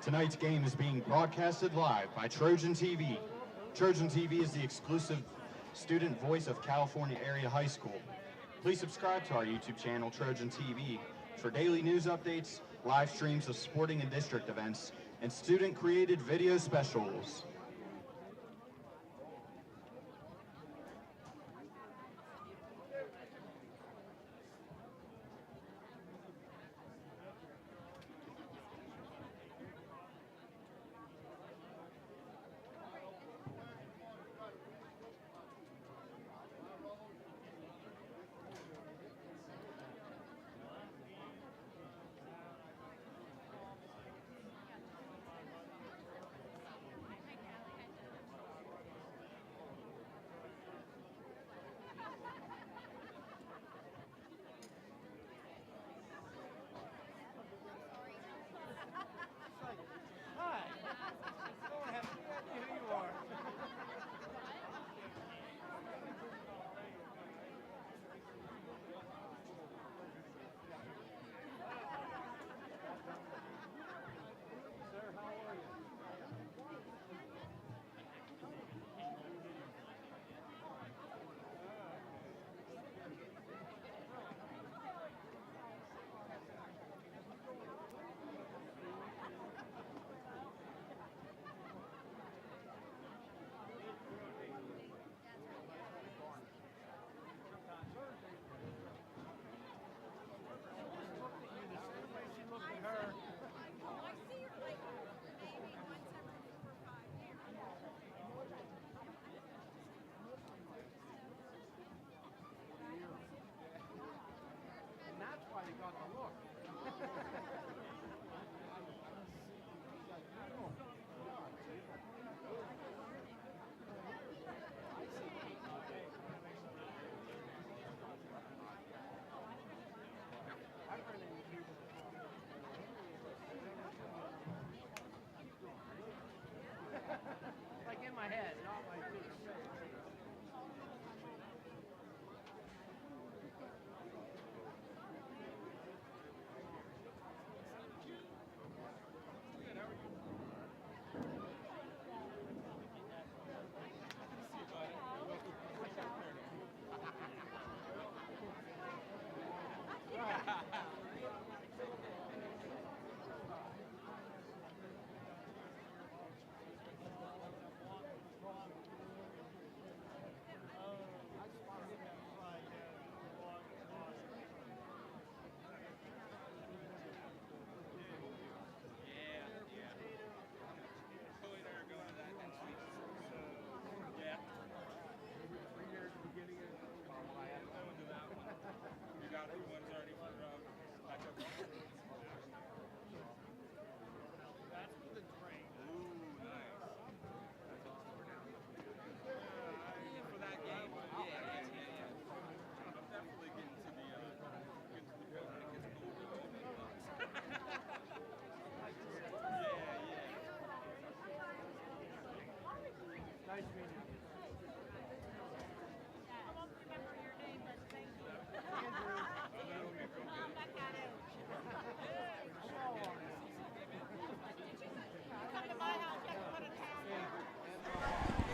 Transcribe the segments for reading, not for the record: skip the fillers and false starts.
Tonight's game is being broadcasted live by Trojan TV. Trojan TV is the exclusive student voice of California Area High School. Please subscribe to our YouTube channel, Trojan TV, for daily news updates, live streams of sporting and district events, and student-created video specials.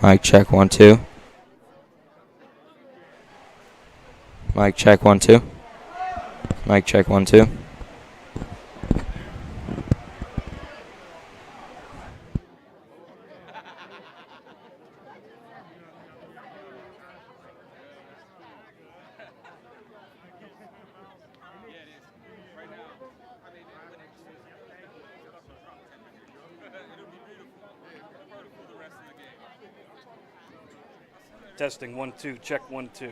Mic check 1 2. Mic check 1 2. Mic check 1 2. Testing 1 2, check 1 2.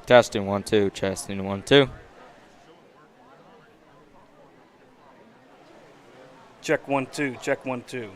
Testing 1 2. Testing 1 2. Check 1 2, check 1 2.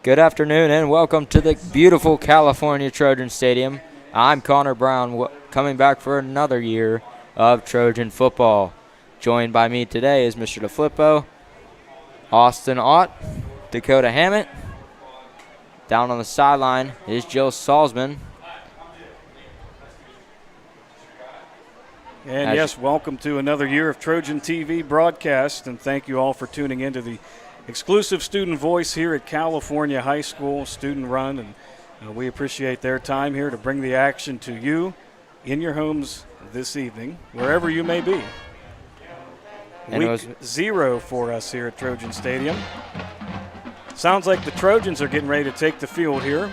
Good afternoon and welcome to the beautiful California Trojan Stadium. I'm Connor Brown, coming back for another year of Trojan football. Joined by me today is Mr. DeFlippo, Austin Ott, Dakoda Hammitt. Down on the sideline is Jill Salzman. And yes, welcome to another year of Trojan TV broadcast, and thank you all for tuning into the exclusive student voice here at California High School, student run, and we appreciate their time here to bring the action to you in your homes this evening, wherever you may be. And Week 0 for us here at Trojan Stadium. Sounds like the Trojans are getting ready to take the field here.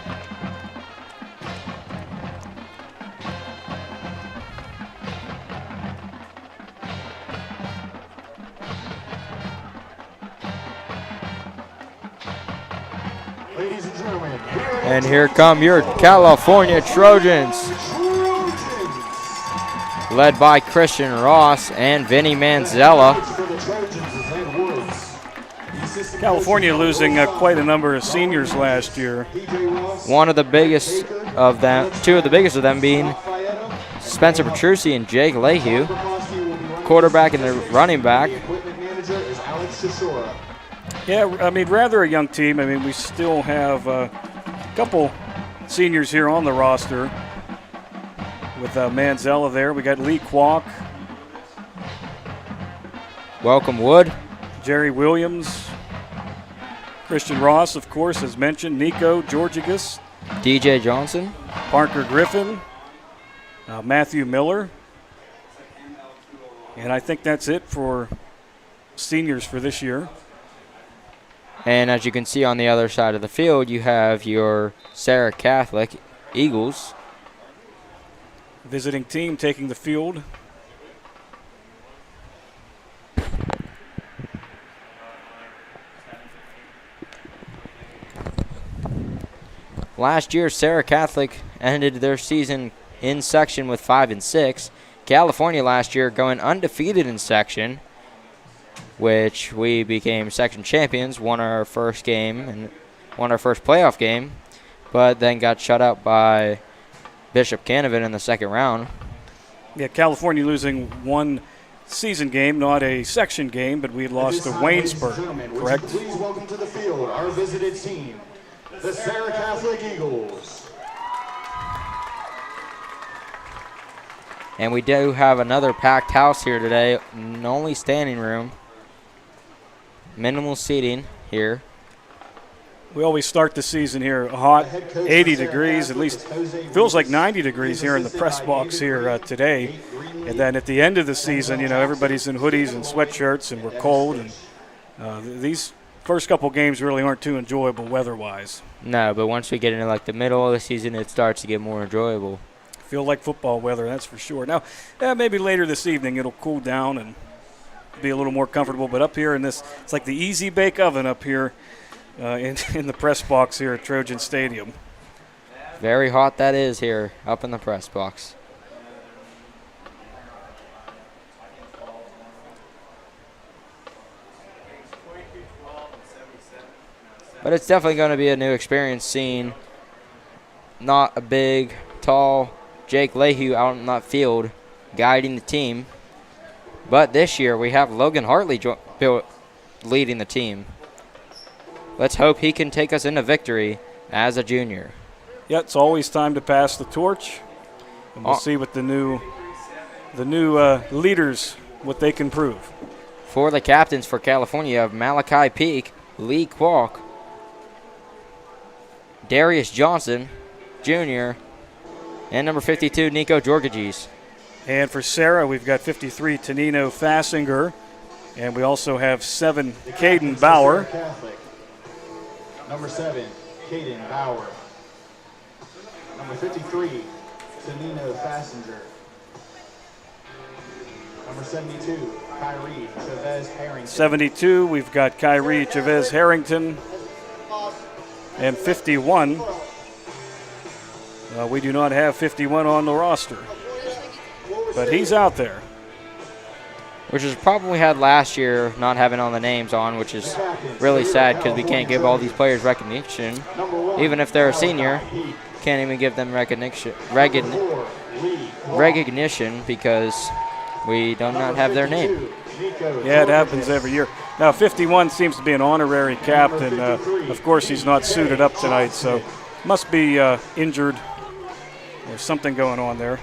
Ladies and gentlemen, And here come your California Trojans, led by Christian Ross and Vinny Manzella. California losing quite a number of seniors last year. One of the biggest of them, two of the biggest of them being Spencer Petrucci and Jake Lehue, quarterback and the running back. Yeah, I mean, rather a young team. I mean, we still have a couple seniors here on the roster with Manzella there. We got Lee Kwok, Welcome Wood, Jerry Williams, Christian Ross, of course, as mentioned, Nico Georgigas, DJ Johnson, Parker Griffin, Matthew Miller. And I think that's it for seniors for this year. and as you can see on the other side of the field, you have your Serra Catholic Eagles. Visiting team taking the field. Last year, Serra Catholic ended their season in section with 5-6. California last year going undefeated in section, which we became section champions, won our first game and won our first playoff game, but then got shut out by Bishop Canevin in the second round. Yeah, California losing one season game, not a section game, but we had lost to Waynesburg, correct? Please welcome to the field our visited team, the Serra Catholic Eagles. And we do have another packed house here today, only standing room, minimal seating here. We always start the season here hot, 80 degrees, at least feels like 90 degrees here in the press box here today. And then at the end of the season, you know, everybody's in hoodies and sweatshirts and we're cold. And these first couple games really aren't too enjoyable weather-wise. No, but once we get into like the middle of the season, it starts to get more enjoyable. Feel like football weather, that's for sure. Now, maybe later this evening it'll cool down and be a little more comfortable. But up here in this, it's like the easy bake oven up here in the press box here at Trojan Stadium. Very hot that is here up in the press box. But it's definitely going to be a new experience seeing not a big, tall Jake Leahy out in that field guiding the team. But this year we have Logan Hartley leading the team. Let's hope he can take us into victory as a junior. Yeah, it's always time to pass the torch. And we'll see what the new leaders, what they can prove. For the captains for California, you have Malachi Peak, Lee Kwok, Darius Johnson, Jr., and number 52, Nico Georgidis. And for Serra, we've got 53, Tanino Fassinger. And we also have 7, Caden Bauer. Number 7, Caden Bauer. Number 53, Tanino Fassinger. Number 72, Kyrie Chavez Harrington. 72, we've got Kyrie Chavez Harrington. And 51, we do not have 51 on the roster. But he's out there. Which is a problem we had last year, not having all the names on, which is really sad because we can't give all these players recognition. Even if they're a senior, can't even give them recognition because we do not have their name. Yeah, it happens every year. Now, 51 seems to be an honorary captain. Of course, he's not suited up tonight, so must be injured. There's something going on there.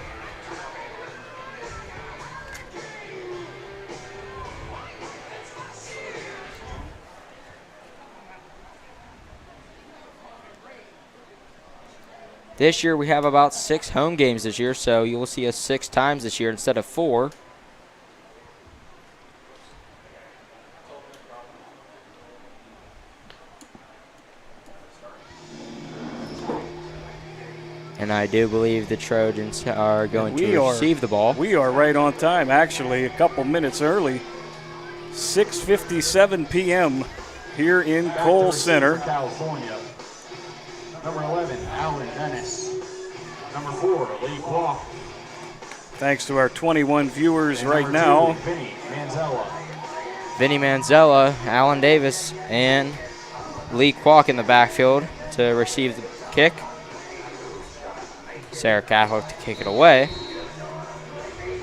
This year we have about 6 home games this year, so you will see us 6 times this year instead of 4. And I do believe the Trojans are going to receive the ball. We are right on time, actually, a couple minutes early. 6:57 p.m. here in Cole Center. California. Number 11, Alan Dennis. Number 4, Lee Kwok. Thanks to our 21 viewers right now. Vinny Manzella. Vinny Manzella, Alan Davis, and Lee Kwok in the backfield to receive the kick. Serra Catholic to kick it away.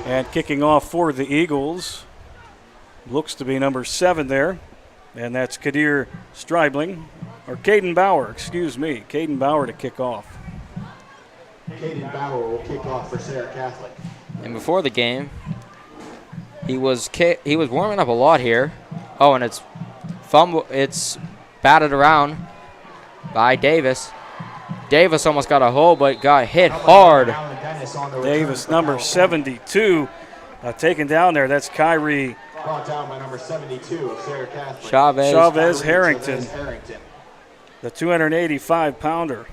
And kicking off for the Eagles looks to be number 7 there. And that's Kadir Stribling, or Caden Bauer, excuse me. Caden Bauer to kick off. Caden Bauer will kick off for Serra Catholic. And before the game, he was warming up a lot here. Oh, and it's batted around by Davis. Davis almost got a hole, but got hit hard. Davis, number 72, taken down there. That's Kyrie Brought down by number 72 of Serra Catholic. Chavez Harrington, the 285-pounder,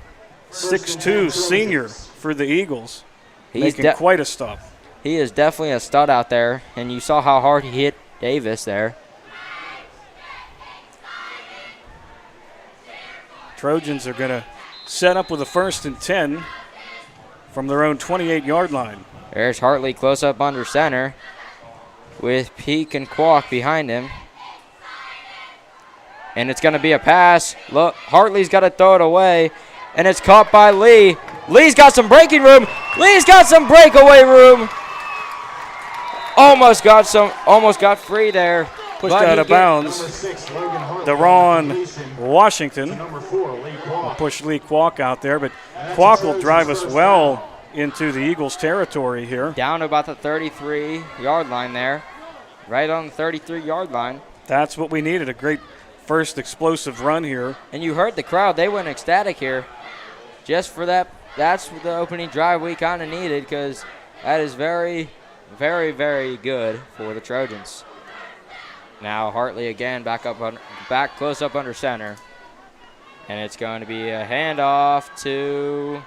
6'2", senior for the Eagles. He's making quite a stop. He is definitely a stud out there, and you saw how hard he hit Davis there. Trojans are going to set up with a 1st and 10 from their own 28-yard line. There's Hartley close up under center with Peak and Kwok behind him. And it's going to be a pass. Look, Hartley's got to throw it away, and it's caught by Lee. Lee's got some breaking room. Lee's got some breakaway room. Almost got free there. Pushed out of bounds. Deron Washington will push Lee Kwok out there, but Kwok will drive us well into the Eagles' territory here. Down to about the 33-yard line there, right on the 33-yard line. That's what we needed, a great first explosive run here. And you heard the crowd. They went ecstatic here just for that. That's the opening drive we kind of needed because that is very, very, very good for the Trojans. Now Hartley again back close up under center. And it's going to be a handoff to...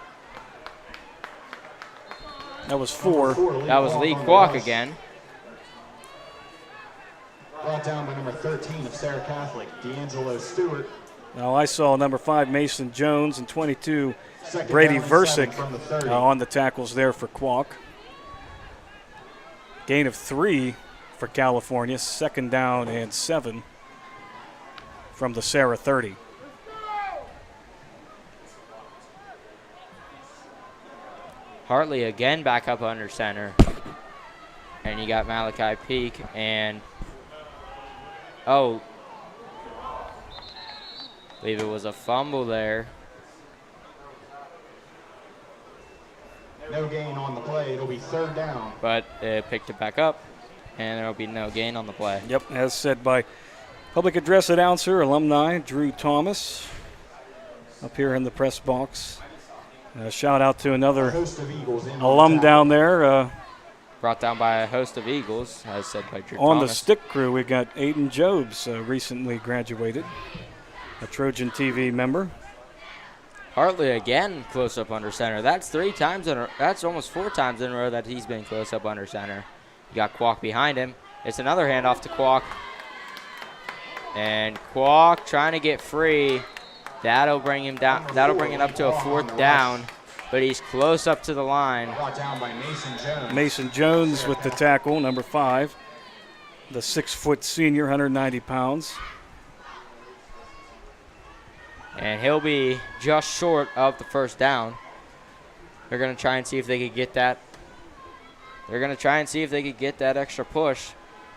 That was 4. That was Lee Kwok again. Brought down by number 13 of Serra Catholic, D'Angelo Stewart. Now I saw number 5 Mason Jones and 22 Second Brady down and Versick 7 from the 30. on the tackles there for Quawk. Gain of 3 for California. Second down and 7 from the Serra 30. Hartley again back up under center. And you got Malachi Peak and, oh, I believe it was a fumble there. No gain on the play. It'll be third down. But it picked it back up, and there will be no gain on the play. Yep, as said by public address announcer, alumni Drew Thomas, up here in the press box. Shout out to another alum down there. Brought down by a host of Eagles, as said by Drew On Thomas. the stick crew, we got Aiden Jobs, recently graduated, a Trojan TV member. Hartley again close up under center. That's that's almost 4 times in a row that he's been close up under center. You got Quawk behind him. It's another handoff to Quawk. And Quawk trying to get free. That'll bring him down. That'll bring it up to a 4th down. But he's close up to the line. Brought down by Mason Jones. Mason Jones with the tackle, number 5. The 6-foot senior, 190 pounds. And he'll be just short of the first down. They're going to try and see if they could get that. They're going to try and see if they could get that extra push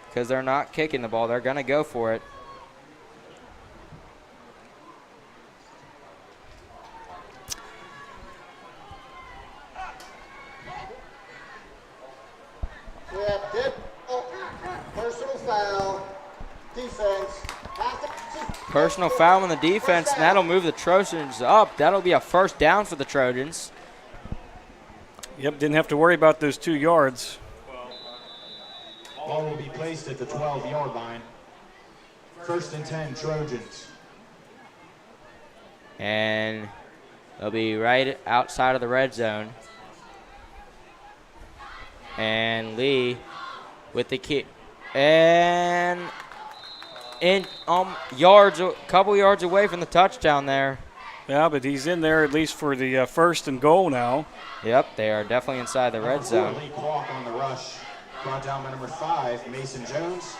because they're not kicking the ball. They're going to go for it. We have personal foul, defense. Personal foul on the defense, and that'll move the Trojans up. That'll be a first down for the Trojans. Yep, didn't have to worry about those 2 yards. Ball will be placed at the 12-yard line. 1st and 10, Trojans. And they'll be right outside of the red zone. And Lee with the kick. And in couple yards away from the touchdown there. Yeah, but he's in there at least for the 1st and goal now. Yep, they are definitely inside the red zone. Lee Quawk on the rush. Brought down by number 5, Mason Jones.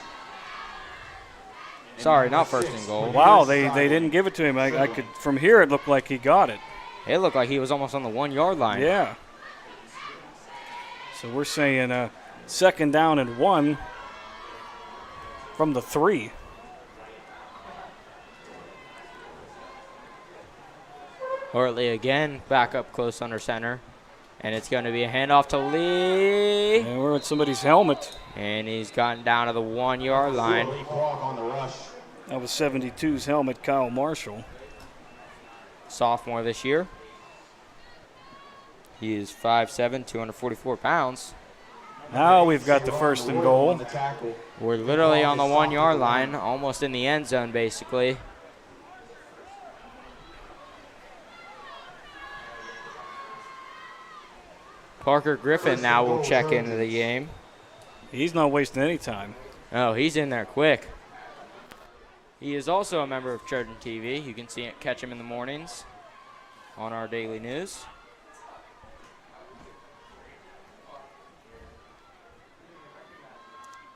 Sorry, not 1st and goal. Wow, they didn't give it to him. I could from here it looked like he got it. It looked like he was almost on the 1-yard line. Yeah. So we're saying 2nd down and 1 from the 3. Hartley again back up close under center. And it's going to be a handoff to Lee. And we're at somebody's helmet. And he's gotten down to the 1-yard line. Lee Quawk on the rush. That was 72's helmet, Kyle Marshall. Sophomore this year. He is 5'7", 244 pounds. Now we've got the 1st and goal. We're literally on the 1-yard line, almost in the end zone, basically. Parker Griffin now will check into the game. He's not wasting any time. Oh, he's in there quick. He is also a member of Trojan TV. You can catch him in the mornings on our daily news.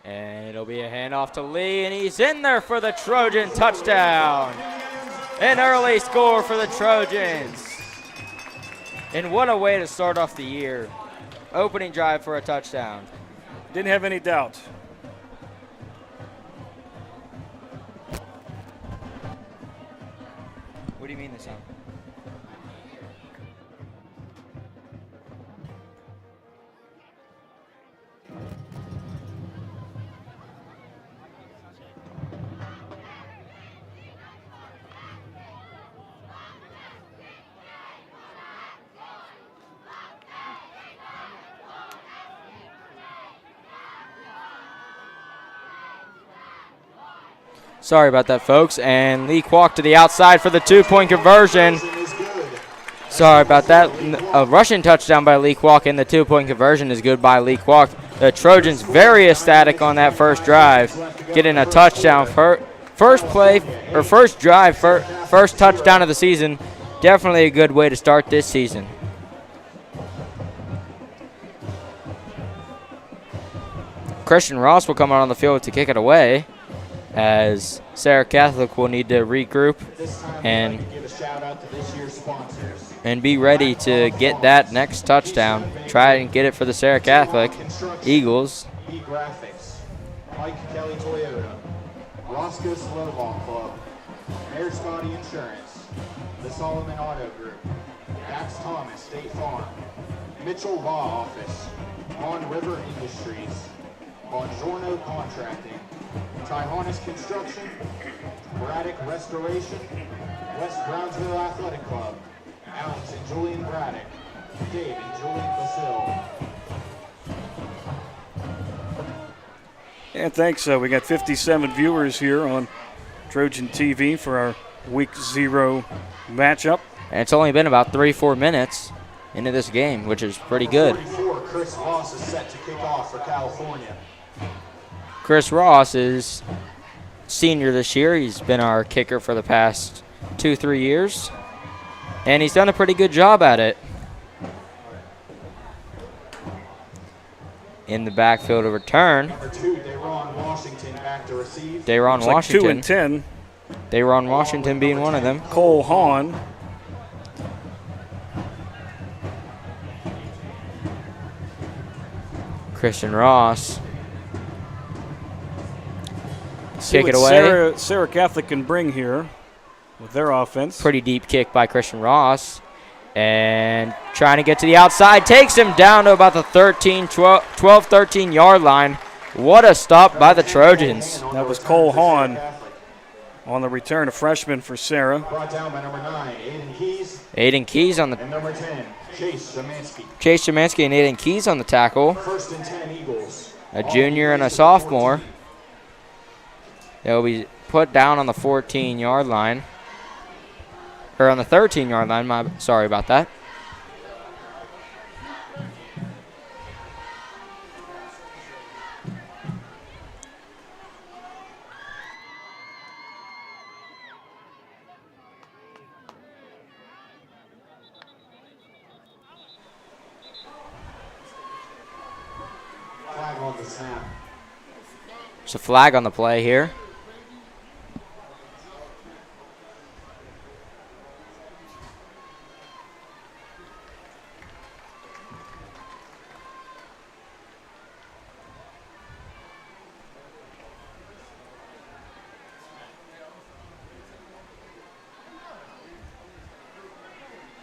And it'll be a handoff to Lee, and he's in there for the Trojan touchdown. An early score for the Trojans. And what a way to start off the year. Opening drive for a touchdown. Didn't have any doubt. What do you mean this time? Sorry about that, folks. And Lee Quawk to the outside for the 2-point conversion. Sorry about that. A rushing touchdown by Lee Quawk, and the 2-point conversion is good by Lee Quawk. The Trojans very ecstatic on that first drive, getting a touchdown. First drive, first touchdown of the season. Definitely a good way to start this season. Christian Ross will come out on the field to kick it away, as Serra Catholic will need to regroup and be ready to get that next touchdown. Try and get it for the Serra Catholic Eagles. E-Graphics, Mike Kelly Toyota, Roscoe Slowball Club, Mayor Scotty Insurance, the Salzman Auto Group, Dax Thomas State Farm, Mitchell Law Office, On River Industries, Bongiorno Contracting, Tijuana's Construction, Braddock Restoration, West Brownsville Athletic Club, Alex and Julian Braddock, Dave and Julian Basile. And thanks. We got 57 viewers here on Trojan TV for our Week 0 matchup. And it's only been about 3-4 minutes into this game, which is pretty good. 44, Chris Ross is set to kick off for California. Chris Ross is senior this year. He's been our kicker for the past 2-3 years, and he's done a pretty good job at it. In the backfield to return. Number 2, Dayron Washington back to receive. Dayron Washington. Like 2 and 10. Dayron Washington being one of them. Cole Hahn. Christian Ross. See Kick it what away. Serra Catholic can bring here with their offense. Pretty deep kick by Christian Ross. And trying to get to the outside. Takes him down to about the 12-13 yard line. What a stop by the Trojans. That was Cole Hahn on the return, a freshman for Serra. Brought down by number 9, Aiden Keys. Aiden Keys on the And number 10, Chase Shemansky. Chase Shemansky and Aiden Keys on the tackle. 1st and 10 Eagles. A junior and a sophomore. They'll be put down on the 14-yard line. Or on the 13-yard line. Sorry about that. Flag on the snap. There's a flag on the play here.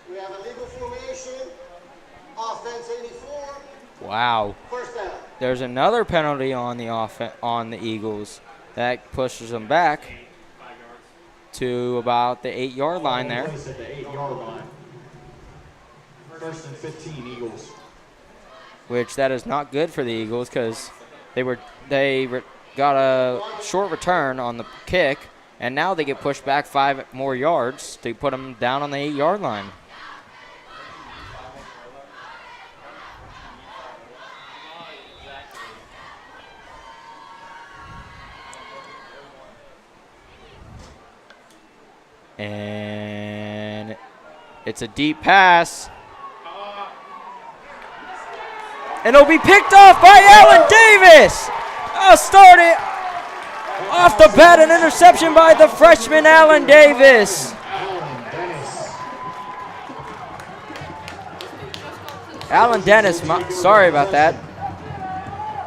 We have a legal formation. Offense 84. Wow. First down. There's another penalty on the Eagles that pushes them back to about the 8-yard line there. Place at the 8-yard line. 1st and 15 Eagles. Which that is not good for the Eagles because they got a short return on the kick, and now they get pushed back 5 more yards to put them down on the 8-yard line. And it's a deep pass. And it'll be picked off by Alan Davis. I'll start it off the bat, an interception by the freshman Alan Davis. Alan Dennis, sorry about that.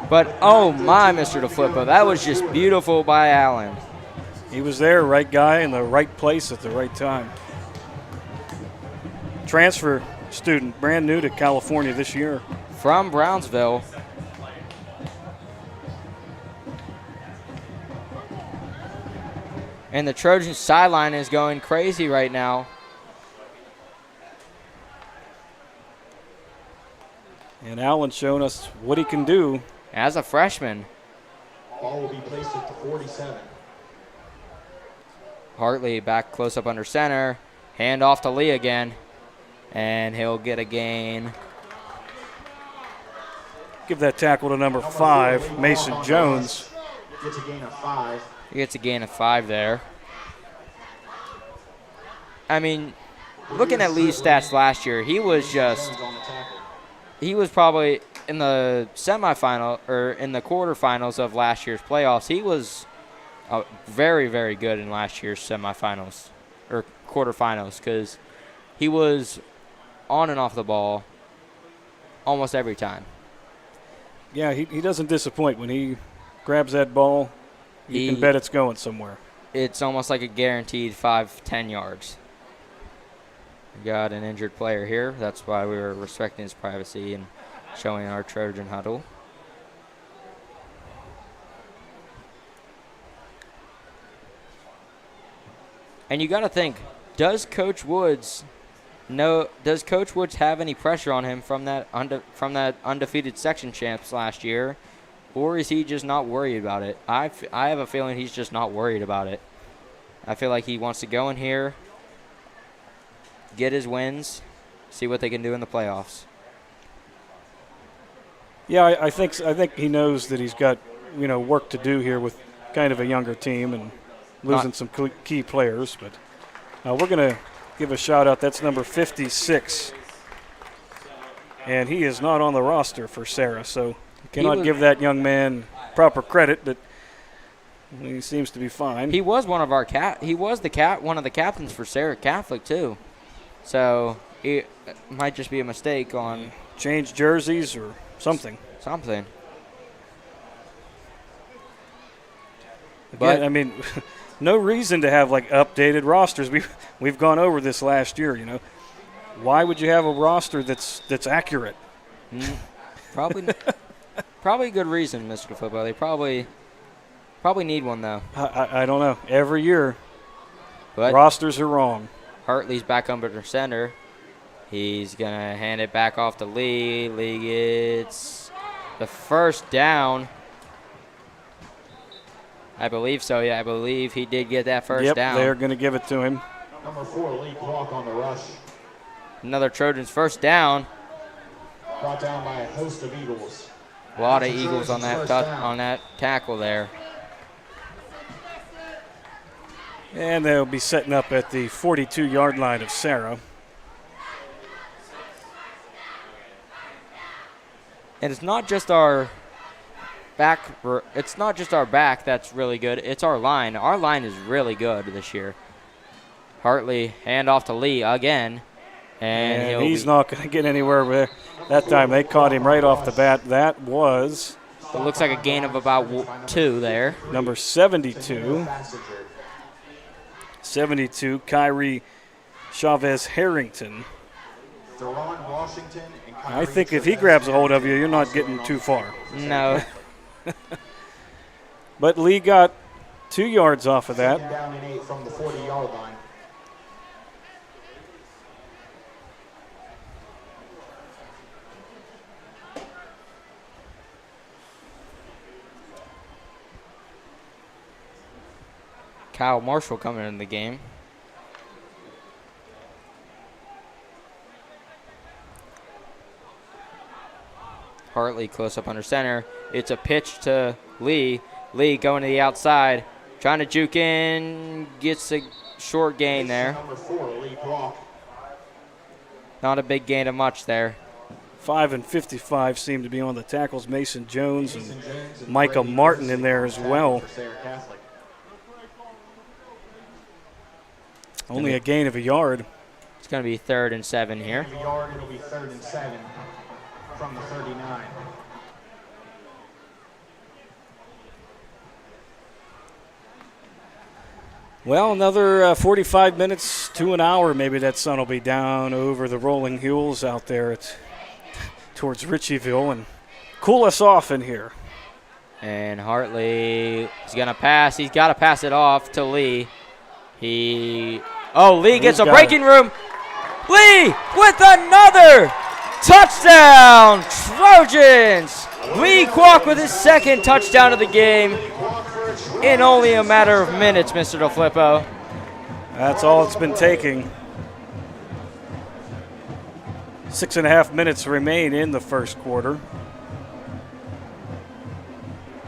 But oh my, Mr. DeFlippo, that was just beautiful by Alan. He was there, right guy in the right place at the right time. Transfer student, brand new to California this year. From Brownsville. And the Trojan sideline is going crazy right now. And Allen's shown us what he can do. As a freshman. Ball will be placed at the 47. Hartley back close up under center. Hand off to Lee again. And he'll get a gain give that tackle to number 5, Mason Jones. Gets a gain of 5. He gets a gain of 5 there. I mean, looking at Lee's stats last year, he was probably in the semifinal or in the quarterfinals of last year's playoffs. He was very, very good in last year's semifinals or quarterfinals because he was on and off the ball almost every time. Yeah, he doesn't disappoint. When he grabs that ball, you can bet it's going somewhere. It's almost like a guaranteed 5-10 yards. We got an injured player here. That's why we were respecting his privacy and showing our Trojan huddle. And you got to think, does Coach Woods have any pressure on him from that undefeated section champs last year, or is he just not worried about it? I have a feeling he's just not worried about it. I feel like he wants to go in here, get his wins, see what they can do in the playoffs. Yeah, I think he knows that he's got work to do here with kind of a younger team and losing some key players. But we're going to give a shout out. That's number 56, and he is not on the roster for Serra, so you cannot give that young man proper credit. But he seems to be fine. He was one of our one of the captains for Serra Catholic too. So it might just be a mistake on change jerseys or something. But I mean, no reason to have updated rosters. We've gone over this last year. Why would you have a roster that's accurate? Probably a good reason, Mr. Football. They probably need one though. I don't know. Every year, but rosters are wrong. Hartley's back under center. He's going to hand it back off to Lee. Lee gets the first down. I believe so, yeah. I believe he did get that first down. Yep, they're going to give it to him. Number 4, Lee Clark on the rush. Another Trojans first down. Brought down by a host of Eagles. A lot of Eagles on that tackle there. And they'll be setting up at the 42-yard line of Serra. And it's not just our back. It's not just our back that's really good. It's our line. Our line is really good this year. Hartley hand off to Lee again, and he's not going to get anywhere there. That time they caught him right off the bat. That was. It looks like a gain of about 2 there. Number 72. 72, Kyrie Chavez Harrington. I think if he grabs a hold of you, you're not getting too far. No. But Lee got 2 yards off of that. Down and 8 from the 40-yard line. Kyle Marshall coming in the game. Hartley close up under center. It's a pitch to Lee. Lee going to the outside, trying to juke in, gets a short gain there. Number 4, Lee Clark. Not a big gain of much there. 5 and 55 seem to be on the tackles. Mason Jones and Micah Martin in there as well. Only a gain of a yard. It's going to be 3rd and 7 here. It'll be 3rd and 7 from the 39. Well, another 45 minutes to an hour. Maybe that sun will be down over the rolling hills out there towards Ritchieville and cool us off in here. And Hartley is going to pass. He's got to pass it off to Lee. Lee gets a breaking room. Lee with another touchdown. Trojans. Lee Kwok with his 2nd touchdown of the game in only a matter of minutes, Mr. DeFlippo. That's all it's been taking. 6.5 minutes remain in the first quarter.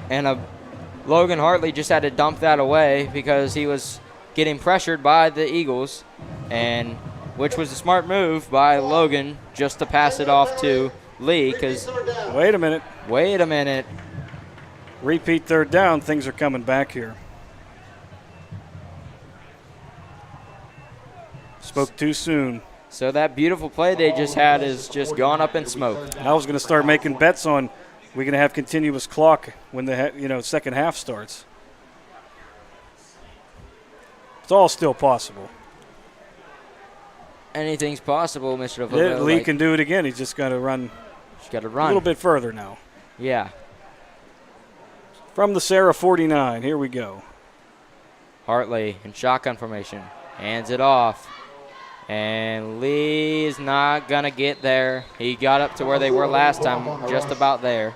And Logan Hartley just had to dump that away because he was getting pressured by the Eagles, and which was a smart move by Logan just to pass it off to Lee because Wait a minute. Repeat third down. Things are coming back here. Spoke too soon. So that beautiful play they just had is just gone up in smoke. I was going to start making bets on we're going to have continuous clock when the second half starts. It's all still possible. Anything's possible, Mr. O'Flynn. Lee can do it again. He's just got to run. He's got to A run little bit further now. Yeah. From the Serra 49, here we go. Hartley in shotgun formation. Hands it off. And Lee is not going to get there. He got up to where they were last time, just about there.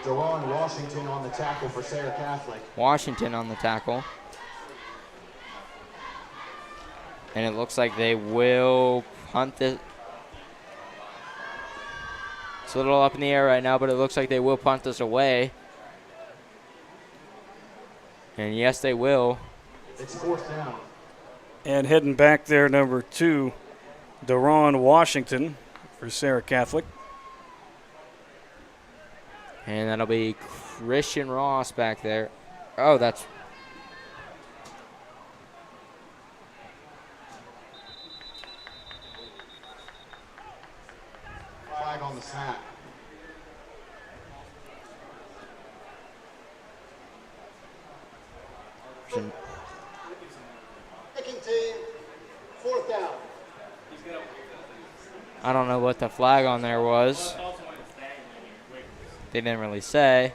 Jawan Washington on the tackle for Serra Catholic. Washington on the tackle. And it looks like they will punt this. It's a little up in the air right now, but it looks like they will punt this away. And yes, they will. It's 4th down. And heading back there, number 2, Daron Washington for Serra Catholic. And that'll be Christian Ross back there. Oh, that's... Flag on the snap. Kicking team, 4th down. I don't know what the flag on there was. They didn't really say.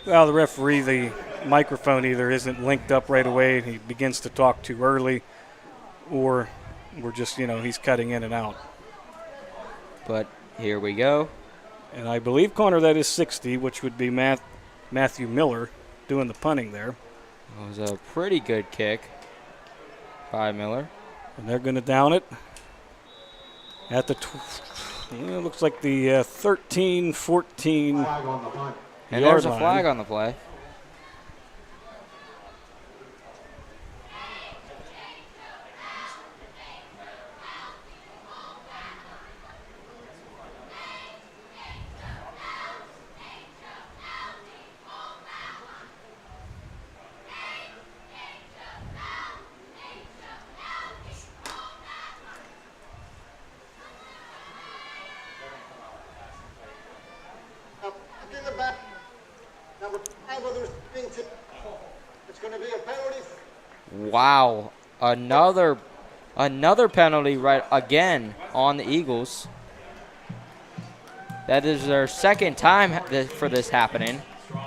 Well, the referee, the microphone either isn't linked up right away and he begins to talk too early, or we're just, he's cutting in and out. But here we go. And I believe, Connor, that is 60, which would be Matthew Miller doing the punting there. It was a pretty good kick by Miller. And they're going to down it at the, it looks like the 13-14 Flag on the punt. And there's a flag on the play. In the back, number 5 of the receiving team. It's going to be a penalty. Wow. Another penalty right again on the Eagles. That is their second time for this happening. I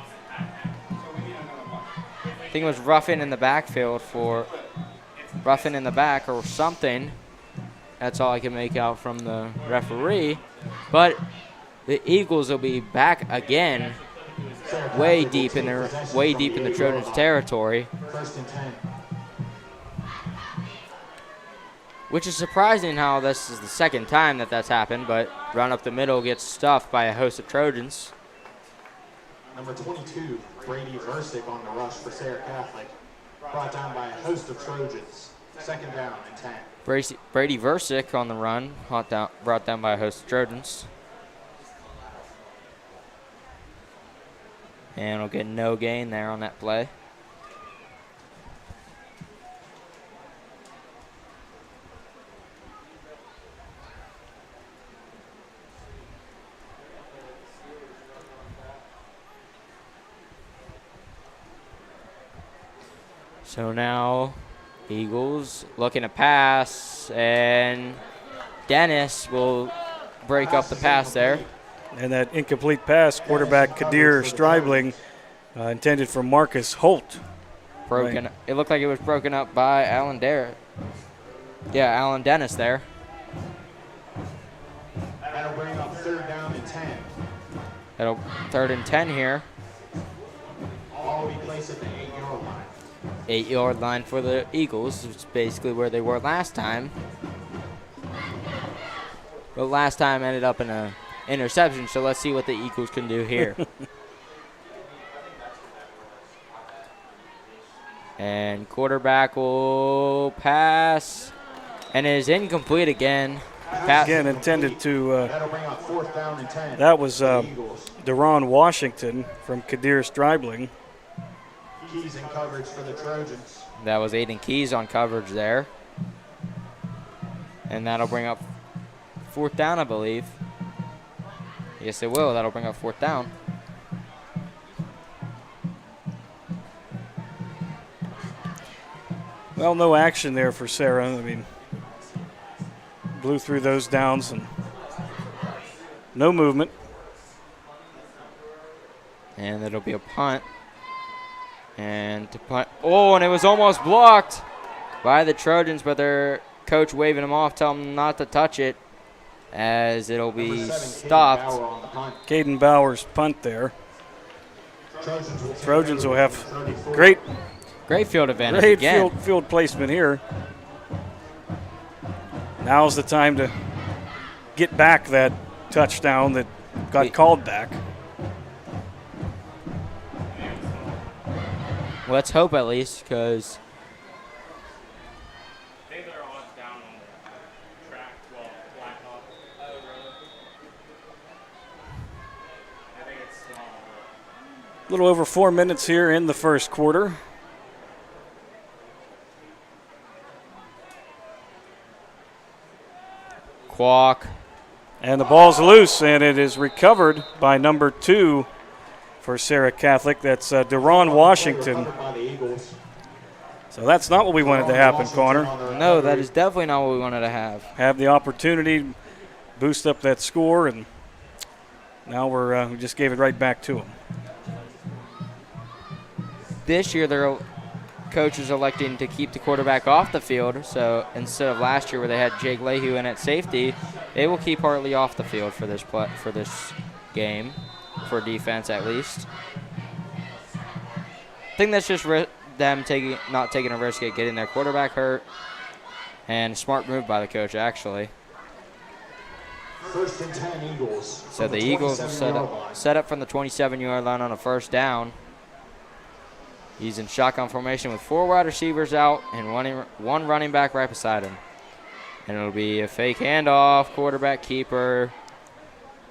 think it was roughing in the backfield for roughing in the back or something. That's all I can make out from the referee. But the Eagles will be back again, way deep in the Trojans' territory. 1st and 10. Which is surprising how this is the second time that's happened, but run up the middle gets stuffed by a host of Trojans. Number 22, Brady Versick on the rush for Serra Catholic. Brought down by a host of Trojans. 2nd down and 10. Brady Versick on the run, brought down by a host of Trojans. And we'll get no gain there on that play. So now Eagles looking to pass, and Dennis will break up the pass there. And that incomplete pass, quarterback Kadir Stribling, intended for Marcus Holt. Broken. Right. It looked like it was broken up by Alan Derrick. Yeah, Alan Dennis there. That'll bring up 3rd down and 10. 3rd and 10 here. All will be placed at the 8-yard line. 8-yard line for the Eagles, which is basically where they were last time. But last time ended up in a interception, so let's see what the Eagles can do here. And quarterback will pass, and it is incomplete again. Again, intended to, That'll bring up 4th down and 10. that was for the Eagles. Deron Washington from Kadir Stribling. Keys in coverage for the Trojans. That was Aiden Keys on coverage there. And that'll bring up 4th down, I believe. Yes, it will. That'll bring up 4th down. Well, no action there for Serra. I mean, blew through those downs and no movement. And it'll be a punt. And to punt. Oh, and it was almost blocked by the Trojans, but their coach waving them off, telling them not to touch it, as it'll be stopped. Caden Bauer's punt there. Trojans will have great field advantage again. field placement here. Now's the time to get back that touchdown that got called back. Let's hope at least, because a little over 4 minutes here in the first quarter. Quack. And the ball's loose, and it is recovered by number 2 for Serra Catholic. That's Deron Washington. So that's not what we wanted to happen, Connor. No, that is definitely not what we wanted to have. Have the opportunity, boost up that score, and now we just gave it right back to them. This year, their coach is electing to keep the quarterback off the field. So instead of last year where they had Jake Leahy in at safety, they will keep Hartley off the field for this game, for defense at least. I think that's just them not taking a risk at getting their quarterback hurt, and a smart move by the coach actually. 1st and 10 Eagles. So the Eagles will set up from the 27-yard line on a 1st down. He's in shotgun formation with 4 wide receivers out and one running back right beside him. And it'll be a fake handoff, quarterback keeper,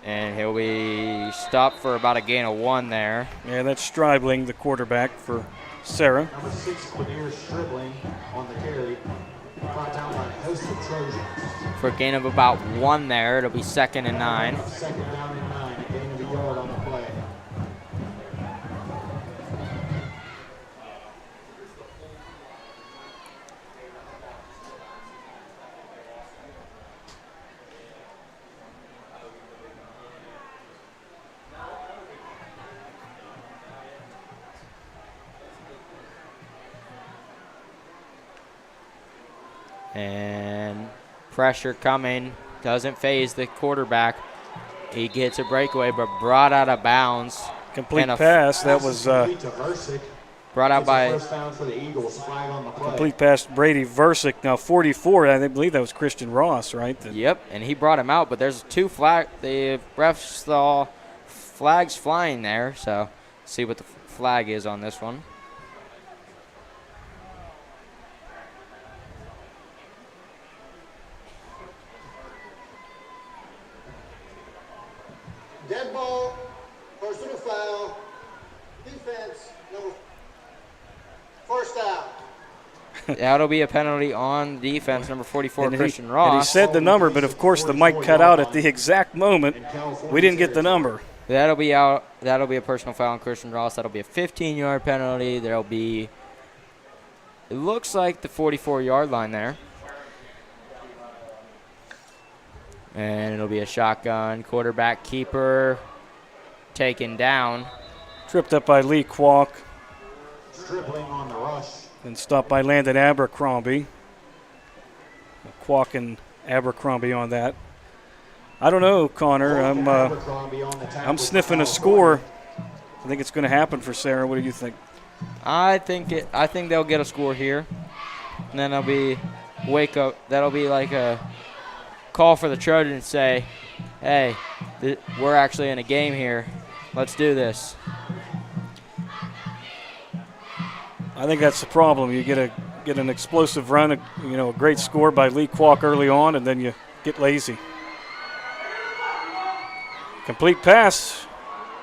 and he'll be stopped for about a gain of 1 there. Yeah, that's Stribling, the quarterback for Serra. Number 6, Quadir Stribling on the carry. Brought down by a host of Trojans. For a gain of about 1 there. It'll be 2nd and 9. 2nd down and 9, a gain of a yard on the play. And pressure coming. Doesn't phase the quarterback. He gets a breakaway, but brought out of bounds. Complete pass. That was brought out by First down for the Eagles. Flag on the play. complete pass to Brady Versick. Now 44. I believe that was Christian Ross, right? Yep, and he brought him out, but there's 2 flag. The refs saw flags flying there, so see what the flag is on this one. Dead ball, personal foul, defense, number 1st down. That'll be a penalty on defense, number 44, And Christian And he Ross. said the number, but of course the mic cut out at the exact moment. We didn't get the number. That'll be out. That'll be a personal foul on Christian Ross. That'll be a 15-yard penalty. There'll be, it looks like the 44-yard line there. And it'll be a shotgun. Quarterback keeper taken down. Tripped up by Lee Kwok Stribling on the rush. and stopped by Landon Abercrombie. Kwok and Abercrombie on that. I don't know, Connor. I'm sniffing a score. I think it's going to happen for Serra. What do you think? I think they'll get a score here, and then there'll be wake up. That'll be like a call for the Trojans. Say, hey, we're actually in a game here. Let's do this. I think that's the problem. You get an explosive run, a great score by Lee Kwok early on, and then you get lazy. Complete pass.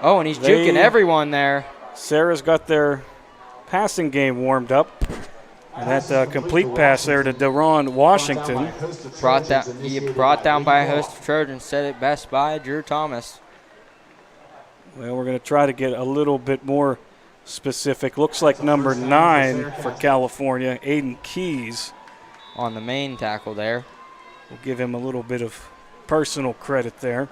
Oh, and he's juking everyone there. Serra's got their passing game warmed up. And that complete pass there to Deron Washington. Brought down by a host of Trojans, said it best by Drew Thomas. Well, we're going to try to get a little bit more specific. Looks like number 9 for California, Aiden Keys. On the main tackle there. We'll give him a little bit of personal credit there.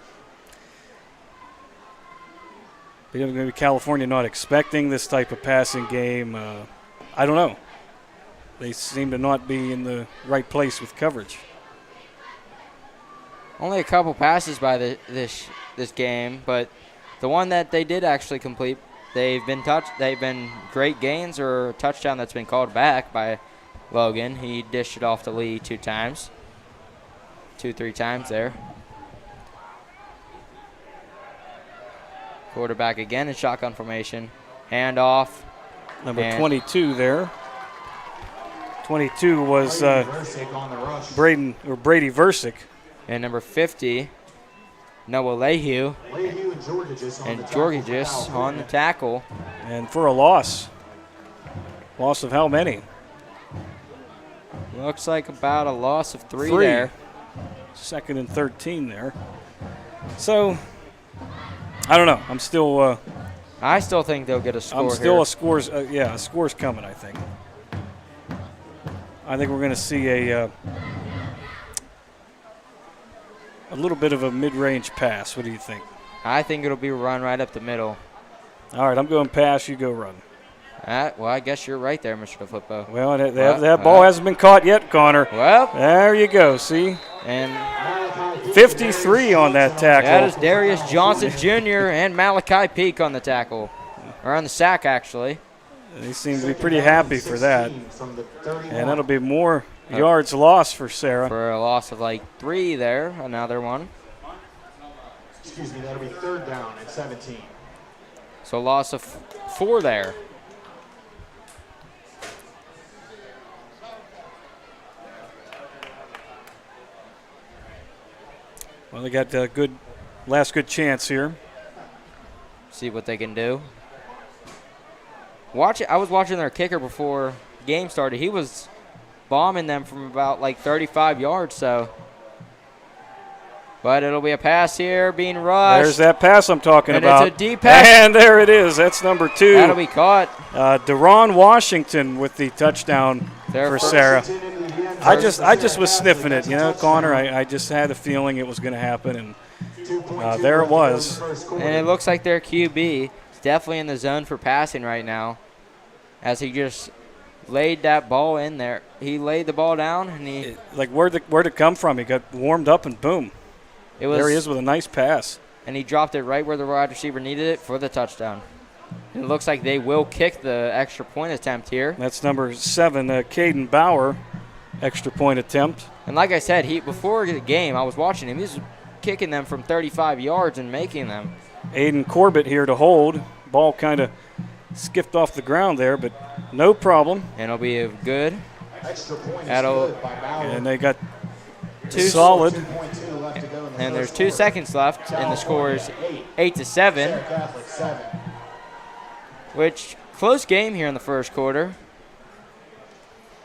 Maybe California not expecting this type of passing game. I don't know. They seem to not be in the right place with coverage. Only a couple passes by this game, but the one that they did actually complete, they've been great gains or a touchdown that's been called back by Logan. He dished it off to Lee 3 times there. Quarterback again in shotgun formation. Handoff. Number 22 there. 22 was Brady Versick. And number 50, Noah Lehue. And Georgidis on the tackle. And for a loss. Loss of how many? Looks like about a loss of 3 there. 2nd and 13 there. So, I don't know. I'm still. I still think they'll get a score. I'm still here. A score's coming. I think. I think we're going to see a little bit of a mid-range pass. What do you think? I think it'll be a run right up the middle. All right, I'm going pass. You go run. Well, I guess you're right there, Mr. DeFlippo. Well, that ball hasn't been caught yet, Connor. Well, there you go. See. And 53 on that tackle. That is Darius Johnson Jr. and Malachi Peak on the tackle. Or on the sack, actually. They seem to be pretty happy for that. And that'll be more yards lost for Serra. For a loss of like 3 there, another one. Excuse me, that'll be 3rd down and 17. So loss of 4 there. Well, they got a last good chance here. See what they can do. I was watching their kicker before the game started. He was bombing them from about like 35 yards. So, but it'll be a pass here being rushed. There's that pass I'm talking about. It's a deep pass. And there it is. That's number 2. That'll be caught. Deron Washington with the touchdown for Serra. I just was sniffing it, Connor. I just had a feeling it was going to happen, and there it was. And it looks like their QB is definitely in the zone for passing right now, as he just laid that ball in there. He laid the ball down, and where'd it come from? He got warmed up, and boom, there he is with a nice pass. And he dropped it right where the wide receiver needed it for the touchdown. And it looks like they will kick the extra point attempt here. That's number 7, Caden Bauer. Extra point attempt. And like I said, before the game, I was watching him. He was kicking them from 35 yards and making them. Aiden Corbett here to hold. Ball kind of skipped off the ground there, but no problem. And it'll be a good. Extra point and they got 2 solid. And there's 2 seconds left, and the score is 8-7. Which, close game here in the first quarter.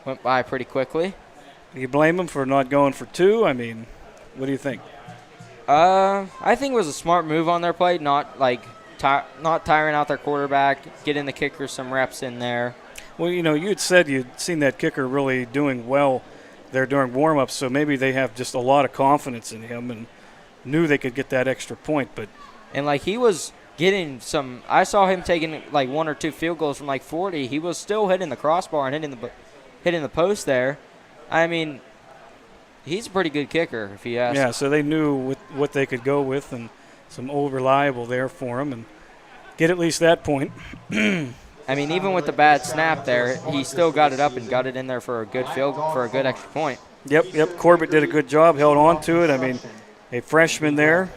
Went by pretty quickly. Do you blame them for not going for 2? I mean, what do you think? I think it was a smart move on their play, not tiring out their quarterback, getting the kicker some reps in there. Well, you had said you'd seen that kicker really doing well there during warm-ups, so maybe they have just a lot of confidence in him and knew they could get that extra point. And he was getting some – I saw him taking 1 or 2 field goals from 40. He was still hitting the crossbar and hitting the post there. I mean, he's a pretty good kicker, if you ask. Yeah, so they knew what they could go with, and some old reliable there for him, and get at least that point. I mean, even with the bad snap there, he still got it up and got it in there for a good extra point. Yep. Corbett did a good job, held on to it. I mean, a freshman there.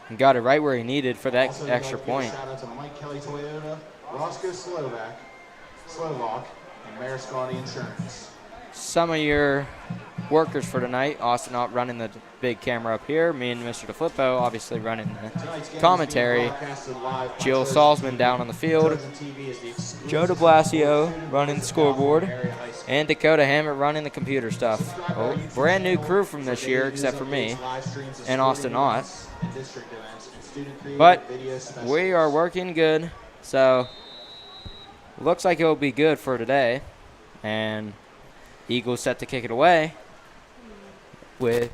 and got it right where he needed for that Also, extra we'd like to give point. a shout out to Mike Kelly Toyota, Roscoe Slovak, and Mariscotti Insurance. Some of your workers for tonight, Austin Ott running the big camera up here, me and Mr. DeFlippo obviously running Tonight's the game commentary, is being broadcasted live by Jill Trojan Salzman TV. down on the field, Trojan TV is the exclusive Joe DeBlasio student running the voice of scoreboard, California Area High School. and Dakoda Hammitt running the computer stuff. Subscribe to our YouTube Brand new channel crew from for this daily year news except for me updates, live streams of and Austin sporting Ott. events and district events, and student-created But video specials. we are working good, so looks like it will be good for today. And Eagles set to kick it away with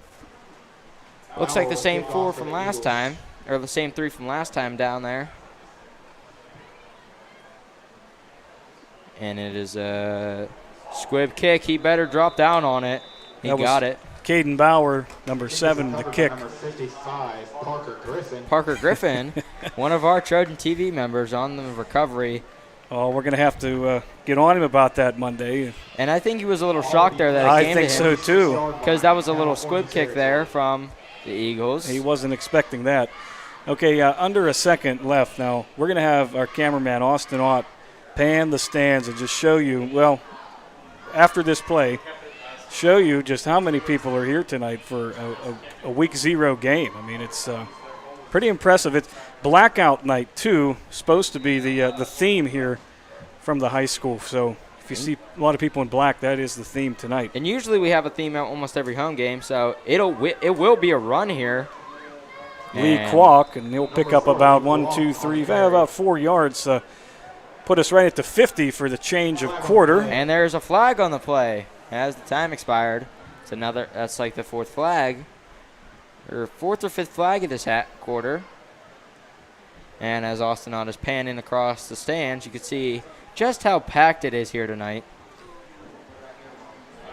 looks like the same four from last time, or the same three from last time down there. And it is a squib kick. He better drop down on it. He That was got it. Caden Bauer, number 7, the Covered by kick. Number 55, Parker Griffin. Parker Griffin, one of our Trojan TV members on the recovery. Oh, we're going to have to get on him about that Monday. And I think he was a little shocked there that it I came think to so him, too. because that was a little squib kick there from the Eagles. He wasn't expecting that. Okay, under a second left now. We're going to have our cameraman, Austin Ott, pan the stands and just show you, well, after this play, show you just how many people are here tonight for a week 0 game. I mean, it's pretty impressive. It's blackout night, too, supposed to be the theme here from the high school. So if you see a lot of people in black, that is the theme tonight. And usually we have a theme at almost every home game, so it will be a run here. Lee And Kwok, and he'll pick up about 4 yards. Put us right at the 50 for the change of quarter. And there's a flag on the play as the time expired. It's another. That's like the fourth flag, or fourth or fifth flag of this quarter. And as Austin Ott is panning across the stands, you can see just how packed it is here tonight.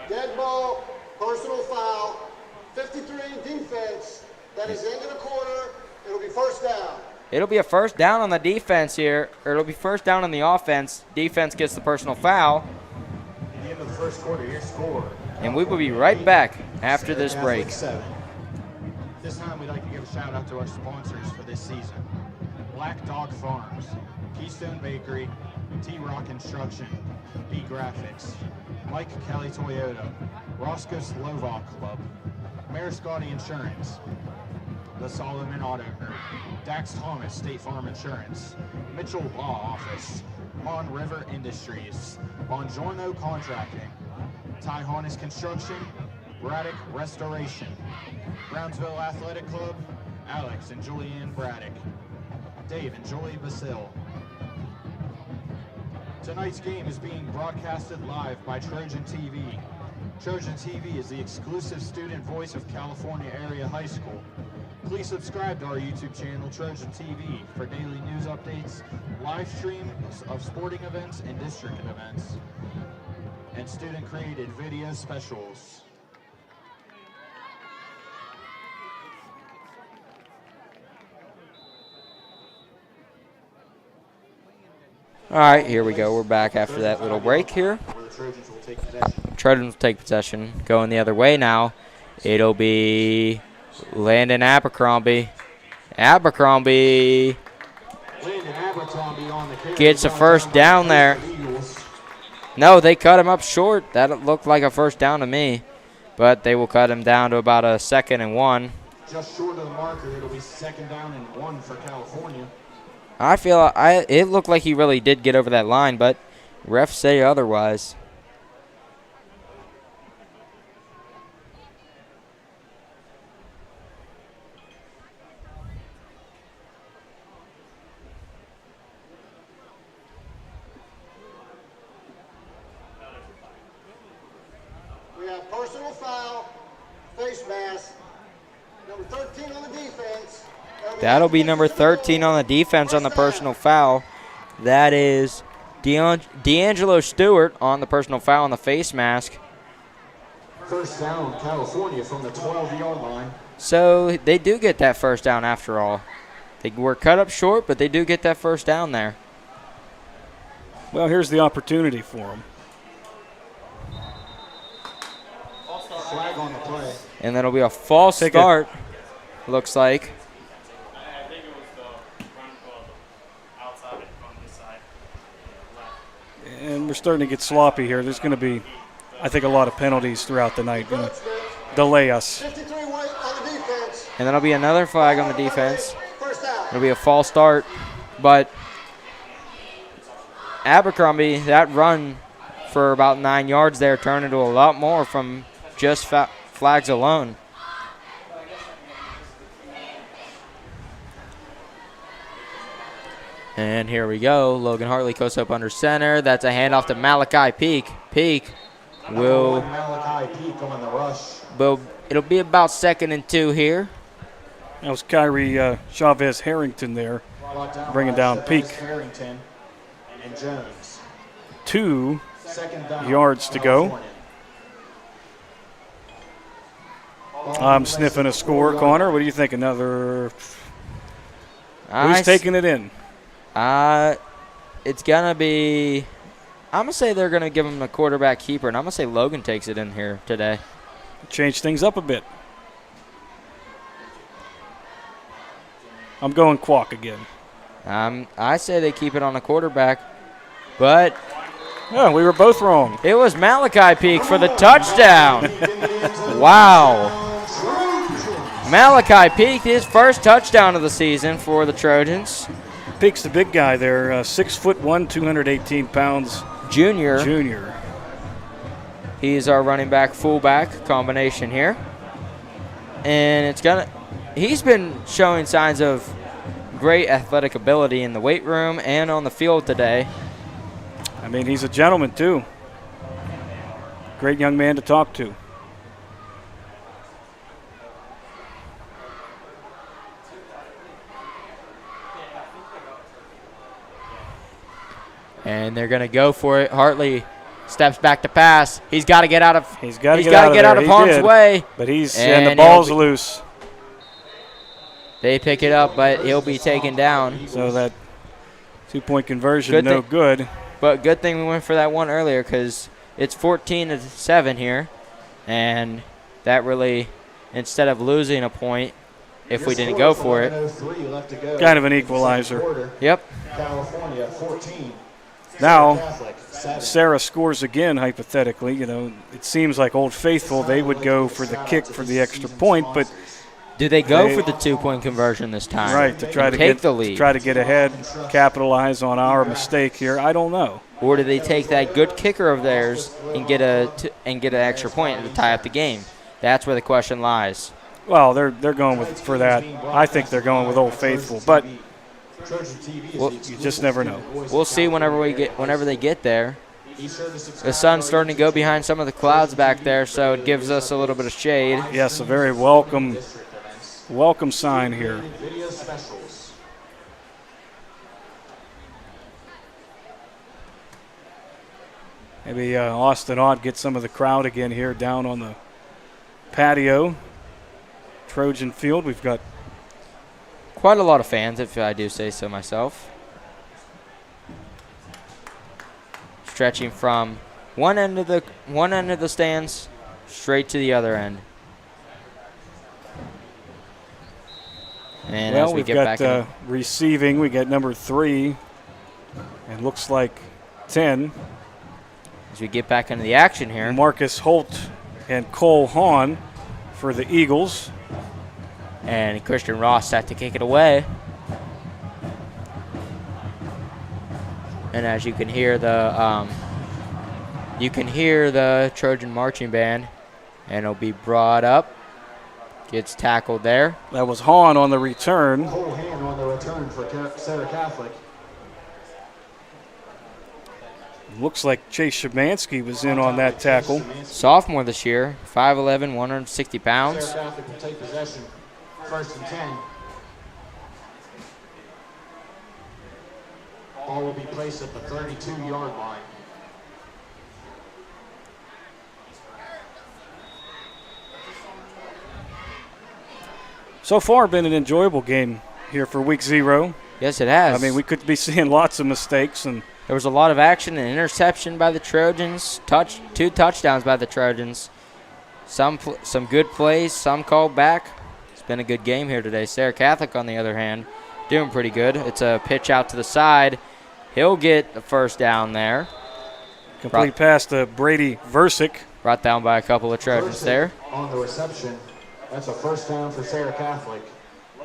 Dead ball, personal foul, 53 defense. That is into the corner. It'll be first down. It'll be a first down on the defense here, or it'll be first down on the offense. Defense gets the personal foul. At the end of the first quarter, your score. And we will be right back after this break. This time, we'd like to give a shout out to our sponsors for this season: Black Dog Farms, Keystone Bakery, T-Rock Construction, B Graphics, Mike Kelly Toyota, Roscoe Slovak Club, Mariscotti Insurance, the Salzman Auto Group, Dax Thomas State Farm Insurance, Mitchell Law Office, Mon River Industries, Bongiorno Contracting, Ty Harness Construction, Braddock Restoration, Brownsville Athletic Club, Alex and Julianne Braddock, Dave and Julie Basil. Tonight's game is being broadcasted live by Trojan TV. Trojan TV is the exclusive student voice of California Area High School. Please subscribe to our YouTube channel, Trojan TV, for daily news updates, live streams of sporting events and district events, and student-created video specials. All right, here we go. We're back after that little break here. Where the Trojans will take possession. Trojans will take possession. Going the other way now. It'll be Landon Abercrombie. Abercrombie Landon Abercrombie on the carry. gets a first down there. No, they cut him up short. That looked like a first down to me. But they will cut him down to about a 2nd and 1. Just short of the marker, it'll be 2nd down and 1 for California. I feel it looked like he really did get over that line, but refs say otherwise. We have personal foul, face mask, number 13 on the defense. That'll be number 13 on the defense on the personal foul. That is D'Angelo Stewart on the personal foul on the face mask. First down, California from the 12-yard line. So they do get that first down after all. They were cut up short, but they do get that first down there. Well, here's the opportunity for them. Flag on the play. And that'll be a false start, looks like. we're starting to get sloppy here. There's going to be, I think, a lot of penalties throughout the night. Going to delay us. 53 white on the defense. And that'll be another flag on the defense. First down. It'll be a false start. But Abercrombie, that run for about 9 yards there turned into a lot more from just flags alone. And here we go. Logan Hartley goes up under center. That's a handoff to Malachi Peak. Peak will. Malachi Peak on the rush. It'll be about 2nd and 2 here. That was Kyrie Chavez Harrington there, bringing down Peak. Harrington and Jones. 2 Second down, yards to go. California. I'm sniffing a score. Connor, what do you think? Another. Who's taking it in? It's going to be. I'm going to say they're going to give him a quarterback keeper, and I'm going to say Logan takes it in here today. Change things up a bit. I'm going Kwok again. I say they keep it on the quarterback, but Oh, we were both wrong. it was Malachi Peak for the touchdown. Wow. Malachi Peak, his first touchdown of the season for the Trojans. Peak's the big guy there, 6'1", 218 pounds. Junior. He's our running back, fullback combination here. And he's been showing signs of great athletic ability in the weight room and on the field today. I mean, he's a gentleman, too. Great young man to talk to. And they're going to go for it. Hartley steps back to pass. He's got to get out of He's got to get out of harm's way. But and And the ball's loose. They pick it up, but he'll be taken down. So that 2-point conversion, no good. But good thing we went for that one earlier because it's 14-7 here. And that really, instead of losing a point, if we didn't go for it. Kind of an equalizer. Yep. California 14. Now, Serra scores again, hypothetically. You know, it seems like Old Faithful, they would go for the kick for the extra point, but do they go for the 2-point conversion this time? Right, to try to take get the lead. To try to get ahead, capitalize on our mistake here. I don't know. Or do they take that good kicker of theirs and get an extra point to tie up the game? That's where the question lies. Well, they're going for that. I think they're going with Old Faithful, but you just never know. We'll see whenever they get there. The sun's starting to go behind some of the clouds back there, so it gives us a little bit of shade. Yes, a very welcome sign here. Maybe Austin Ott gets some of the crowd again here down on the patio. Trojan Field, we've got quite a lot of fans, if I do say so myself. Stretching from one end of the stands straight to the other end. And as we we've get got back receiving. We got number 3, and looks like 10. as we get back into the action here. Marcus Holt and Cole Hahn for the Eagles. And Christian Ross had to kick it away. And as you can hear the Trojan marching band, and it'll be brought up. Gets tackled there. That was Hahn on the return. Whole hand on the return for Serra Catholic. Looks like Chase Szymanski was in on that tackle. Sophomore this year, 5'11", 160 pounds. Serra Catholic will take possession. 1st and 10. Ball will be placed at the 32-yard line. So far, been an enjoyable game here for week 0. Yes, it has. I mean, we could be seeing lots of mistakes, and there was a lot of action, an interception by the Trojans, 2 touchdowns by the Trojans. Some good plays, some called back. It's been a good game here today. Serra Catholic, on the other hand, doing pretty good. It's a pitch out to the side. He'll get the first down there. Complete pass to Brady Versick. Brought down by a couple of Trojans there. On the reception, that's a first down for Serra Catholic.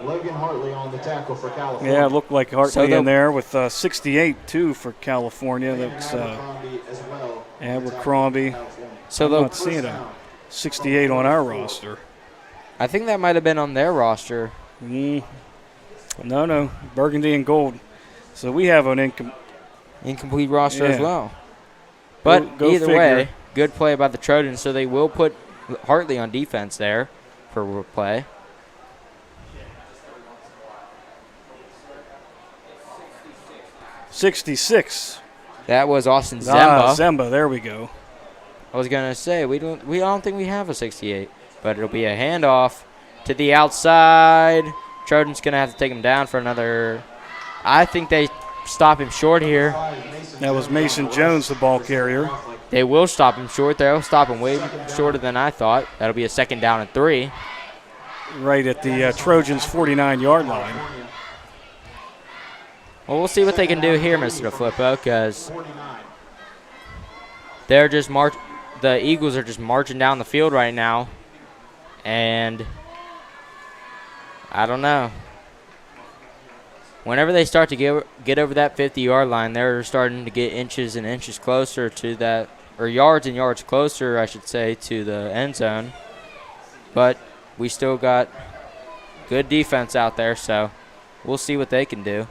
Logan Hartley on the tackle for California. Yeah, it looked like Hartley in there with 68, too, for California. That's Abercrombie. So I'm not seeing a 68 on our roster. I think that might have been on their roster. No, burgundy and gold. So we have an incomplete roster as well. But go either figure. way, good play by the Trojans, so they will put Hartley on defense there for play. .66. That was Austin Zemba. Zemba, there we go. I was gonna say I don't think we have a 68, but it'll be a handoff to the outside. Trojans gonna have to take him down for another. I think they stop him short here. That was Mason Jones, the ball carrier. They will stop him short. They'll stop him way shorter than I thought. That'll be a 2nd down and 3. Right at the Trojans' 49-yard line. Well, we'll see what they can do here, Mr. DeFlippo, because they're just the Eagles are just marching down the field right now, and I don't know. Whenever they start to get over that 50-yard line, they're starting to get inches and inches closer to that, or yards and yards closer, I should say, to the end zone. But we still got good defense out there, so we'll see what they can do.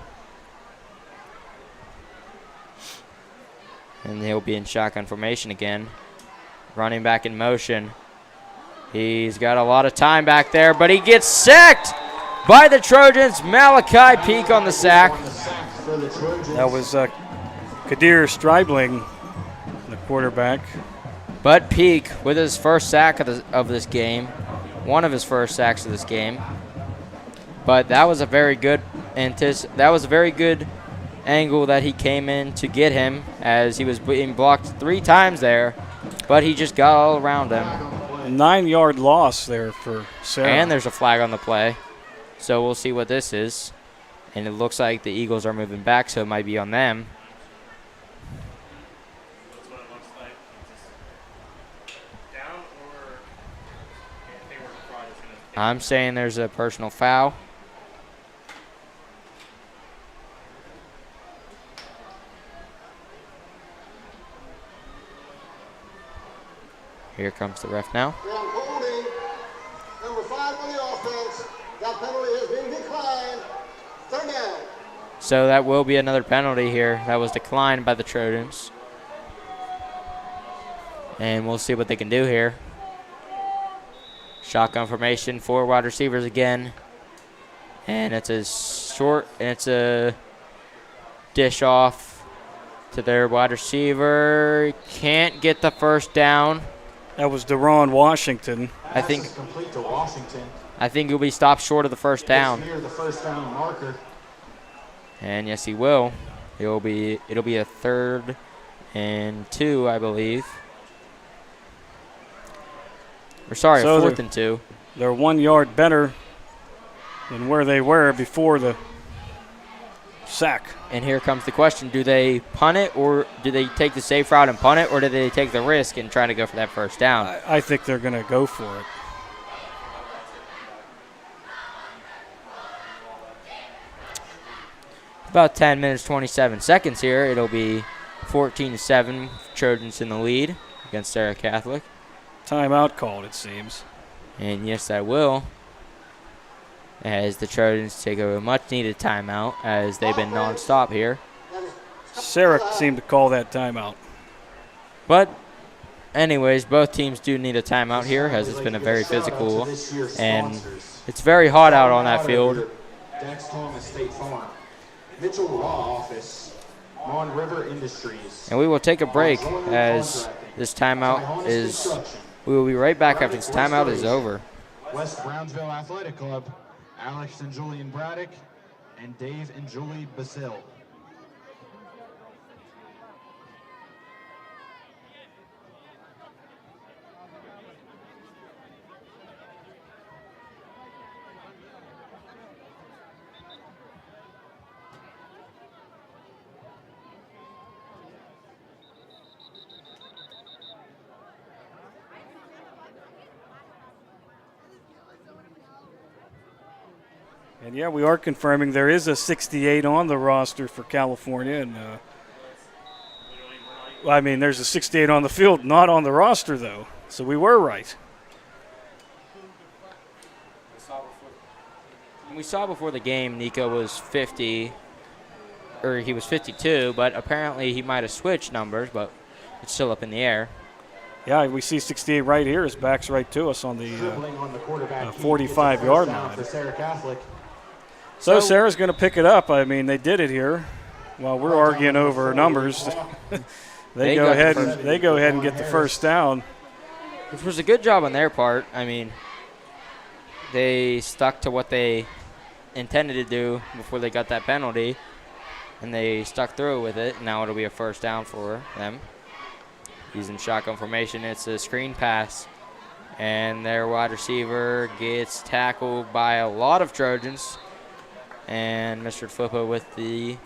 And he'll be in shotgun formation again. Running back in motion. He's got a lot of time back there, but he gets sacked by the Trojans. Malachi Peak on the sack. That was Kadir Stribling, the quarterback. But Peak with his first sack of this game. One of his first sacks of this game. But that was a very good angle that he came in to get him, as he was being blocked 3 times there, but he just got all around him. A 9-yard loss there for Serra. And there's a flag on the play, so we'll see what this is. And it looks like the Eagles are moving back, so it might be on them. I'm saying there's a personal foul. Here comes the ref now. Holding number 5 on the offense. That penalty has been declined. 3rd down. So that will be another penalty here. That was declined by the Trojans. And we'll see what they can do here. Shotgun formation, 4 wide receivers again. And it's a dish off to their wide receiver. Can't get the first down. That was Deron Washington. I think complete to Washington. I think he'll be stopped short of the first down. Near the first down marker. And yes, he will. It'll be a 3rd and 2, I believe. Or sorry, So a 4th and 2. They're 1 yard better than where they were before the sack. And here comes the question: do they punt it, or do they take the safe route and punt it, or do they take the risk and try to go for that first down? I think they're going to go for it. About 10 minutes, 27 seconds here. It'll be 14-7, Trojans in the lead against Serra Catholic. Timeout called, it seems. And yes, I will, as the Trojans take a much-needed timeout, as they've been nonstop here. Serra seemed to call that timeout. But anyways, both teams do need a timeout here, as it's been a very physical, and it's very hot out on that field. Dax Thomas State Farm, Mitchell Law Office, Mon River Industries. And we will take a break, as this timeout is. We will be right back after this timeout is over. West Brownsville Athletic Club, Alex and Julian Braddock, and Dave and Julie Basil. And, yeah, we are confirming there is a 68 on the roster for California. And, I mean, there's a 68 on the field, not on the roster, though. So we were right. We saw before the game Nico was 50, or he was 52, but apparently he might have switched numbers, but it's still up in the air. Yeah, we see 68 right here. His back's right to us on the Dribbling on the quarterback. 45-yard Down line. for Serra Catholic. So Sarah's going to pick it up. I mean, they did it here. While we're arguing over numbers, they go ahead and get the first down. Which was a good job on their part. I mean, they stuck to what they intended to do before they got that penalty, and they stuck through with it. Now it'll be a first down for them. Using shotgun formation, it's a screen pass, and their wide receiver gets tackled by a lot of Trojans, and Mr. Flippo with the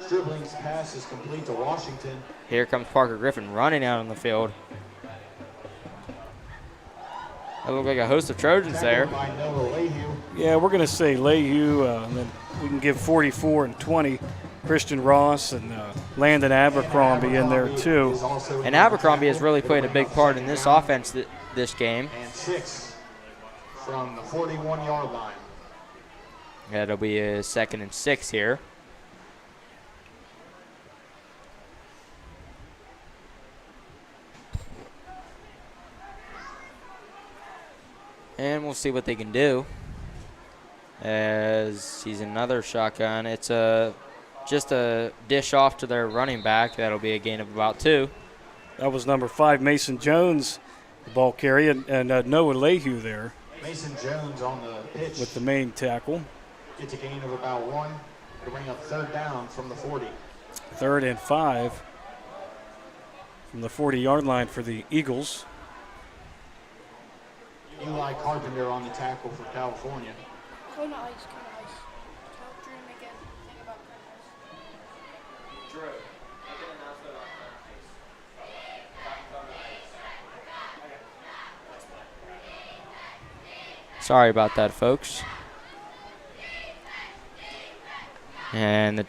Dribbling's pass is complete to Washington. Here comes Parker Griffin running out on the field. That looked like a host of Trojans there. Yeah, we're going to say Leahy, and then we can give 44 and 20. Christian Ross and Landon Abercrombie in there too. And Abercrombie has really played a big part in this offense this game. And 6 from the 41-yard line. Yeah, it'll be a 2nd and 6 here. And we'll see what they can do. As he's another shotgun. It's just a dish off to their running back. That'll be a gain of about 2. That was number 5, Mason Jones, the ball carry, and Noah Leahy there. Mason Jones on the pitch with the main tackle. Gets a gain of about 1 to bring up 3rd down from the 40. 3rd and 5 from the 40-yard line for the Eagles. Eli Carpenter on the tackle for California. Kona ice. Tell Drew to make a thing about Kona ice. Sorry about that, folks. And the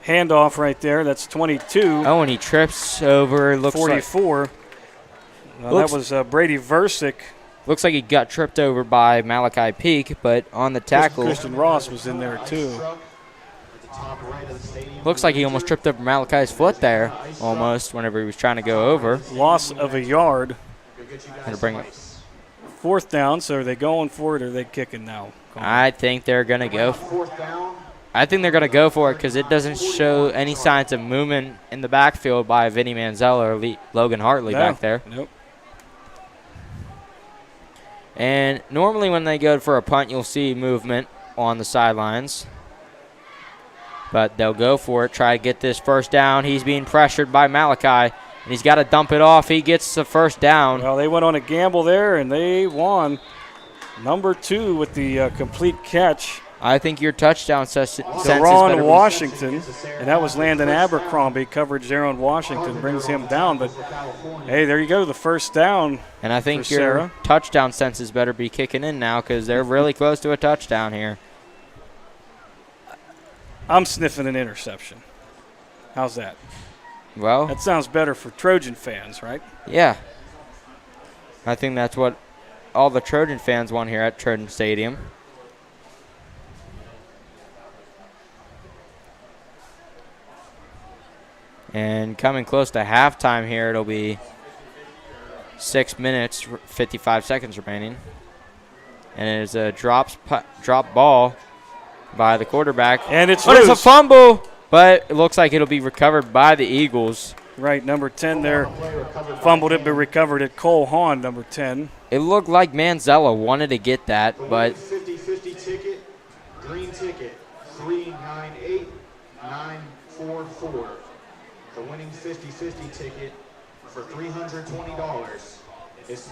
handoff right there. That's 22. Oh, and he trips over. Looks 44. That was Brady Versick. Looks like he got tripped over by Malachi Peak, but on the tackle. Christian Ross was in there too. Looks like he almost tripped over Malachi's foot there, almost, whenever he was trying to go over. Loss of a yard. Gonna bring it. 4th down, so are they going for it or are they kicking now? I think they're going to go. I think they're going to go for it because it doesn't show any signs of movement in the backfield by Vinny Manzella or Logan Hartley back there. Nope. And normally when they go for a punt, you'll see movement on the sidelines. But they'll go for it, try to get this first down. He's being pressured by Malachi, and he's got to dump it off. He gets the first down. Well, they went on a gamble there, and they won. Number 2 with the complete catch. I think your touchdown sense is Deron Washington, and that was Landon Abercrombie. Coverage there on Washington brings him down. But, hey, there you go, the first down. And I think your Serra. touchdown senses better be kicking in now because they're really close to a touchdown here. I'm sniffing an interception. How's that? Well, that sounds better for Trojan fans, right? Yeah. I think that's what all the Trojan fans want here at Trojan Stadium. And coming close to halftime here, it'll be 6 minutes, 55 seconds remaining. And it is a drop ball by the quarterback. And it's loose. It's a fumble, but it looks like it'll be recovered by the Eagles. Right, number 10 there fumbled it, but recovered it. Cole Hahn, number 10. It looked like Manzella wanted to get that, but 50-50 ticket, green ticket, 398944. The winning 50-50 ticket for $320 is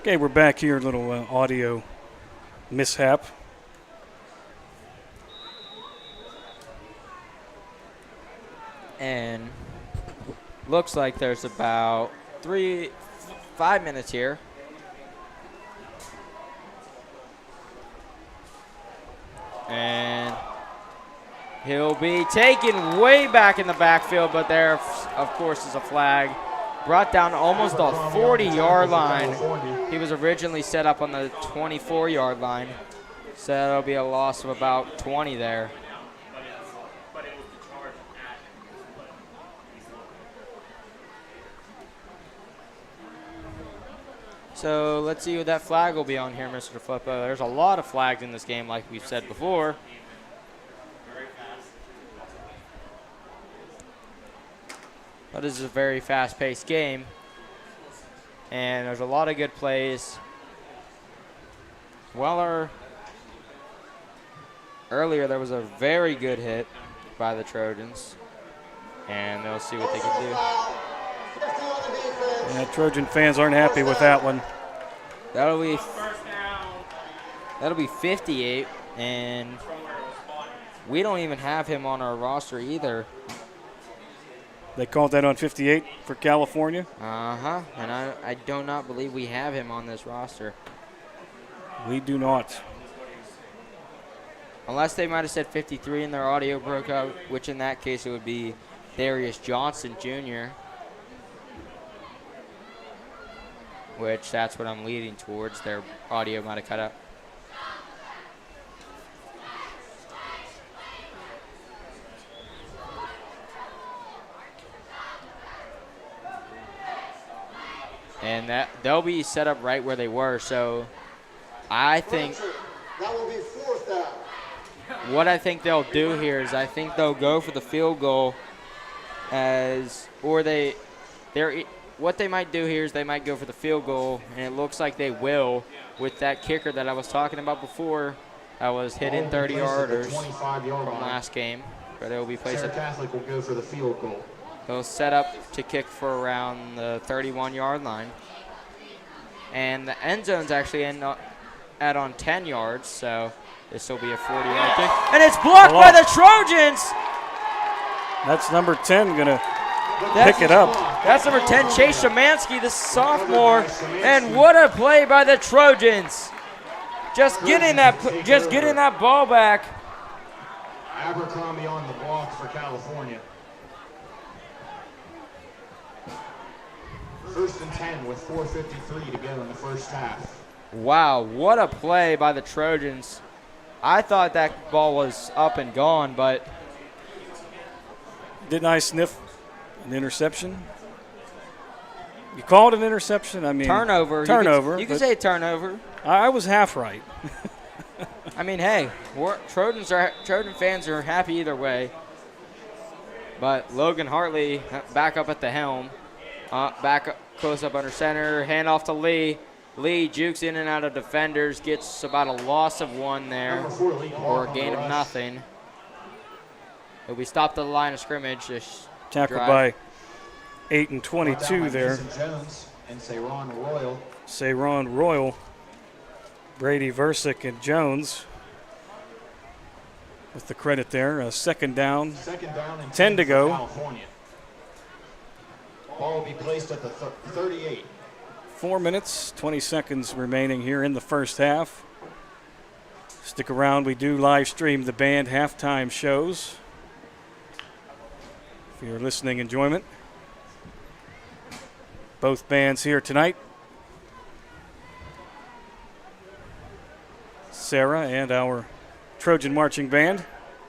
Okay, we're back here. A little audio mishap. And looks like there's about 5 minutes here. And he'll be taken way back in the backfield, but there, of course, is a flag. Brought down almost the 40-yard line. He was originally set up on the 24-yard line. So that'll be a loss of about 20 there. So let's see what that flag will be on here, Mr. Flippo. There's a lot of flags in this game, like we've said before. But this is a very fast-paced game. And there's a lot of good plays. Weller, earlier there was a very good hit by the Trojans. And they'll see what they can do. Yeah, Trojan fans aren't happy with that one. That'll be 58, and we don't even have him on our roster either. They called that on 58 for California? Uh-huh, and I do not believe we have him on this roster. We do not. Unless they might have said 53 and their audio broke out, which in that case it would be Darius Johnson Jr., which that's what I'm leading towards. Their audio might have cut out. And they'll be set up right where they were. So I think that will be 4th down. What I think they'll do here is I think they'll go for the field goal what they might do here is they might go for the field goal, and it looks like they will with that kicker that I was talking about before. That was hitting 30-yarders from last game. But they'll be placed Serra Catholic will go for the field goal. They'll set up to kick for around the 31-yard line. And the end zone's actually at on 10 yards, so this will be a 40-yard kick. And it's blocked by the Trojans! That's number 10 going to pick it up. That's number 10, Chase Shemansky, the sophomore. And what a play by the Trojans. Just getting that ball back. Abercrombie on the block for California. 1st and 10 with 4:53 to go in the first half. Wow, what a play by the Trojans. I thought that ball was up and gone, but didn't I sniff an interception? You called an interception? I mean, turnover. Turnover. You can say turnover. I was half right. I mean, hey, Trojan fans are happy either way. But Logan Hartley back up at the helm. Back up, close up under center. Hand off to Lee. Lee jukes in and out of defenders. Gets about a loss of 1 there. Or a gain of nothing. He'll be stopped at the line of scrimmage. Tackled by 8 and 22 there. Jones and Sayron Royal. Brady Versick and Jones with the credit there. A second down 10 to go. California. Ball will be placed at the 38. 4 minutes, 20 seconds remaining here in the first half. Stick around. We do live stream the band halftime shows for your listening enjoyment. Both bands here tonight. Serra and our Trojan Marching Band.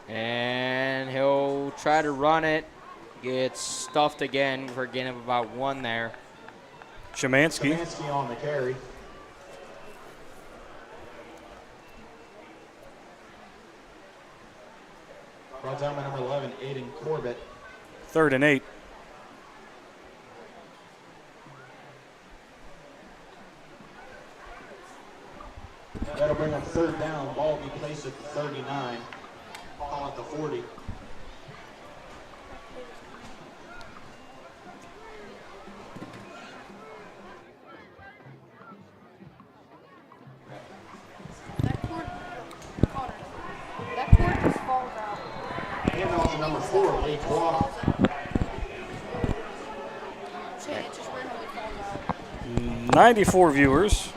And he'll try to run it. Gets stuffed again for a gain of about 1 there. Shemansky on the carry. Brought down by number 11, Aiden Corbett. 3rd and 8. That'll bring up 3rd down. Ball will be placed at the 39. Call at the 40. 94 viewers.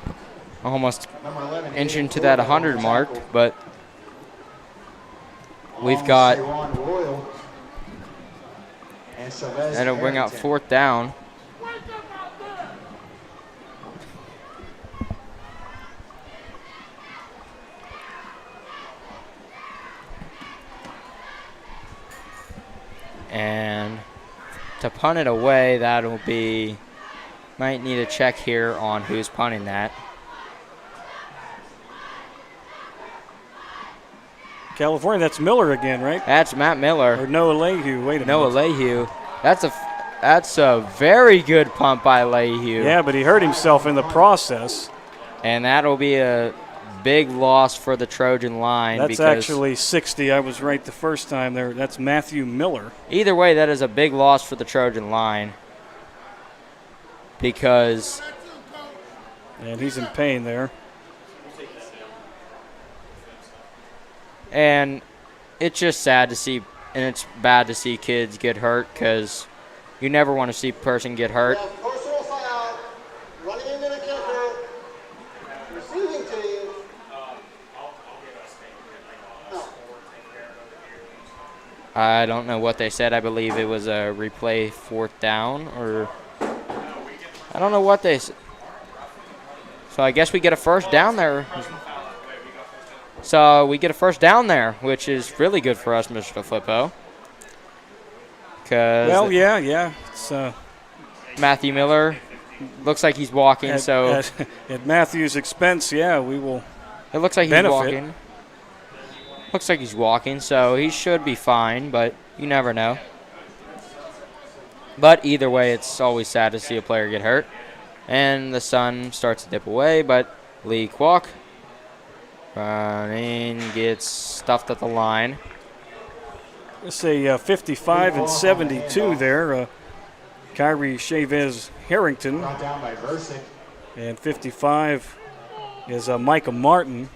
Almost Number 11, inching to Aiden that Thorpe 100 on mark, tackle. but we've Along got, with Saywan Royal and Chavez and it'll bring out Harrington. 4th down. And to punt it away, that'll be, might need a check here on who's punting that. California, that's Miller again, right? That's Matt Miller. Or Noah Lehue. Wait a Noah minute. Lehue. That's a very good punt by Lehue. Yeah, but he hurt himself in the process. And that'll be a big loss for the Trojan line. That's because actually 60. I was right the first time there. That's Matthew Miller. either way, that is a big loss for the Trojan line. Because And he's in pain there. and it's just sad to see, and it's bad to see kids get hurt because you never want to see a person get hurt. We have personal foul, running into the kicker, receiving team. No. I don't know what they said. I believe it was a replay 4th down, or I don't know what they said. So I guess we get a first down there. So we get a first down there, which is really good for us, Mr. Flippo. Well, Because yeah. It's Matthew Miller looks like he's walking, at Matthew's expense, yeah, we will. it looks like he's benefit. walking. Looks like he's walking, so he should be fine, but you never know. But either way, it's always sad to see a player get hurt. And the sun starts to dip away, but Lee Kwok running, gets stuffed at the line. Let's say 55 and 72 there. Kyrie Chavez Harrington. Brought down by Versick. And 55 is Micah Martin.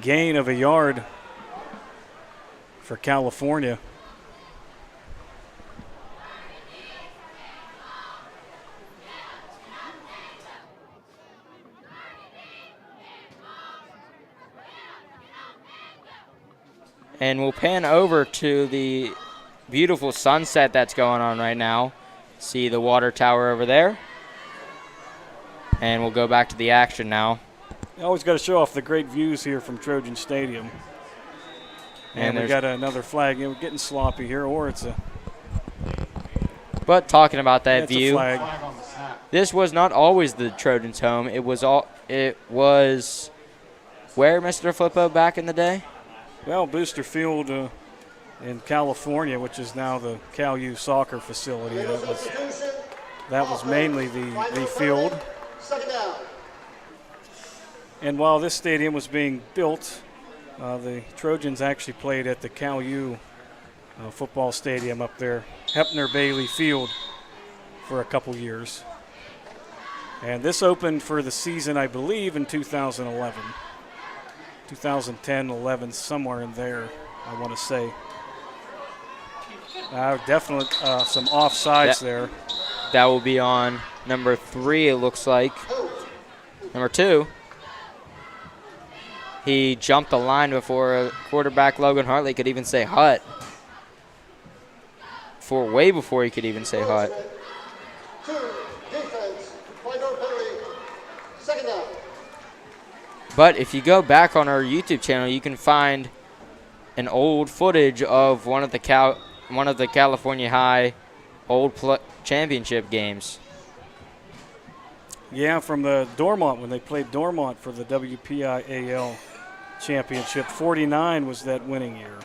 Gain of a yard for California. And we'll pan over to the beautiful sunset that's going on right now. See the water tower over there. And we'll go back to the action now. You always got to show off the great views here from Trojan Stadium. And we there's- got another flag. We're getting sloppy here, or it's a, But talking about that it's a view, flag. Flag on the snap. this was not always the Trojans' home. It was where, Mr. Flippo, back in the day? Well, Booster Field in California, which is now the Cal U soccer facility. That was mainly the field. Second down. And while this stadium was being built, the Trojans actually played at the Cal U football stadium up there, Hepner Bailey Field, for a couple years. And this opened for the season, I believe, in 2011. 2010, 11, somewhere in there, I want to say. Definitely some offsides there. That will be on number 3, it looks like. Number 2. He jumped the line before quarterback Logan Hartley could even say hut. Way before he could even say hut. 2, defense, flag or penalty. Second down. But if you go back on our YouTube channel, you can find an old footage of one of the California High old championship games. Yeah, from the Dormont, when they played Dormont for the WPIAL championship. 49 was that winning year.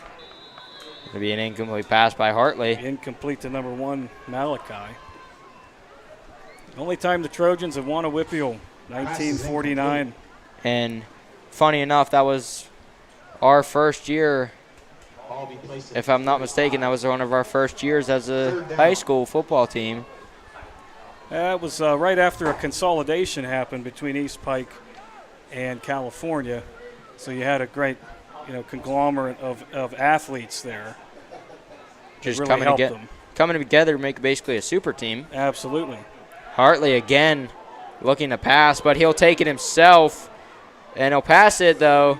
It'll be an incomplete pass by Hartley. Incomplete to number 1, Malachi. Only time the Trojans have won a Whippeal, 1949. And funny enough, that was our first year. Ball be placed If I'm not mistaken, that was one of our first years as a high school football team. It was right after a consolidation happened between East Pike and California. So you had a great, conglomerate of athletes there. Just really helped them. coming together to make basically a super team. Absolutely. Hartley again looking to pass, but he'll take it himself, and he'll pass it, though.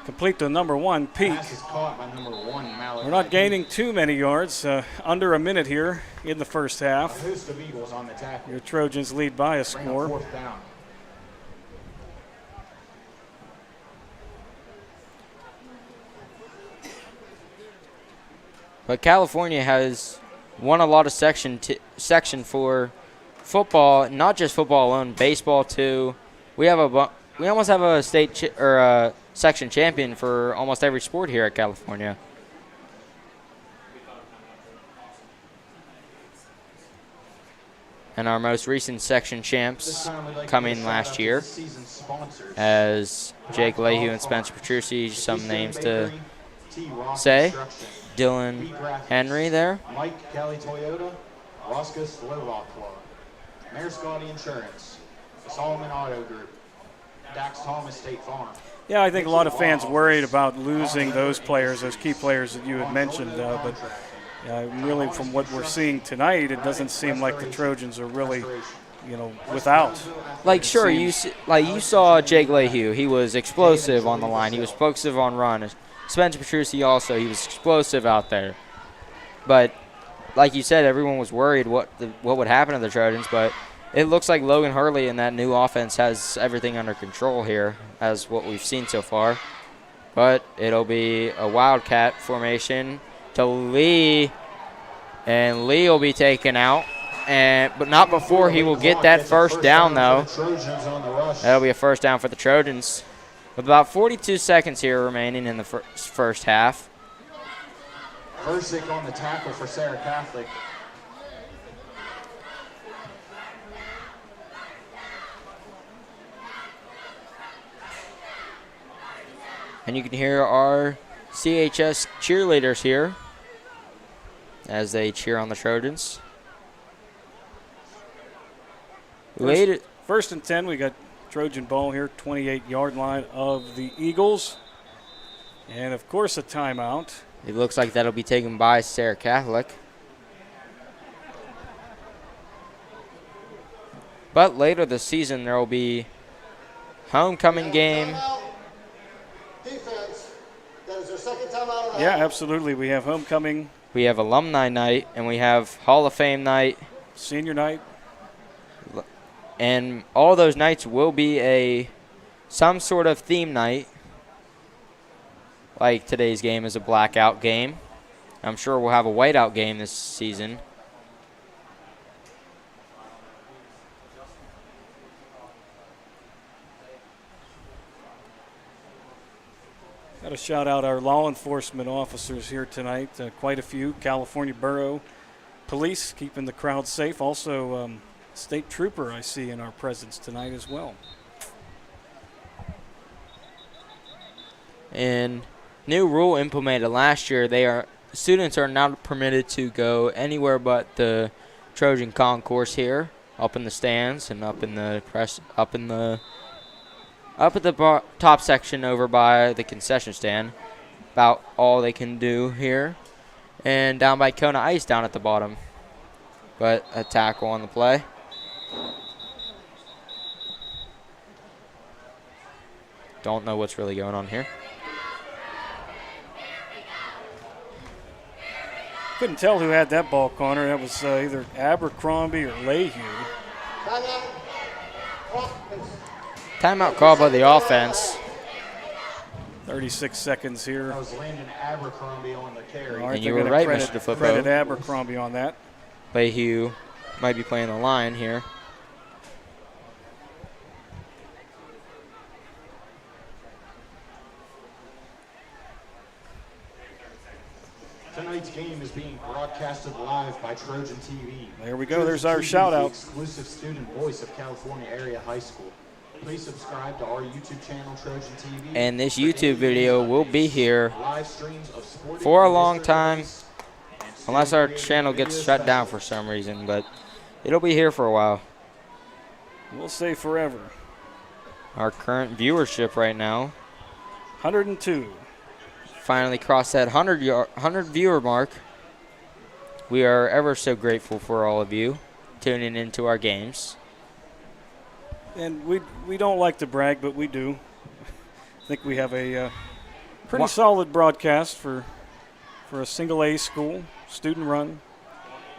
Complete to number 1, Peak. Pass is caught by number 1, Malachi. We're not gaining too many yards, under a minute here in the first A half. host of Eagles on the tackle. Your Trojans lead by a Bring up score. 4th down. But California has won a lot of section for football, not just football alone, baseball too. We almost have a state or a section champion for almost every sport here at California. And our most recent section champs coming last year, as Jake Leahy and Spencer Petrucci, some names to say. Dylan Henry there. Mike Kelly Toyota, Roscoe Slovak Club, Mayor Scotty Insurance, Salzman Auto Group, Dax Thomas State Farm. Yeah, I think a lot of fans worried about losing those players, those key players that you had mentioned, but really from what we're seeing tonight, it doesn't seem like the Trojans are really, without. Like, sure, you saw Jake Leahy. He was explosive on the line. He was explosive on run. Spencer Petrucci also, he was explosive out there. But like you said, everyone was worried what would happen to the Trojans, but it looks like Logan Hurley and that new offense has everything under control here, as what we've seen so far. But it'll be a Wildcat formation to Lee, and Lee will be taken out, but not before he will get that first down, though. That'll be a first down for the Trojans. With about 42 seconds here remaining in the first half. Versick on the tackle for Serra Catholic. And you can hear our CHS cheerleaders here as they cheer on the Trojans. First and 10, we got Trojan ball here, 28-yard line of the Eagles. And, of course, a timeout. It looks like that'll be taken by Serra Catholic. But later this season, there will be homecoming game. Defense, that is their second timeout of the Yeah, half. absolutely. We have homecoming. We have alumni night, and we have Hall of Fame night. Senior night. And all those nights will be some sort of theme night. Like today's game is a blackout game. I'm sure we'll have a whiteout game this season. Got to shout out our law enforcement officers here tonight. Quite a few. California Borough Police keeping the crowd safe. Also, State Trooper I see in our presence tonight as well. And new rule implemented last year, students are not permitted to go anywhere but the Trojan concourse here, up in the stands and up at the top section over by the concession stand. About all they can do here. And down by Kona Ice down at the bottom. But a tackle on the play. Don't know what's really going on here. Couldn't tell who had that ball, Connor. That was either Abercrombie or Leahy. Timeout called by the offense. 36 seconds here. That was Landon Abercrombie on the carry. And you were right, Mr. DeFootball. Credit Abercrombie on that. Leahy might be playing the line here. Tonight's game is being broadcasted live by Trojan TV. There we go. There's our TV is shout the out. exclusive student voice of California Area High School. Please subscribe to our YouTube channel, Trojan TV. And this YouTube video will be here live streams of sporting for a and long history time, events and unless our student channel video gets shut down for specials. some reason, but it'll be here for a while. We'll say forever. Our current viewership right now 102. finally crossed that 100 viewer mark. We are ever so grateful for all of you tuning into our games. And we don't like to brag, but we do. I think we have a pretty solid broadcast for a single A school, student run.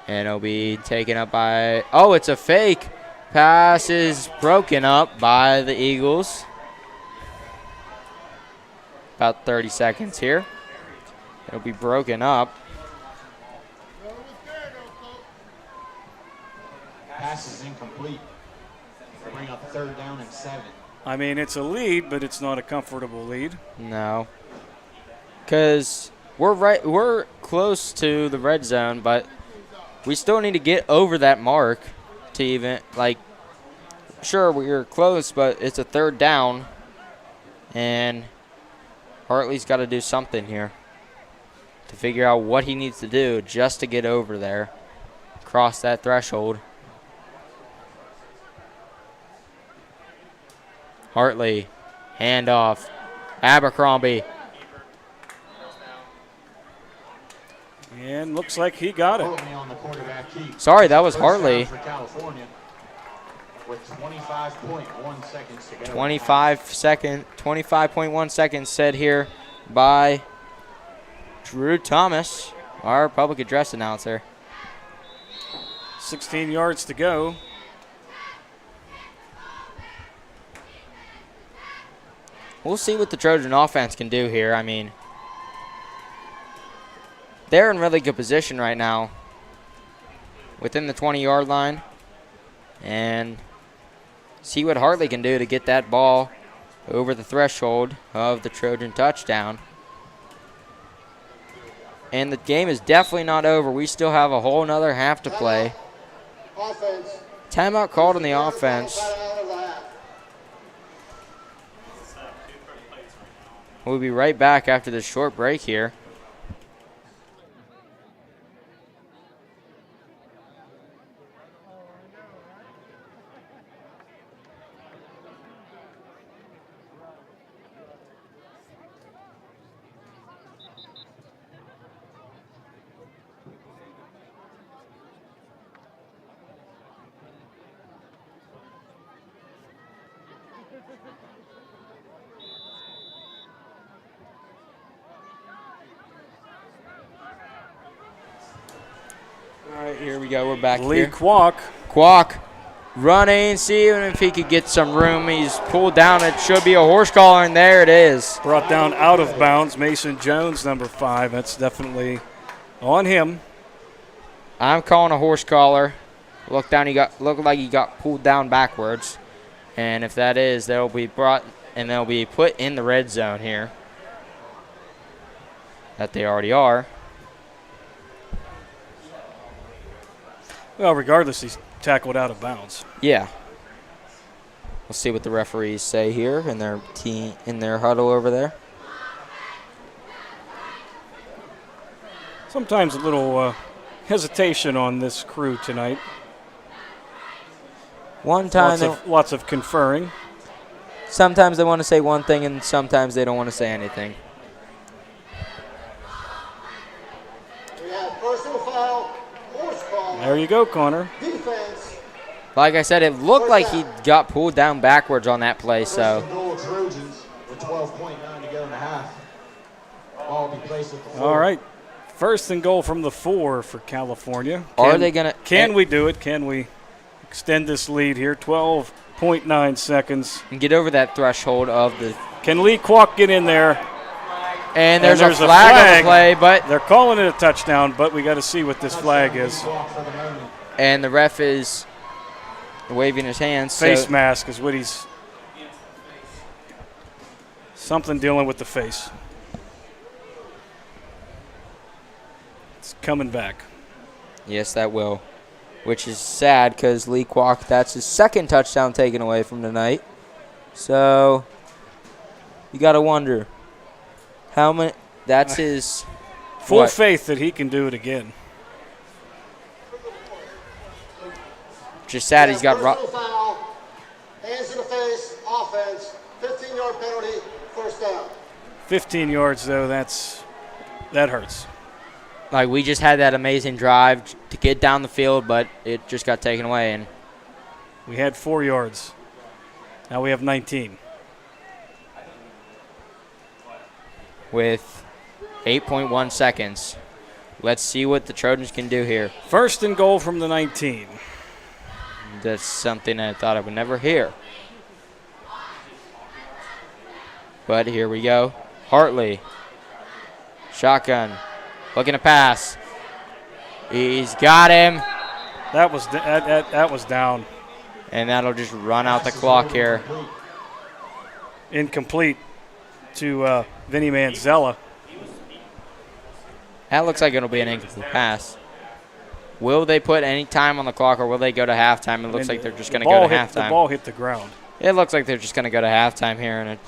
And it'll be taken up by, oh, it's a fake. Pass is broken up by the Eagles. About 30 seconds here. It'll be broken up. Pass is incomplete. Bring up 3rd down and 7. I mean, it's a lead, but it's not a comfortable lead. No. Because we're close to the red zone, but we still need to get over that mark to even, like, sure, we're close, but it's a 3rd down, and Hartley's got to do something here to figure out what he needs to do just to get over there, cross that threshold. Hartley, handoff, Abercrombie. And looks like he got it. Sorry, that was Hartley. For California with 25.1 seconds to go. 25.1 seconds said here by Drew Thomas, our public address announcer. 16 yards to go. We'll see what the Trojan offense can do here. I mean, they're in really good position right now within the 20-yard line. And see what Hartley can do to get that ball over the threshold of the Trojan touchdown. And the game is definitely not over. We still have a whole nother half to play. Timeout called on the offense. We'll be right back after this short break here. All right, here we go. We're back Lee here. Kwok running, seeing if he could get some room. He's pulled down. It should be a horse collar, and there it is. Brought down out of bounds. Mason Jones, number 5. That's definitely on him. I'm calling a horse collar. Looked like he got pulled down backwards. And if that is, they'll be brought and they'll be put in the red zone here. That they already are. Well, regardless, he's tackled out of bounds. Yeah. We'll see what the referees say here in their huddle over there. Sometimes a little hesitation on this crew tonight. Lots of conferring. Sometimes they want to say one thing and sometimes they don't want to say anything. We have personal foul, horse call. There you go, Connor. Defense. Like I said, it looked like he got pulled down backwards on that play, so. Goal Trojans with 12.9 to go in the half. Ball will be placed at the 4. All right. 1st and goal from the 4 for California. Are they going to? Can we do it? Can we extend this lead here? 12.9 seconds. And get over that threshold of the. Can Lee Kwok get in there? And there's a flag on the play, but. They're calling it a touchdown, but we got to see what this flag is. And the ref is waving his hands. Face mask is what he's. Something dealing with the face. It's coming back. Yes, that will. Which is sad because Lee Kwok, that's his 2nd touchdown taken away from tonight. So you got to wonder how many. That's his. Full faith that he can do it again. Just sad he's got. Foul, hands in the face, offense, 15-yard penalty, 1st down. 15 yards though, that hurts. Like, we just had that amazing drive to get down the field, but it just got taken away. And we had 4 yards. Now we have 19. With 8.1 seconds. Let's see what the Trojans can do here. 1st and goal from the 19. That's something I thought I would never hear. But here we go. Hartley. Shotgun. Looking to pass. He's got him. That was down. And that'll just run out the clock here. Incomplete to Vinny Manzella. That looks like it'll be an incomplete pass. Will they put any time on the clock, or will they go to halftime? It looks like they're just going to go to halftime. The ball hit the ground. It looks like they're just going to go to halftime here, and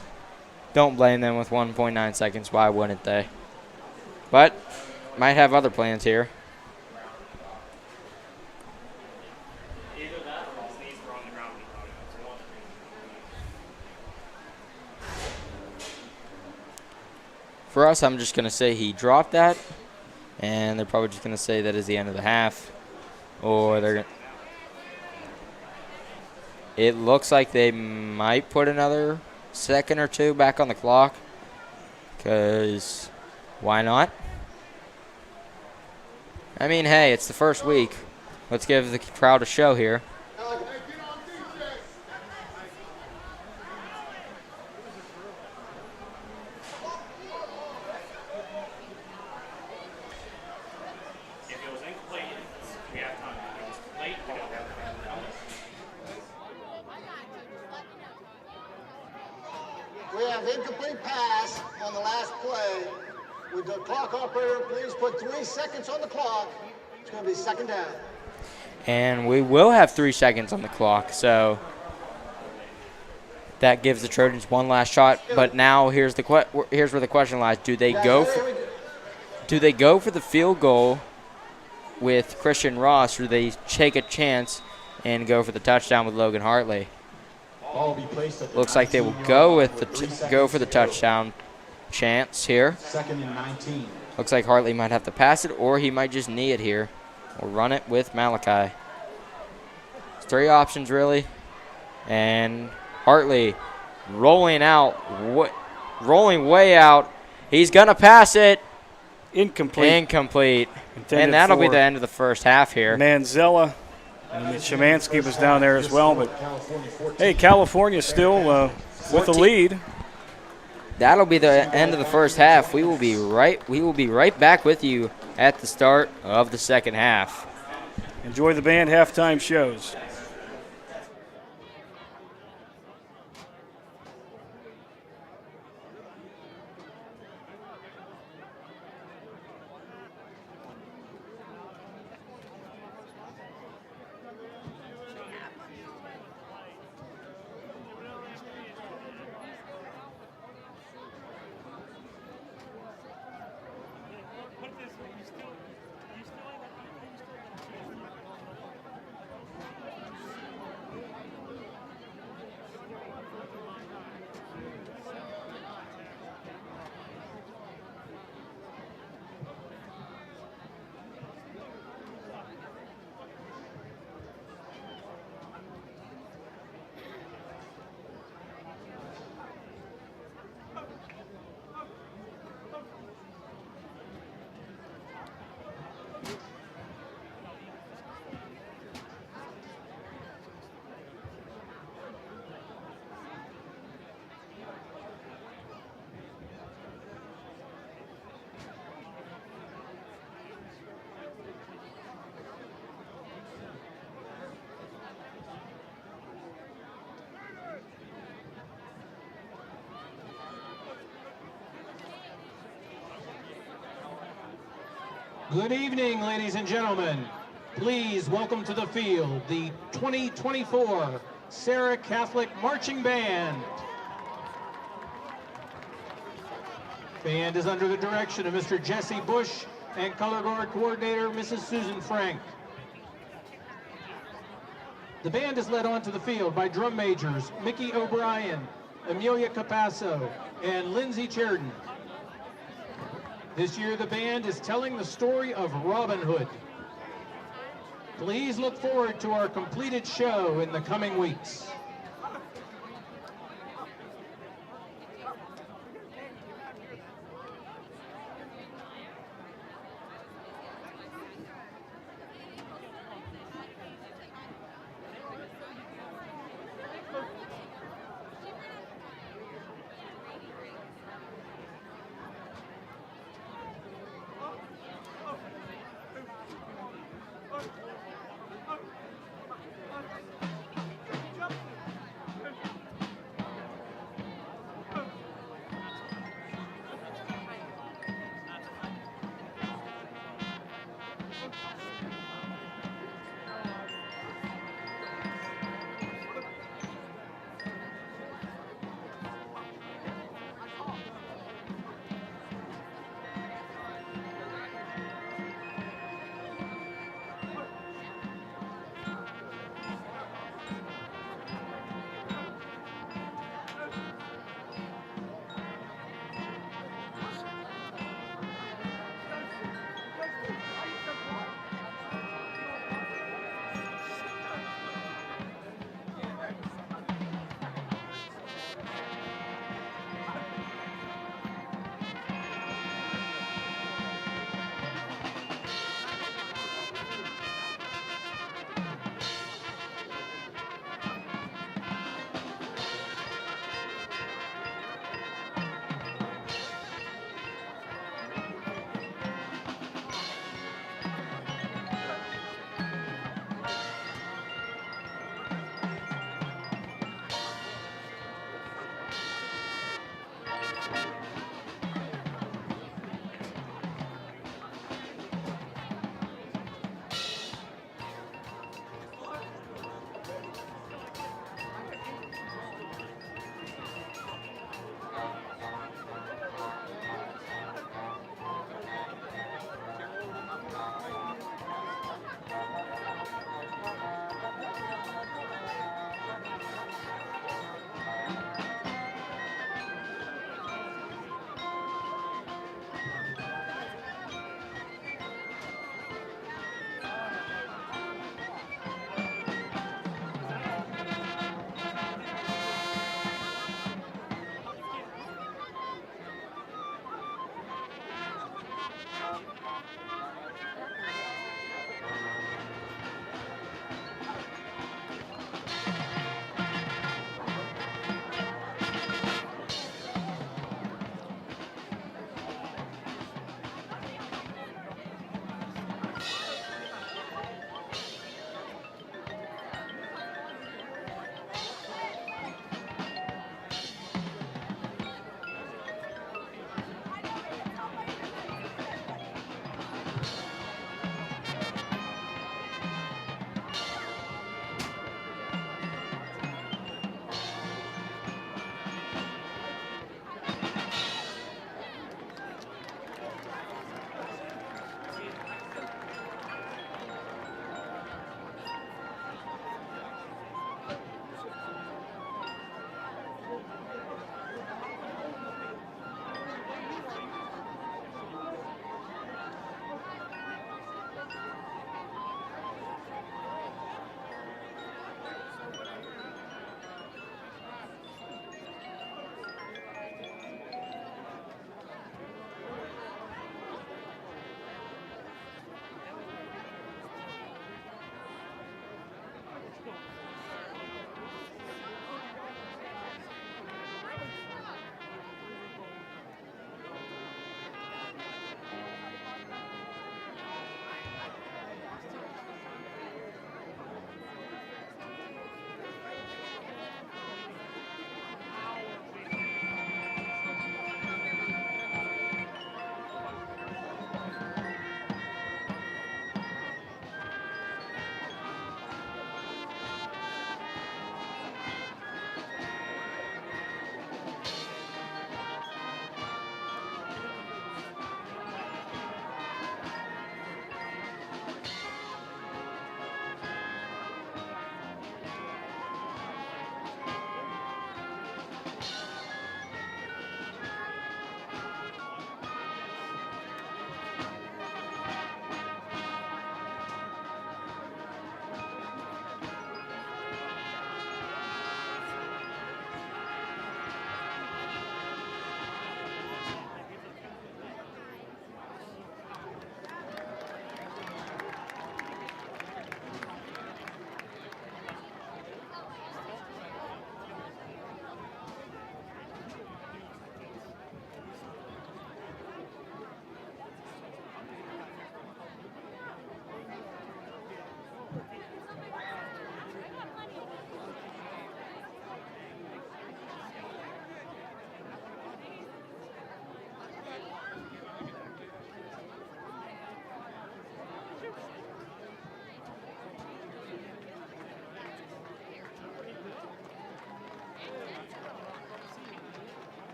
don't blame them with 1.9 seconds. Why wouldn't they? But might have other plans here. For us, I'm just going to say he dropped that, and they're probably just going to say that is the end of the half. Or they're going to... It looks like they might put another second or two back on the clock, because why not? I mean, hey, it's the first week. Let's give the crowd a show here. We have incomplete pass on the last play. With the clock operator, please put 3 seconds on the clock. It's going to be 2nd down. And we will have 3 seconds on the clock, so that gives the Trojans one last shot. But now here's where the question lies: Do they go for the field goal with Christian Ross, or do they take a chance and go for the touchdown with Logan Hartley? Looks like they will go for the touchdown chance here. 2nd and 19. Looks like Hartley might have to pass it, or he might just knee it here, or run it with Malachi. 3 options really, and Hartley rolling way out. He's gonna pass it. Incomplete. And that'll be the end of the first half here. Manzella. And Szymanski was down there as well, but hey, California still with the lead. That'll be the end of the first half. We will be right back with you at the start of the second half. Enjoy the band halftime shows. Good evening, ladies and gentlemen. Please welcome to the field the 2024 Serra Catholic Marching Band. Band is under the direction of Mr. Jesse Bush and color guard coordinator Mrs. Susan Frank. The band is led onto the field by drum majors Mickey O'Brien, Amelia Capasso, and Lindsay Cherden. This year the band is telling the story of Robin Hood. Please look forward to our completed show in the coming weeks.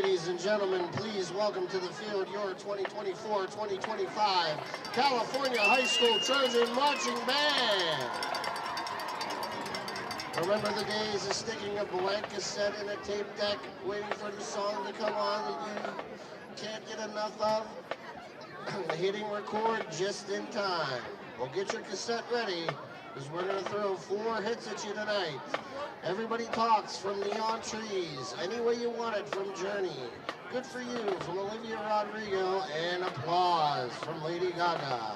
ladies and gentlemen, please welcome to the field your 2024-2025 California High School Trojan Marching Band. Remember the days of sticking a blank cassette in a tape deck, waiting for the song to come on that you can't get enough of? Hitting record just in time. Well, get your cassette ready, because we're going to throw 4 hits at you tonight. Everybody Talks from Neon Trees, Any Way You Want It from Journey, Good For You from Olivia Rodrigo, and Applause from Lady Gaga.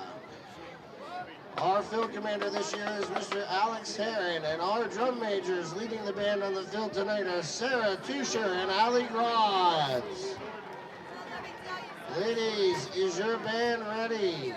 Our field commander this year is Mr. Alex Herron, and our drum majors leading the band on the field tonight are Serra Tusher and Ali Grods. Ladies, is your band ready?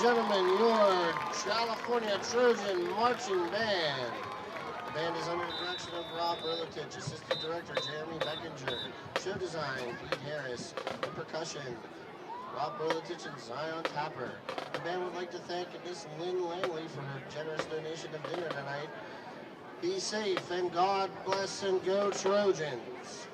gentlemen, your California Trojan Marching Band. The band is under the direction of Rob Berlitich, Assistant Director Jeremy Beckinger, Show Design Pete Harris, and Percussion Rob Berlitich and Zion Tapper. The band would like to thank Miss Lynn Langley for her generous donation of dinner tonight. Be safe and God bless and go Trojans.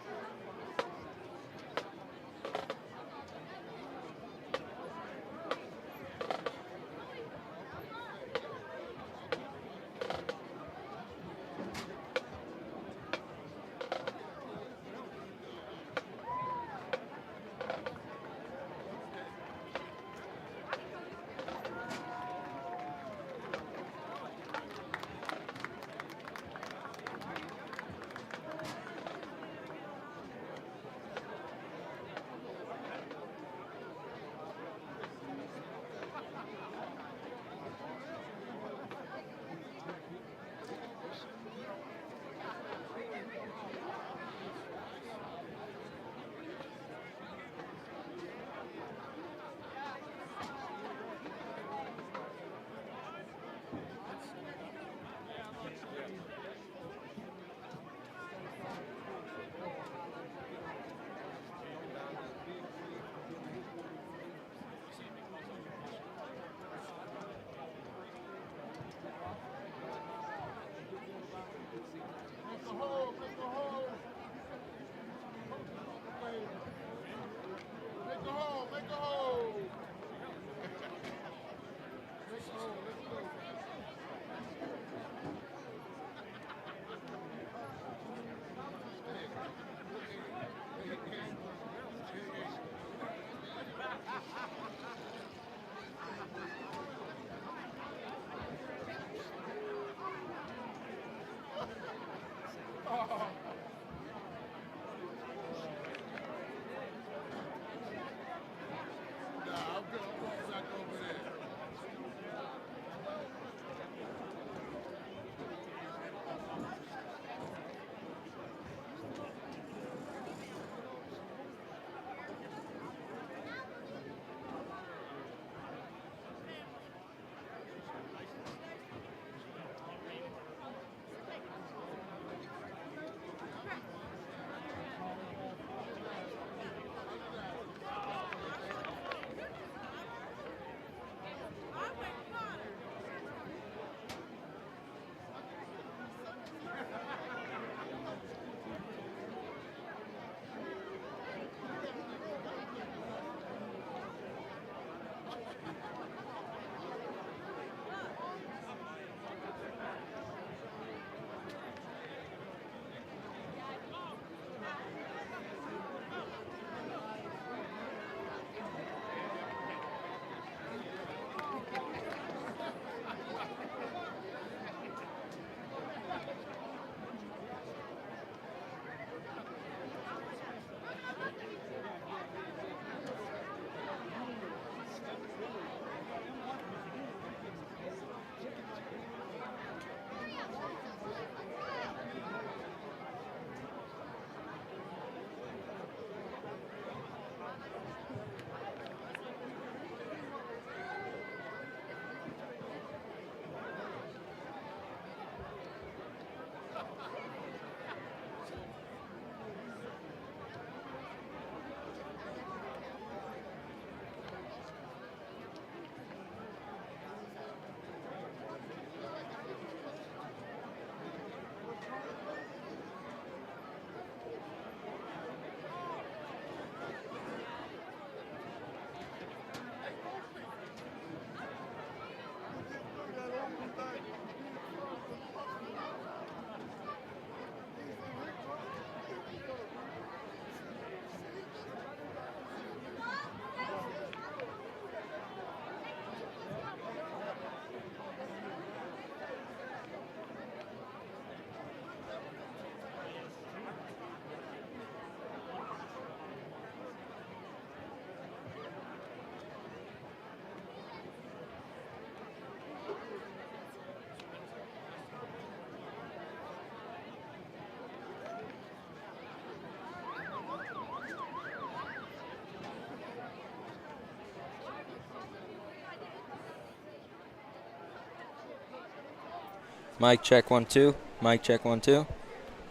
Mic check 1 2. Mic check 1 2.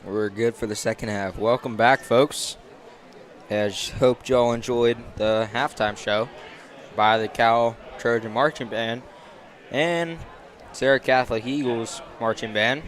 We're good for the second half. Welcome back, folks. I hope y'all enjoyed the halftime show by the Cal Trojan Marching Band and Serra Catholic Eagles Marching Band.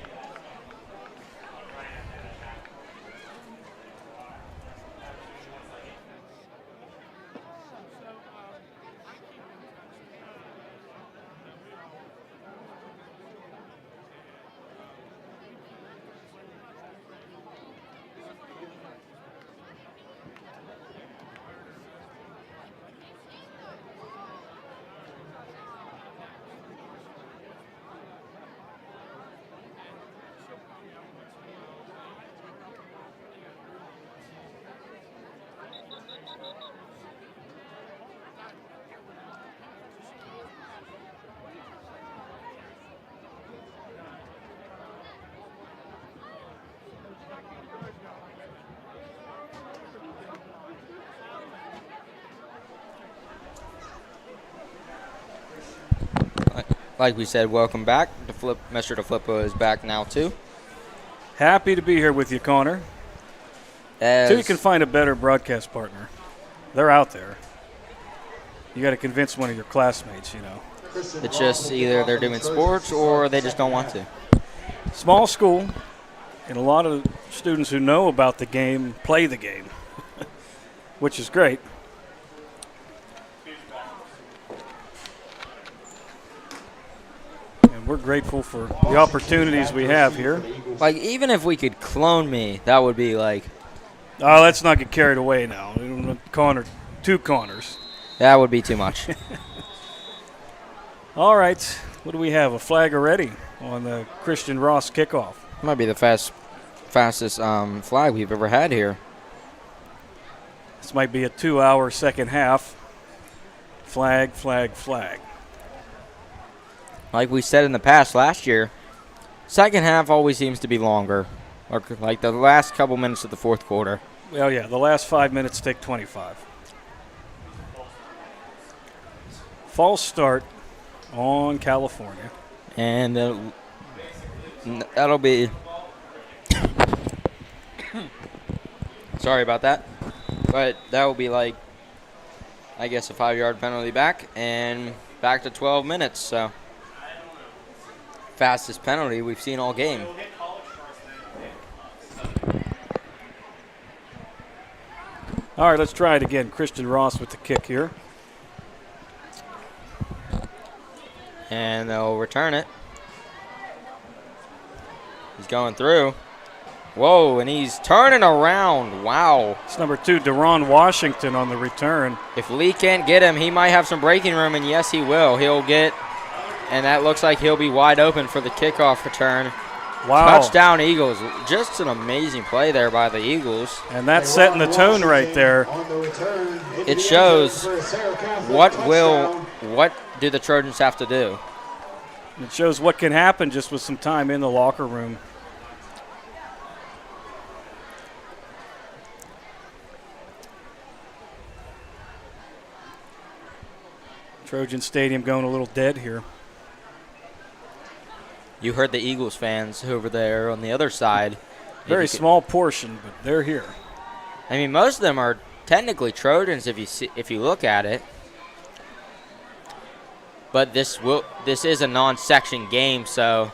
Like we said, welcome back. Mr. DeFlippo is back now, too. Happy to be here with you, Connor. Until you can find a better broadcast partner. They're out there. You got to convince one of your classmates, you know. It's just either they're doing sports or they just don't want to. Small school, and a lot of students who know about the game play the game, which is great. We're grateful for the opportunities we have here. Like, even if we could clone me, that would be like... Oh, let's not get carried away now. Two Connors. That would be too much. All right. What do we have? A flag already on the Christian Ross kickoff. Might be the fastest flag we've ever had here. This might be a 2-hour second half. Flag, flag, flag. Like we said in the past last year, second half always seems to be longer, or like the last couple minutes of the fourth quarter. Well, yeah, the last 5 minutes take 25. False start on California. And that'll be... Sorry about that. But that will be like, I guess, a 5-yard penalty back, and back to 12 minutes, so... Fastest penalty we've seen all game. All right, let's try it again. Christian Ross with the kick here. And they'll return it. He's going through. Whoa, and he's turning around. Wow. It's number 2, Deron Washington on the return. If Lee can't get him, he might have some breaking room, and yes, he will. He'll get... And that looks like he'll be wide open for the kickoff return. Wow. Touchdown Eagles. Just an amazing play there by the Eagles. And that's setting the tone right there. It shows what do the Trojans have to do. It shows what can happen just with some time in the locker room. Trojan Stadium going a little dead here. You heard the Eagles fans over there on the other side. Very small portion, but they're here. I mean, most of them are technically Trojans if you look at it. But this is a non-section game, so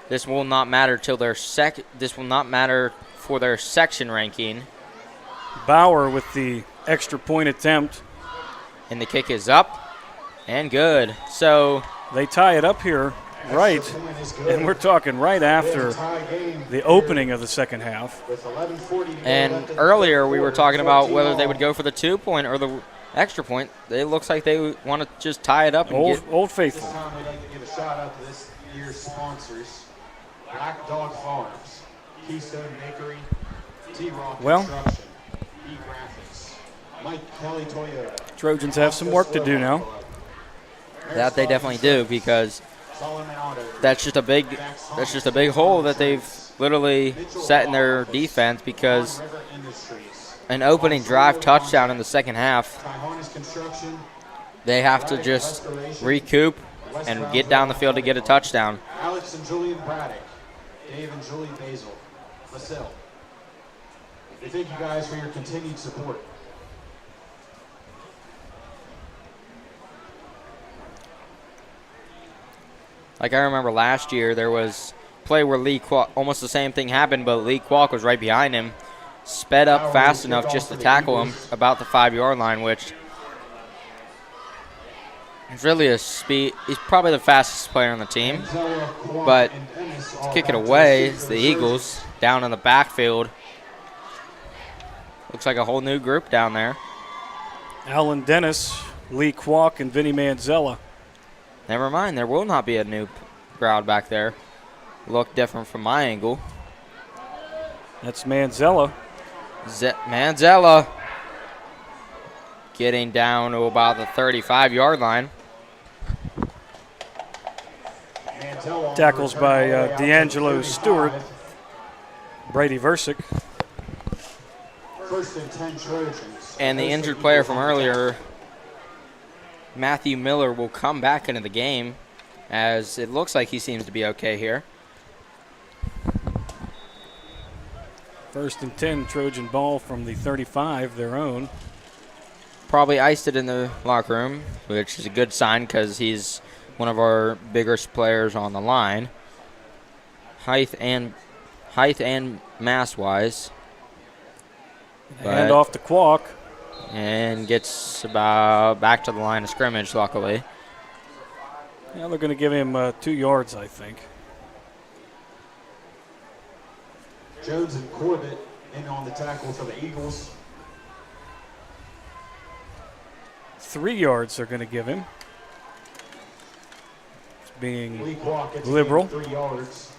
this will not matter till this will not matter for their section ranking. Bauer with the extra point attempt. And the kick is up and good. So they tie it up here. Right, and we're talking right after the opening of the second half. And earlier we were talking about whether they would go for the 2-point or the extra point. It looks like they want to just tie it up. And Old Faithful. This time we'd like to give a shout out to this year's sponsors: Black Dog Farms, Keystone Bakery, T-Rock Construction, E-Graphics, Mike Kelly Toyota. Trojans have some work to do now. That they definitely do, because that's just a big hole that they've literally set in their defense, because an opening drive touchdown in the second half, they have to just recoup and get down the field to get a touchdown. Alex and Julian Braddock, Dave and Julie Basil. We thank you guys for your continued support. Like I remember last year, there was a play where Lee Kwok, almost the same thing happened, but Lee Kwok was right behind him, sped up fast enough just to tackle him about the 5-yard line, which is really a speed. He's probably the fastest player on the team, but to kick it away is the Eagles down in the backfield. Looks like a whole new group down there. Alan Dennis, Lee Kwok, and Vinny Manzella. Never mind, there will not be a new crowd back there. Look different from my angle. That's Manzella. Manzella getting down to about the 35-yard line. Tackles by D'Angelo Stewart, Brady Versick. 1st and 10 Trojans. And the injured player from earlier, Matthew Miller, will come back into the game, as it looks like he seems to be okay here. 1st and 10 Trojan ball from the 35, their own. Probably iced it in the locker room, which is a good sign because he's one of our biggest players on the line, height and mass-wise. Hand off to Kwok. And gets about back to the line of scrimmage, luckily. Yeah, they're going to give him 2 yards, I think. Jones and Corbett in on the tackle for the Eagles. 3 yards they're going to give him. It's being Lee Kwok gets liberal. 3 yards.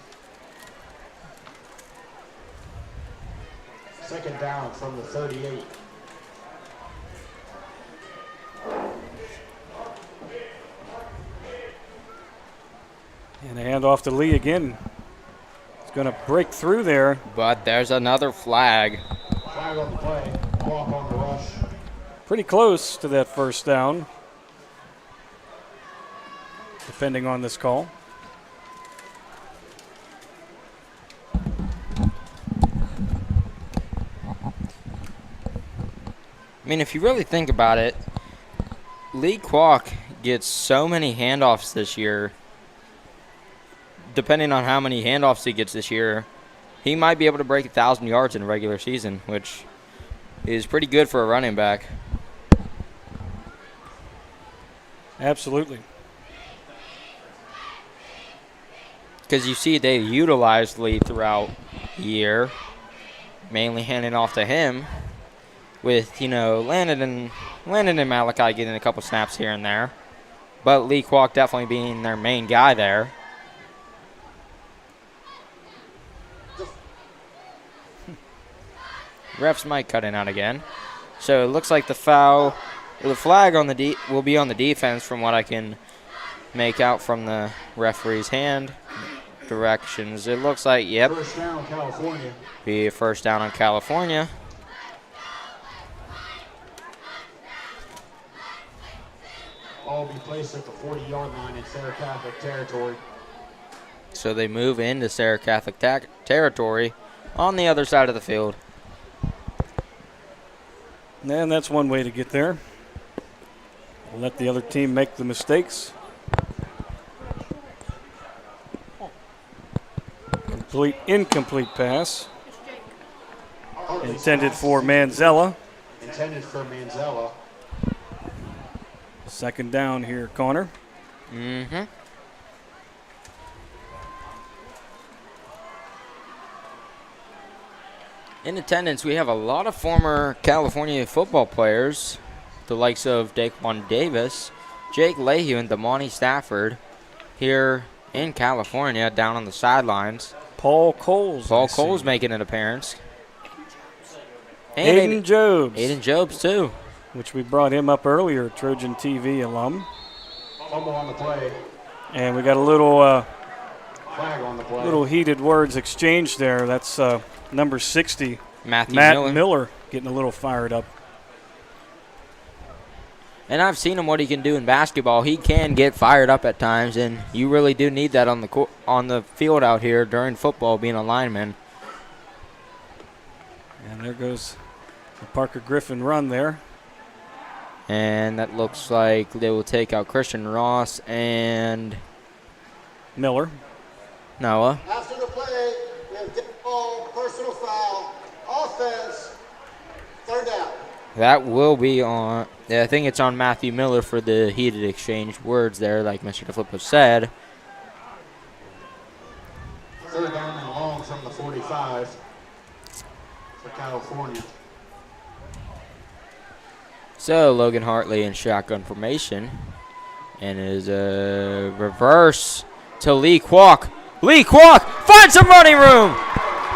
2nd down from the 38. And a handoff to Lee again. He's going to break through there. But there's another flag. Flag on the play. Kwok on the rush. Pretty close to that 1st down, depending on this call. I mean, if you really think about it, Lee Kwok gets so many handoffs this year. Depending on how many handoffs he gets this year, he might be able to break 1,000 yards in a regular season, which is pretty good for a running back. Absolutely. Because you see they utilized Lee throughout the year, mainly handing off to him, with, Landon and Malachi getting a couple snaps here and there. But Lee Kwok definitely being their main guy there. Refs might cut it out again. So it looks like the flag on will be on the defense from what I can make out from the referee's hand directions. It looks like, yep. 1st down, California. Be a 1st down on California. All be placed at the 40-yard line in Serra Catholic territory. So they move into Serra Catholic territory on the other side of the field. And that's one way to get there. Let the other team make the mistakes. Incomplete pass. Intended for Manzella. Intended for Manzella. 2nd down here, Connor. Mm-hmm. In attendance, we have a lot of former California football players, the likes of Daquan Davis, Jake Leahy, and Damani Stafford here in California down on the sidelines. Paul Coles making an appearance. And Aiden Jobs. Aiden Jobs, too. Which we brought him up earlier, Trojan TV alum. Fumble on the play. And we got a little Flag on the play. little heated words exchanged there. That's number 60, Matt Miller, getting a little fired up. And I've seen him what he can do in basketball. He can get fired up at times, and you really do need that on the field out here during football, being a lineman. And there goes the Parker Griffin run there. And that looks like they will take out Christian Ross and Miller. Noah. After the play, we have dead ball, personal foul, offense, third down. That will be on, yeah, I think it's on Matthew Miller for the heated exchange words there, like Mr. DeFlippo said. Third down and long from the 45 for California. So Logan Hartley in shotgun formation, and is a reverse to Lee Kwok. Lee Kwok finds some running room.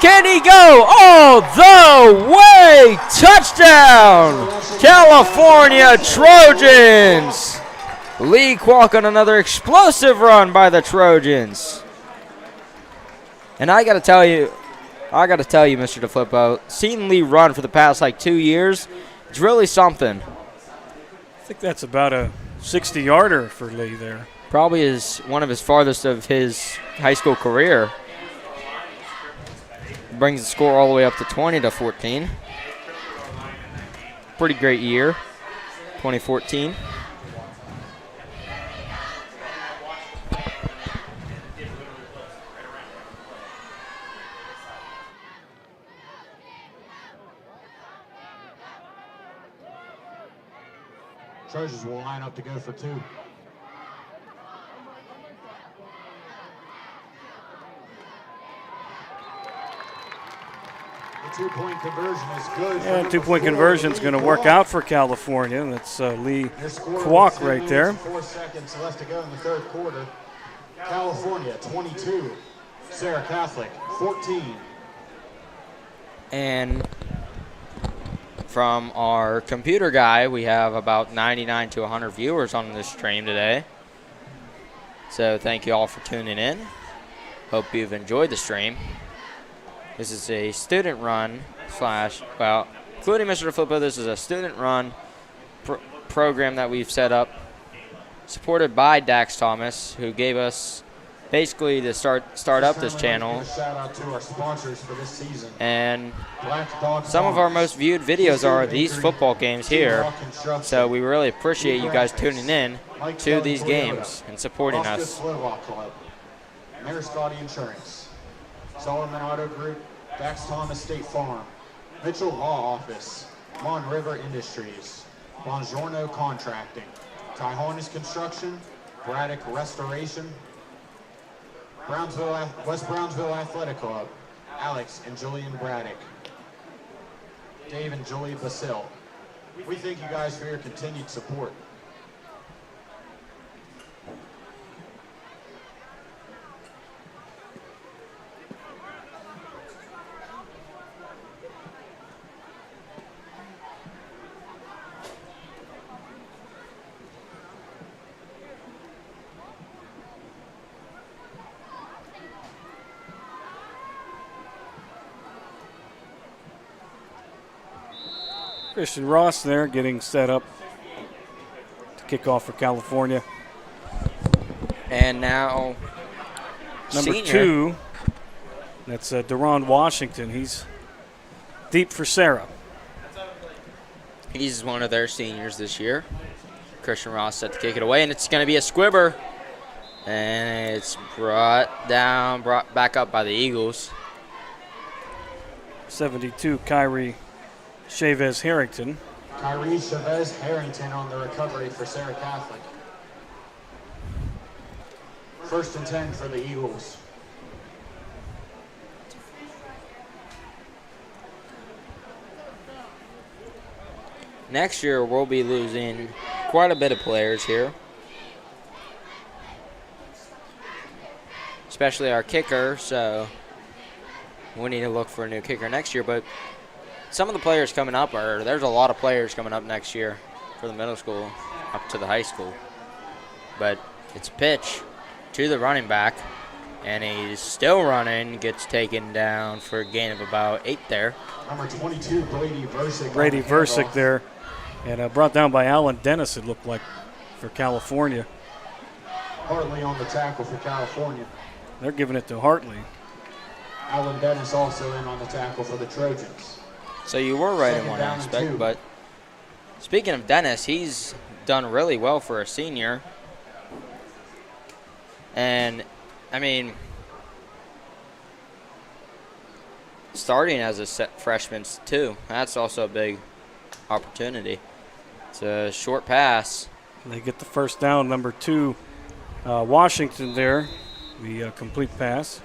Can he go all the way? Touchdown, California Trojans. Lee Kwok on another explosive run by the Trojans. And I got to tell you, Mr. DeFlippo, seeing Lee run for the past 2 years, it's really something. I think that's about a 60-yarder for Lee there. Probably is one of his farthest of his high school career. Brings the score all the way up to 20-14. Pretty great year, 2014. Trojans will line up to go for 2. The 2-point conversion is good. And 2-point conversion is going to work out for California. That's Lee Kwok right there. 4 seconds left to go in the third quarter. California 22, Serra Catholic 14. And from our computer guy, we have about 99 to 100 viewers on this stream today. So thank you all for tuning in. Hope you've enjoyed the stream. This is a student run well, including Mr. DeFlippo, this is a student run program that we've set up, supported by Dax Thomas, who gave us basically to start up this channel. Shout out to our sponsors for this season. And some of our most viewed videos are these football games here. So we really appreciate you guys tuning in to these games and supporting us. Mayor Scotty Insurance, Salzman Auto Group, Dax Thomas State Farm, Mitchell Law Office, Mon River Industries, Bongiorno Contracting, Tyhonis Construction, Braddock Restoration, West Brownsville Athletic Club, Alex and Julian Braddock, Dave and Julie Basil. We thank you guys for your continued support. Christian Ross there getting set up to kick off for California. And now number senior. 2, that's Deron Washington. He's deep for Serra. He's one of their seniors this year. Christian Ross set to kick it away, and it's going to be a squibber. And it's brought back up by the Eagles. 72, Kyrie Chavez Harrington. Kyrie Chavez Harrington on the recovery for Serra Catholic. 1st and 10 for the Eagles. Next year, we'll be losing quite a bit of players here, especially our kicker, so we need to look for a new kicker next year. But some of the players coming up there's a lot of players coming up next year for the middle school up to the high school. But it's a pitch to the running back, and he's still running, gets taken down for a gain of about 8 there. Number 22, Brady Versick. Brady Versick there And brought down by Alan Dennis, it looked like, for California. Hartley on the tackle for California. They're giving it to Hartley. Alan Dennis also in on the tackle for the Trojans. So you were right in Second one down and aspect, 2. but speaking of Dennis, he's done really well for a senior. And, I mean, starting as a freshman, too, that's also a big opportunity. It's a short pass. They get the first down, number 2, Washington there, the complete pass.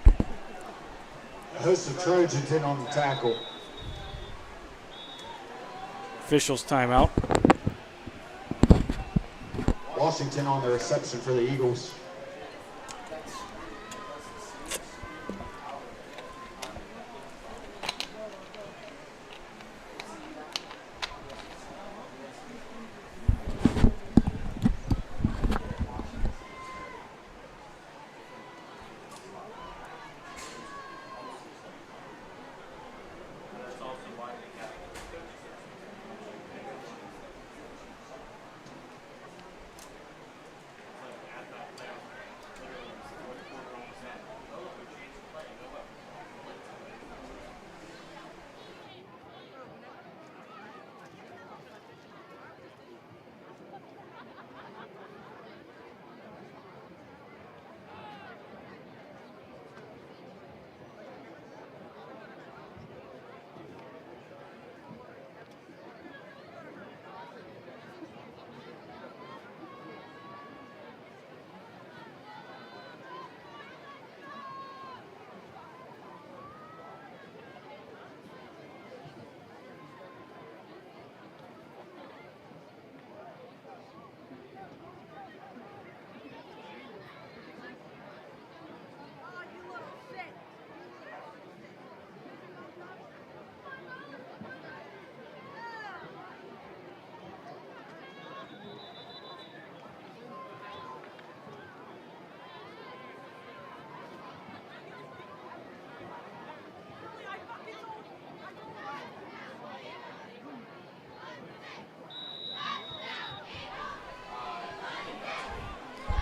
The host of Trojans in on the tackle. Officials timeout. Washington on the reception for the Eagles.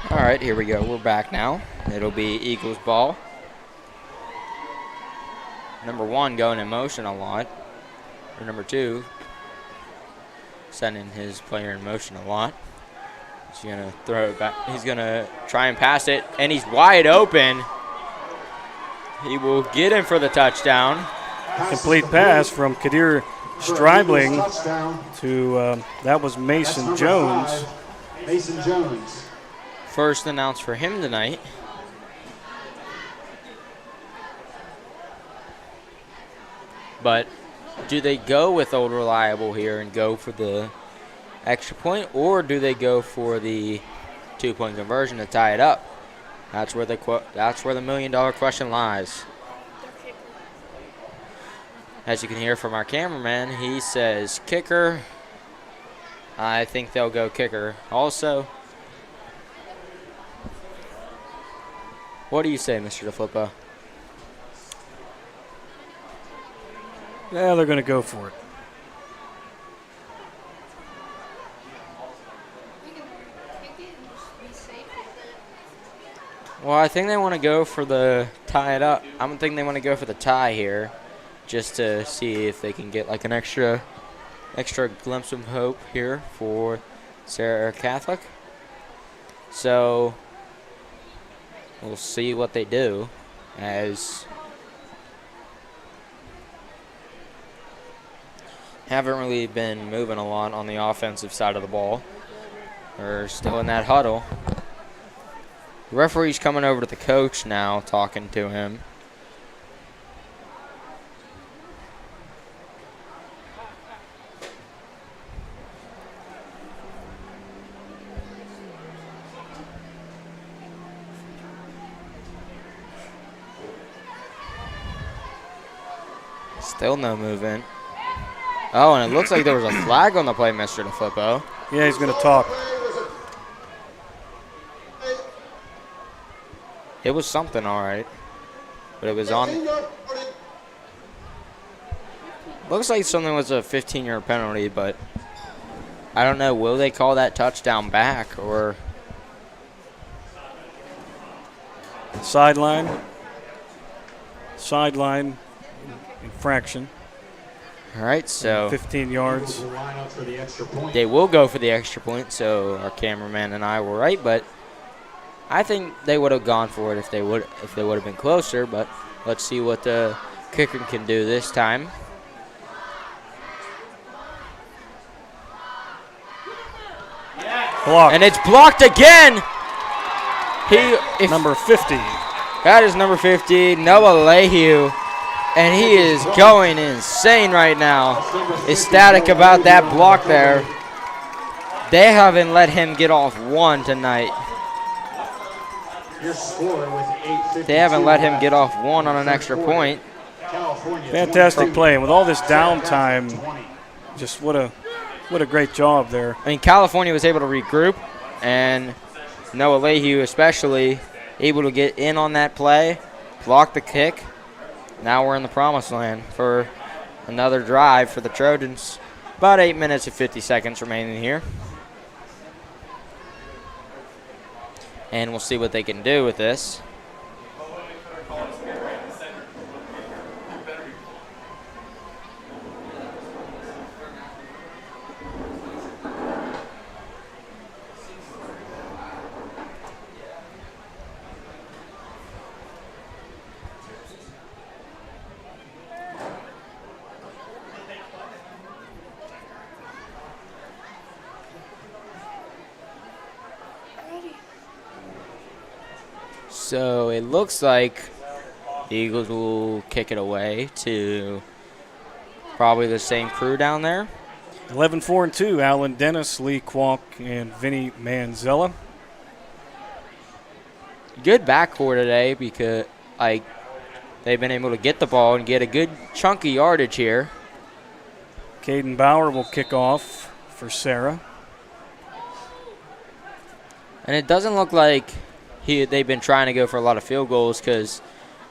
All right, here we go. We're back now. It'll be Eagles ball. Number 1 going in motion a lot. Or number 2 sending his player in motion a lot. He's going to throw it back. He's going to try and pass it, and he's wide open. He will get him for the touchdown. Complete pass from Kadir Stribling to, that was Mason Jones. Mason Jones. First announced for him tonight. But do they go with Old Reliable here and go for the extra point, or do they go for the 2-point conversion to tie it up? That's where the $1 million question lies. As you can hear from our cameraman, he says kicker. I think they'll go kicker also. What do you say, Mr. DeFlippo? Yeah, they're going to go for it. Well, I think they want to go for the tie it up. I don't think they want to go for the tie here, just to see if they can get like an extra glimpse of hope here for Serra Catholic. So we'll see what they do, as haven't really been moving a lot on the offensive side of the ball. They're still in that huddle. The referee's coming over to the coach now, talking to him. Still no movement. Oh, and it looks like there was a flag on the play, Mr. DeFlippo. Yeah, he's going to talk. It was something, all right. But it was on. Looks like something was a 15-yard penalty, but I don't know. Will they call that touchdown back or? Sideline infraction. All right, so 15 yards. they will go for the extra point. So our cameraman and I were right, but I think they would have gone for it if they would have been closer. But let's see what the kicker can do this time. Blocked. And it's blocked again. Number 50. That is number 50, Noah Lehue. And he is going insane right now. Ecstatic about that block there. They haven't let him get off one tonight. They haven't let him get off one on an extra point. Fantastic play. And with all this downtime, just what a great job there. I mean, California was able to regroup, and Noah Lehue especially able to get in on that play, block the kick. Now we're in the promised land for another drive for the Trojans. About 8 minutes and 50 seconds remaining here. And we'll see what they can do with this. So it looks like the Eagles will kick it away to probably the same crew down there. 11-4-2, Alan Dennis, Lee Kwok, and Vinny Manzella. Good backcourt today because they've been able to get the ball and get a good chunk of yardage here. Caden Bauer will kick off for Serra. And it doesn't look like they've been trying to go for a lot of field goals because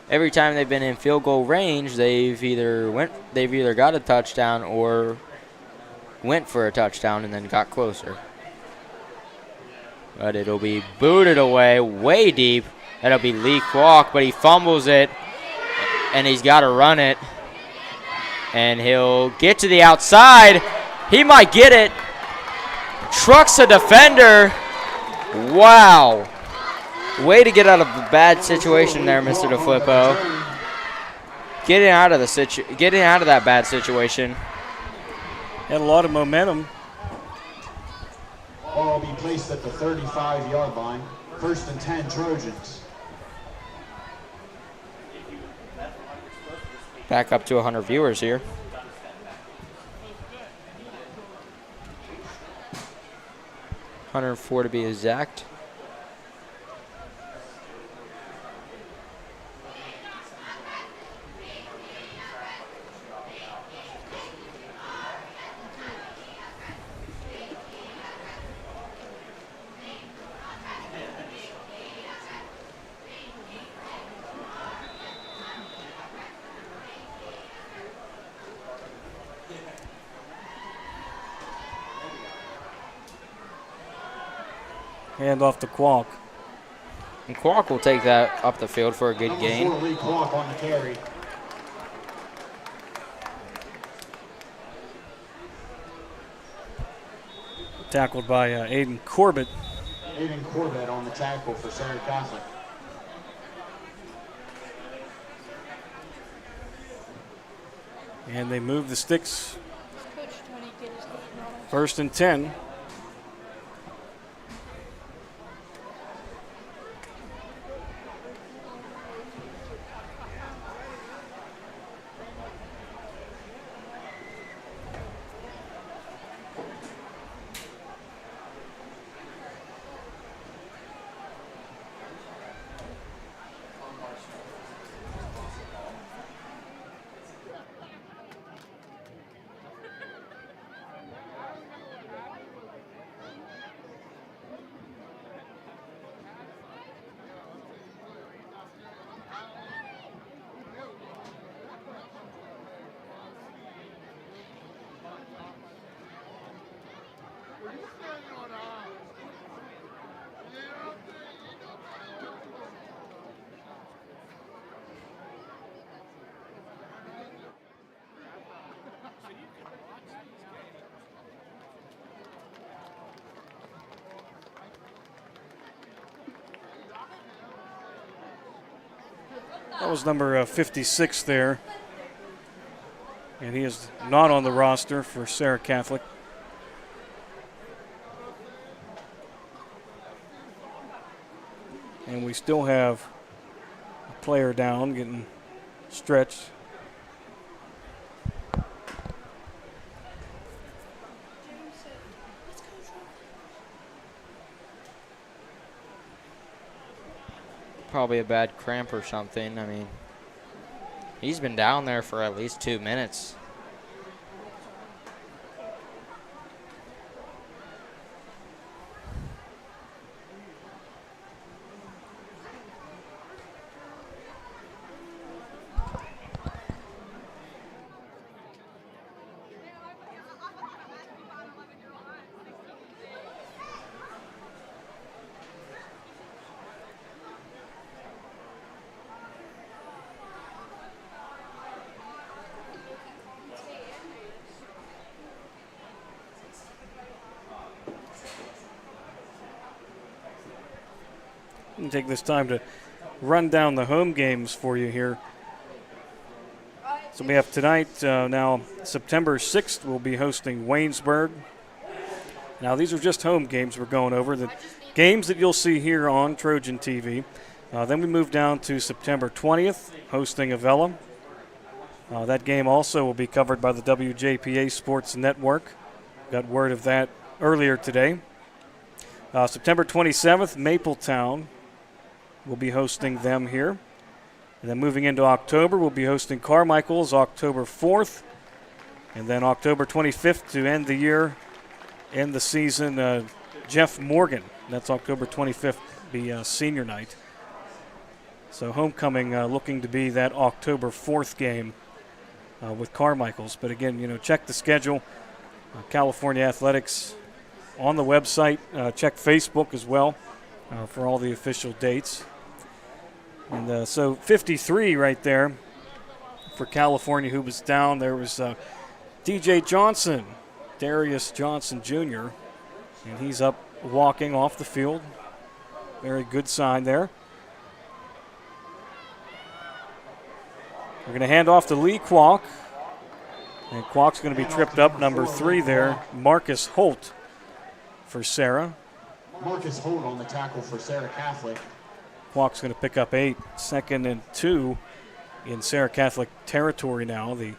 every time they've been in field goal range, they've either got a touchdown or went for a touchdown and then got closer. But it'll be booted away way deep. That'll be Lee Kwok, but he fumbles it, and he's got to run it. And he'll get to the outside. He might get it. Trucks a defender. Wow. Way to get out of a bad situation there, Mr. DeFlippo. Getting out of that bad situation. Had a lot of momentum. Ball will be placed at the 35-yard line. 1st and 10, Trojans. Back up to 100 viewers here. $104 to be exact. Hand off to Kwok. And Kwok will take that up the field for a good gain. Number 4, Lee Kwok on the carry. Tackled by Aiden Corbett. Aiden Corbett on the tackle for Serra Catholic. And they move the sticks. 1st and 10. That was number 56 there. And he is not on the roster for Serra Catholic. And we still have a player down getting stretched. Probably a bad cramp or something. I mean, he's been down there for at least 2 minutes. And take this time to run down the home games for you here. So we have tonight, now September 6th, we'll be hosting Waynesburg. Now these are just home games we're going over, the games that you'll see here on Trojan TV. Then we move down to September 20th, hosting Avella. That game also will be covered by the WJPA Sports Network. Got word of that earlier today. September 27th, Mapletown will be hosting them here. And then moving into October, we'll be hosting Carmichael's October 4th. And then October 25th to end the year, end the season, Jeff Morgan. That's October 25th, be senior night. So homecoming looking to be that October 4th game with Carmichael's. But again, check the schedule. California Athletics on the website. Check Facebook as well for all the official dates. And so 53 right there for California, who was down. There was DJ Johnson, Darius Johnson Jr., and he's up walking off the field. Very good sign there. We're going to hand off to Lee Kwok. And Kwok's going to be tripped up, number 3 there, Marcus Holt for Serra. Marcus Holt on the tackle for Serra Catholic. Kwok's going to pick up 8, 2nd and 2 in Serra Catholic territory now, the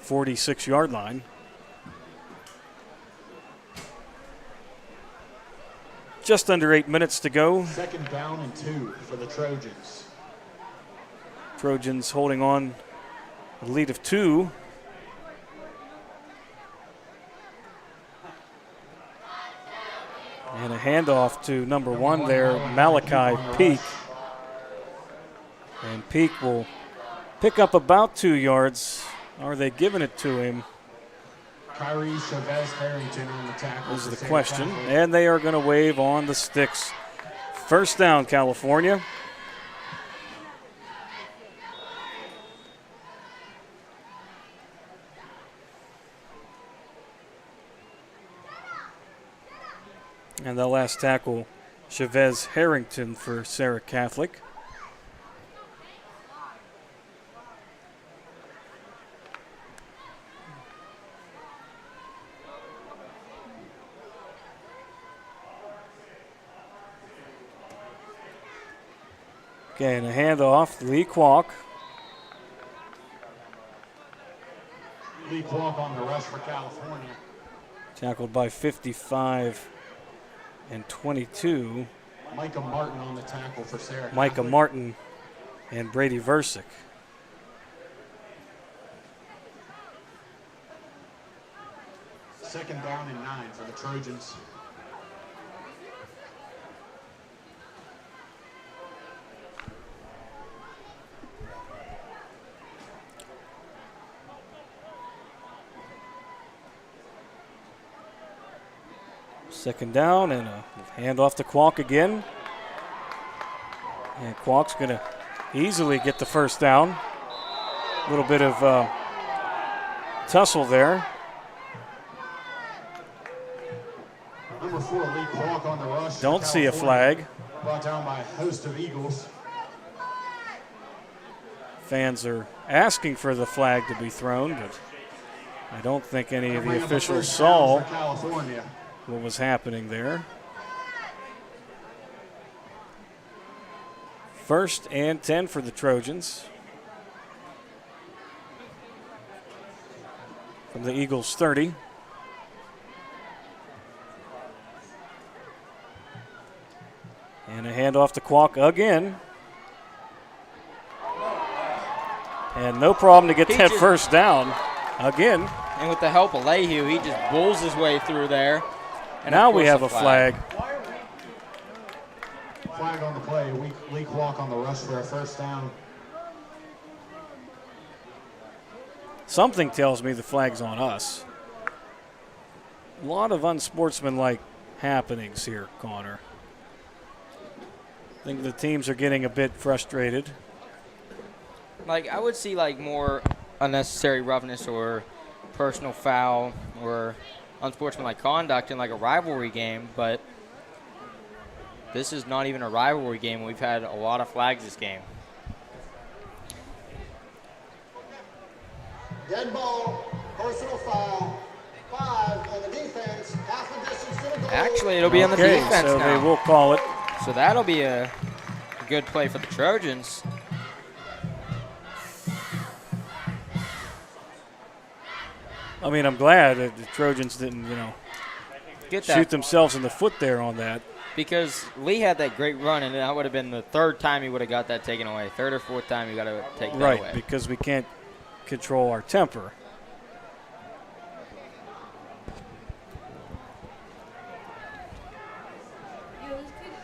46-yard line. Just under 8 minutes to go. 2nd down and 2 for the Trojans. Trojans holding on a lead of 2. And a handoff to number 1 there, Malachi Peak. And Peak will pick up about 2 yards. Are they giving it to him? Kyrie Chavez Harrington on the tackle. Is the question. And they are going to wave on the sticks. First down, California. And the last tackle, Chavez Harrington for Serra Catholic. Okay, and a handoff, Lee Kwok. Lee Kwok on the rush for California. Tackled by 55 and 22. Micah Martin on the tackle for Serra. Micah Martin and Brady Versick. Second down and 9 for the Trojans. Second down and a handoff to Kwok again. And Kwok's going to easily get the first down. A little bit of tussle there. Number 4, Lee Kwok on the rush. Don't see a flag. Brought down by a host of Eagles. Fans are asking for the flag to be thrown, but I don't think any of the officials saw what was happening there. 1st and 10 for the Trojans. From the Eagles' 30. And a handoff to Kwok again. And no problem to get that first down again. And with the help of Lehue, he just bulls his way through there. And now we have a flag. Flag on the play. Lee Kwok on the rush for a first down. Something tells me the flag's on us. A lot of unsportsmanlike happenings here, Connor. I think the teams are getting a bit frustrated. Like, I would see, like, more unnecessary roughness or personal foul or unsportsmanlike conduct in, like, a rivalry game, but this is not even a rivalry game. We've had a lot of flags this game. Dead ball, personal foul, 5 on the defense, half the distance to the goal. Actually, it'll be on the defense so now. they will call it. So that'll be a good play for the Trojans. I mean, I'm glad that the Trojans didn't, Get that. shoot themselves in the foot there on that. Because Lee had that great run, and that would have been the 3rd time he would have got that taken away. 3rd or 4th time he got to take that away. Right, because we can't control our temper.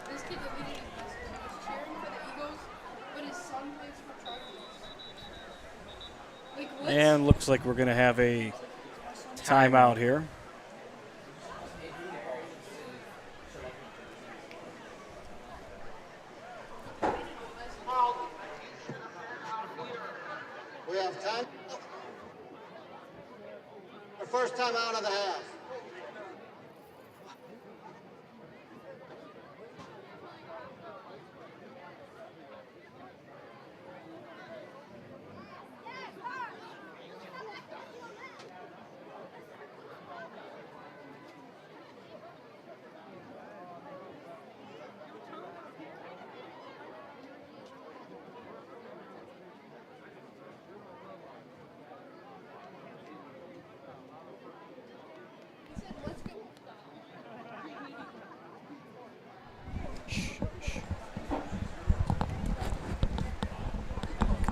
This kid that we didn't was cheering for the Eagles, but his son plays for Trojans. Like, what's And looks like we're going to have a timeout here. We have time. The first time out of the half.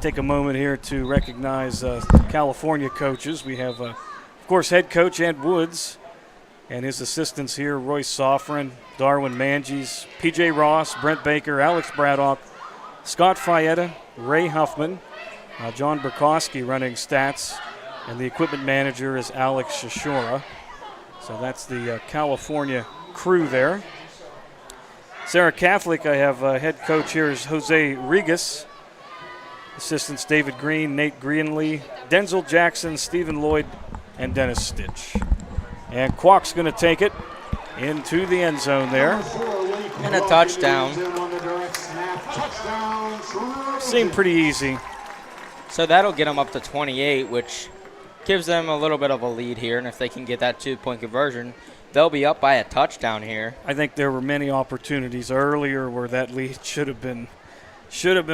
Take a moment here to recognize California coaches. We have, of course, head coach Ed Woods and his assistants here, Royce Soffren, Darwin Manges, P.J. Ross, Brent Baker, Alex Braddock, Scott Fietta, Ray Huffman, John Burkowski running stats, and the equipment manager is Alex Shishora. So that's the California crew there. Serra Catholic, I have head coach here is Jose Regas. Assistants David Green, Nate Greenlee, Denzel Jackson, Stephen Lloyd, and Dennis Stitch. And Kwok's going to take it into the end zone there. And a touchdown. Seemed pretty easy. So that'll get them up to 28, which gives them a little bit of a lead here. And if they can get that 2-point conversion, they'll be up by a touchdown here. I think there were many opportunities earlier where that lead should have been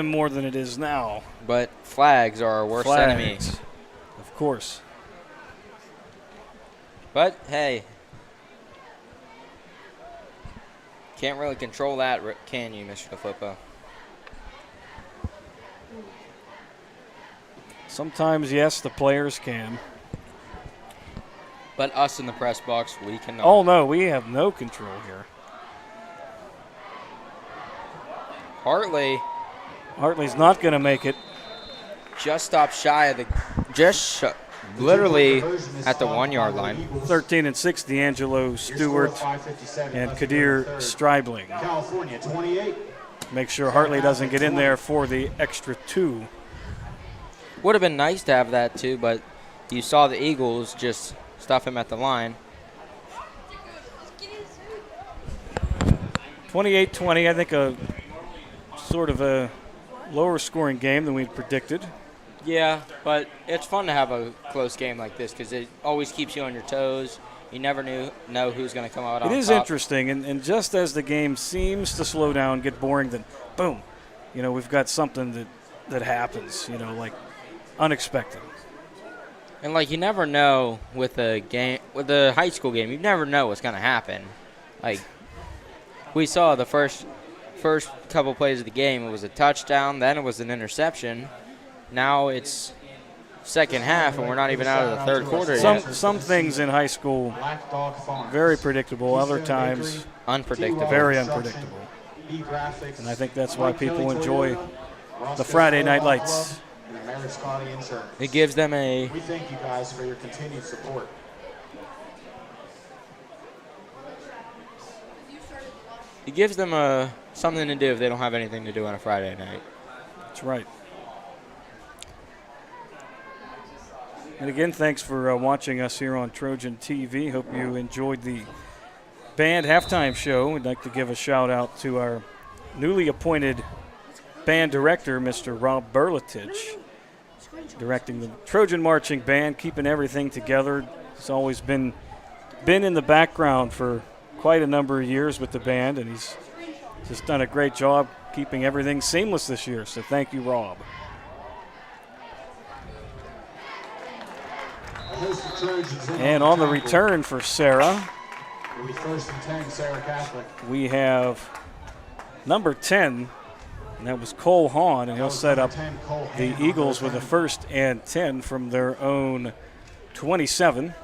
more than it is now. But flags are our worst enemy. Of course. But, hey, can't really control that, can you, Mr. DeFlippo? Sometimes, yes, the players can. But us in the press box, we cannot. Oh, no, we have no control here. Hartley's not going to make it. Just stopped shy of the, literally at the 1-yard line. 13 and 6, D'Angelo Stewart and Kadir Stribling. California 28. Make sure Hartley doesn't get in there for the extra 2. Would have been nice to have that too, but you saw the Eagles just stuff him at the line. 28-20, I think a sort of a lower scoring game than we'd predicted. Yeah, but it's fun to have a close game like this because it always keeps you on your toes. You never know who's going to come out on top. It is interesting, and just as the game seems to slow down, get boring, then boom, we've got something that happens, like unexpected. And like you never know with a high school game, you never know what's going to happen. Like we saw the first couple plays of the game, it was a touchdown, then it was an interception. Now it's second half, and we're not even out of the third quarter yet. Some things in high school very predictable, other times unpredictable, very unpredictable. And I think that's why people enjoy the Friday night lights. It gives them a. We thank you guys for your continued support. It gives them something to do if they don't have anything to do on a Friday night. That's right. And again, thanks for watching us here on Trojan TV. Hope you enjoyed the band halftime show. We'd like to give a shout out to our newly appointed band director, Mr. Rob Berletich, directing the Trojan Marching Band, keeping everything together. He's always been in the background for quite a number of years with the band, and he's just done a great job keeping everything seamless this year. So thank you, Rob. And on the return for Serra, we have number 10, and that was Cole Hahn, and he'll set up the Eagles with a 1st and 10 from their own 27.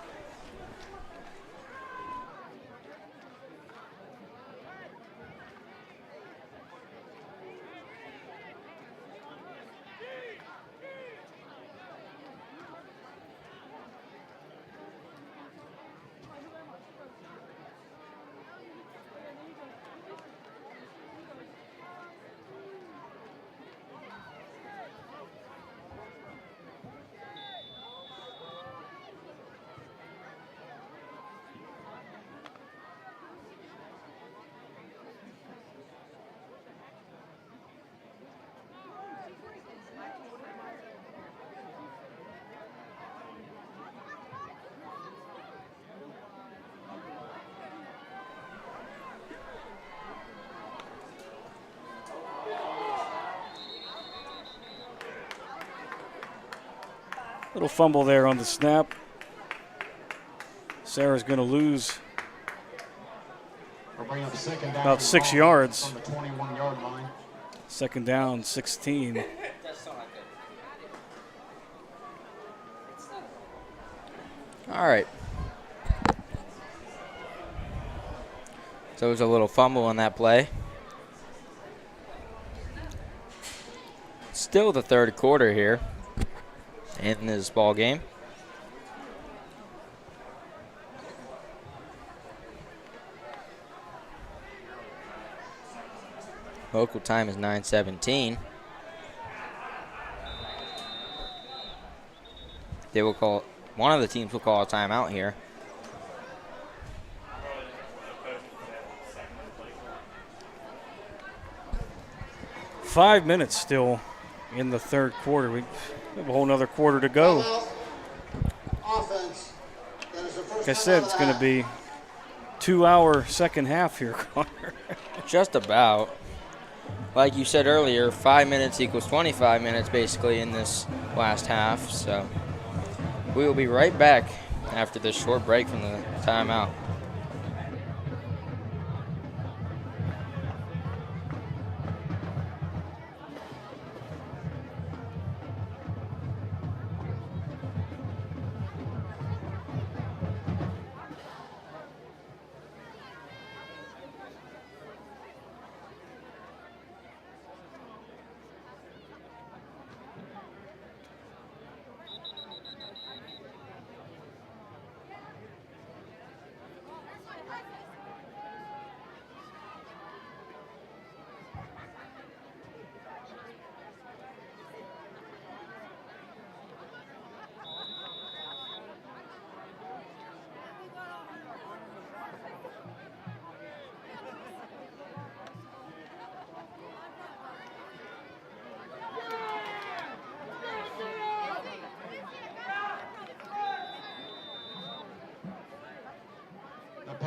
Little fumble there on the snap. Serra's going to lose about 6 yards. On the 21-yard line. Second down, 16. All right. So it was a little fumble on that play. Still the third quarter here in this ball game. Local time is 9:17. They will call, one of the teams will call a timeout here. Five minutes still in the third quarter. We have a whole nother quarter to go. Like I said, it's going to be 2-hour second half here, Connor. Just about. Like you said earlier, 5 minutes equals 25 minutes basically in this last half. So we will be right back after this short break from the timeout.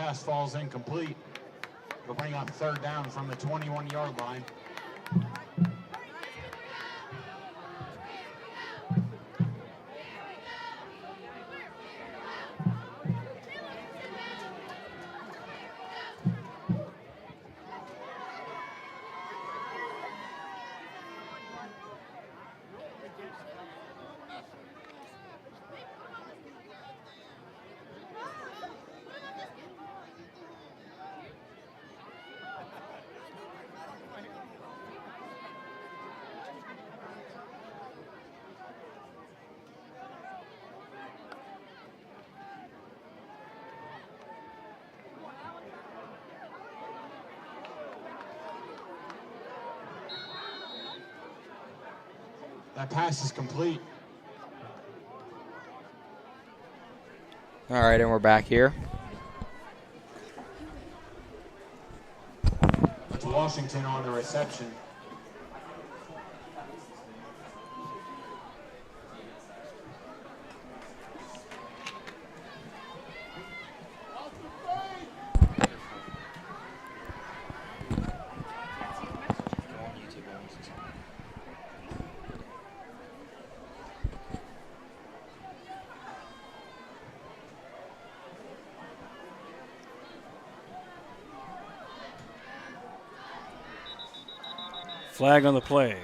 pass falls incomplete. We'll bring up third down from the 21-yard line. That pass is complete. All right, and we're back here. That's Washington on the reception. Flag on the play.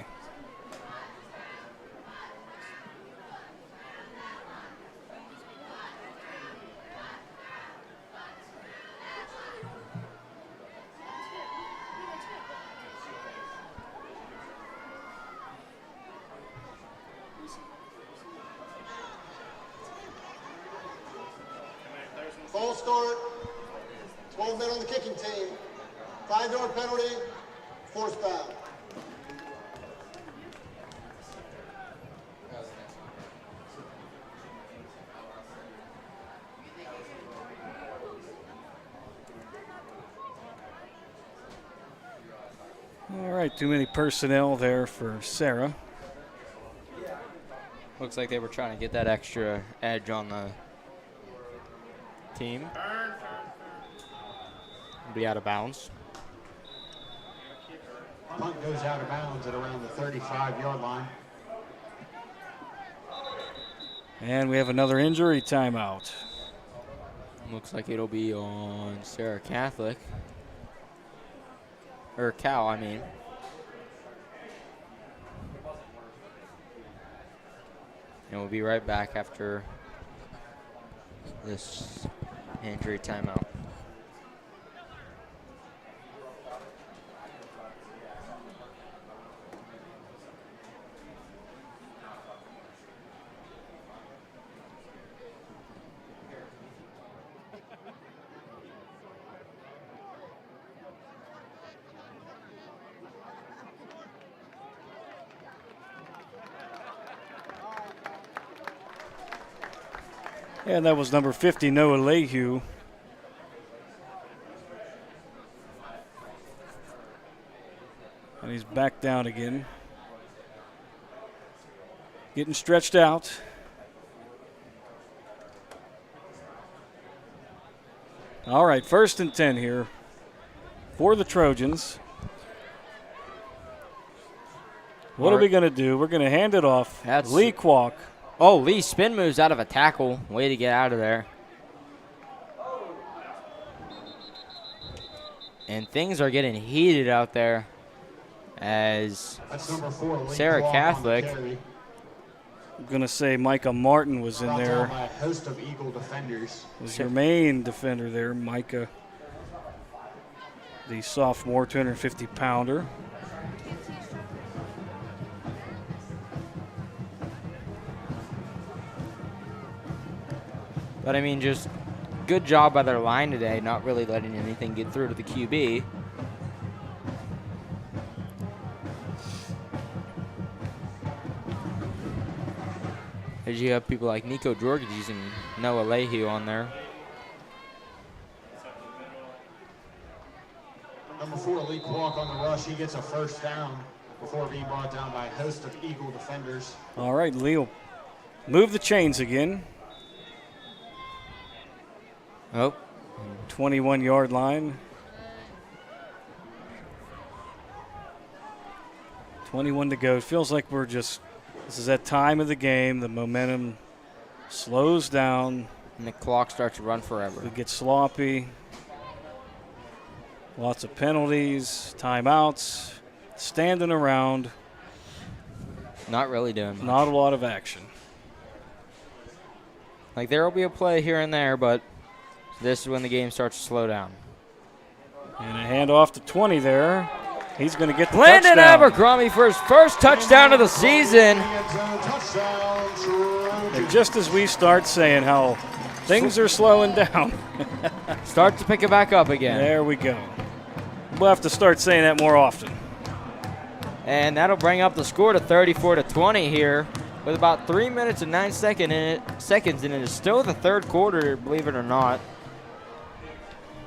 False start. 12 men on the kicking team. 5-yard penalty. Forced foul. All right, too many personnel there for Serra. Looks like they were trying to get that extra edge on the team. Be out of bounds. Punt goes out of bounds at around the 35-yard line. And we have another injury timeout. Looks like it'll be on Serra Catholic. Or Cal, I mean. And we'll be right back after this injury timeout. And that was number 50, Noah Lehue. And he's back down again. Getting stretched out. All right, 1st and 10 here for the Trojans. What are we going to do? We're going to hand it off. That's Lee Kwok. Oh, Lee spin moves out of a tackle. Way to get out of there. And things are getting heated out there as That's number 4, Lee Serra Kwok on the Catholic. carry. I'm going to say Micah Martin was in Brought down there. by a host of Eagle defenders. Was your main defender there, Micah, the sophomore 250-pounder. But, I mean, just good job by their line today, not really letting anything get through to the QB. As you have people like Nico Georges and Noah Lehue on there. Number 4, Lee Kwok on the rush. He gets a 1st down before being brought down by a host of Eagle defenders. All right, Lee will move the chains again. Oh, 21-yard line. 21 to go. It feels like this is that time of the game. The momentum slows down. And the clock starts to run forever. We get sloppy. Lots of penalties, timeouts, standing around. Not really doing much. Not a lot of action. Like, there will be a play here and there, but this is when the game starts to slow down. And a handoff to 20 there. He's going to get the Landon touchdown. Abercrombie for his first touchdown of the season. And just as we start saying how things are slowing down. Start to pick it back up again. There we go. We'll have to start saying that more often. And that'll bring up the score to 34-20 here with about 3 minutes and 9 seconds in it. Is still the third quarter, believe it or not,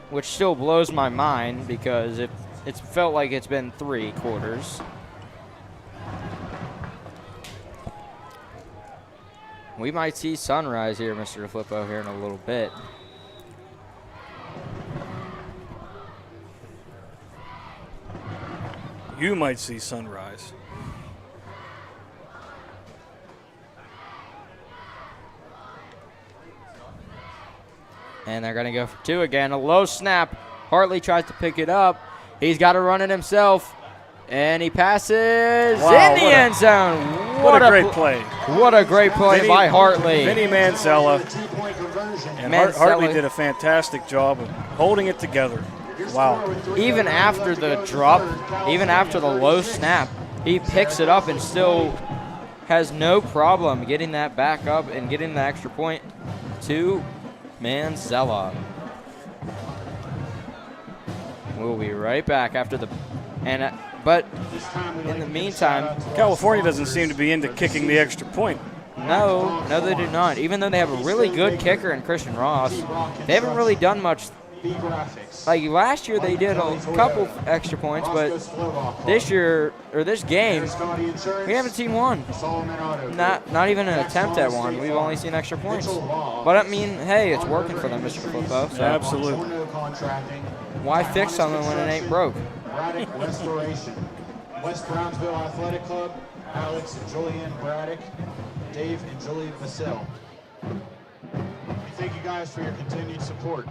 which still blows my mind because it's felt like it's been 3 quarters. We might see sunrise here, Mr. Flippo, here in a little bit. You might see sunrise. And they're going to go for 2 again. A low snap. Hartley tries to pick it up. He's got to run it himself. And he passes in the end zone. What a great play. What a great play by Hartley. Vinny Mansella. And Hartley did a fantastic job of holding it together. Wow. Even after the drop, even after the low snap, he picks it up and still has no problem getting that back up and getting the extra point to Mansella. We'll be right back after the but in the meantime, California doesn't seem to be into kicking the extra point. No, they do not. Even though they have a really good kicker in Christian Ross, they haven't really done much. Like last year, they did a couple extra points, but this year or this game, we haven't seen one. Not even an attempt at one. We've only seen extra points. But I mean, hey, it's working for them, Mr. Flippo. So Absolutely. why fix something when it ain't broke? Braddock Restoration, West Brownsville Athletic Club, Alex and Julianne Braddock, Dave and Julie Vassell. We thank you guys for your continued support.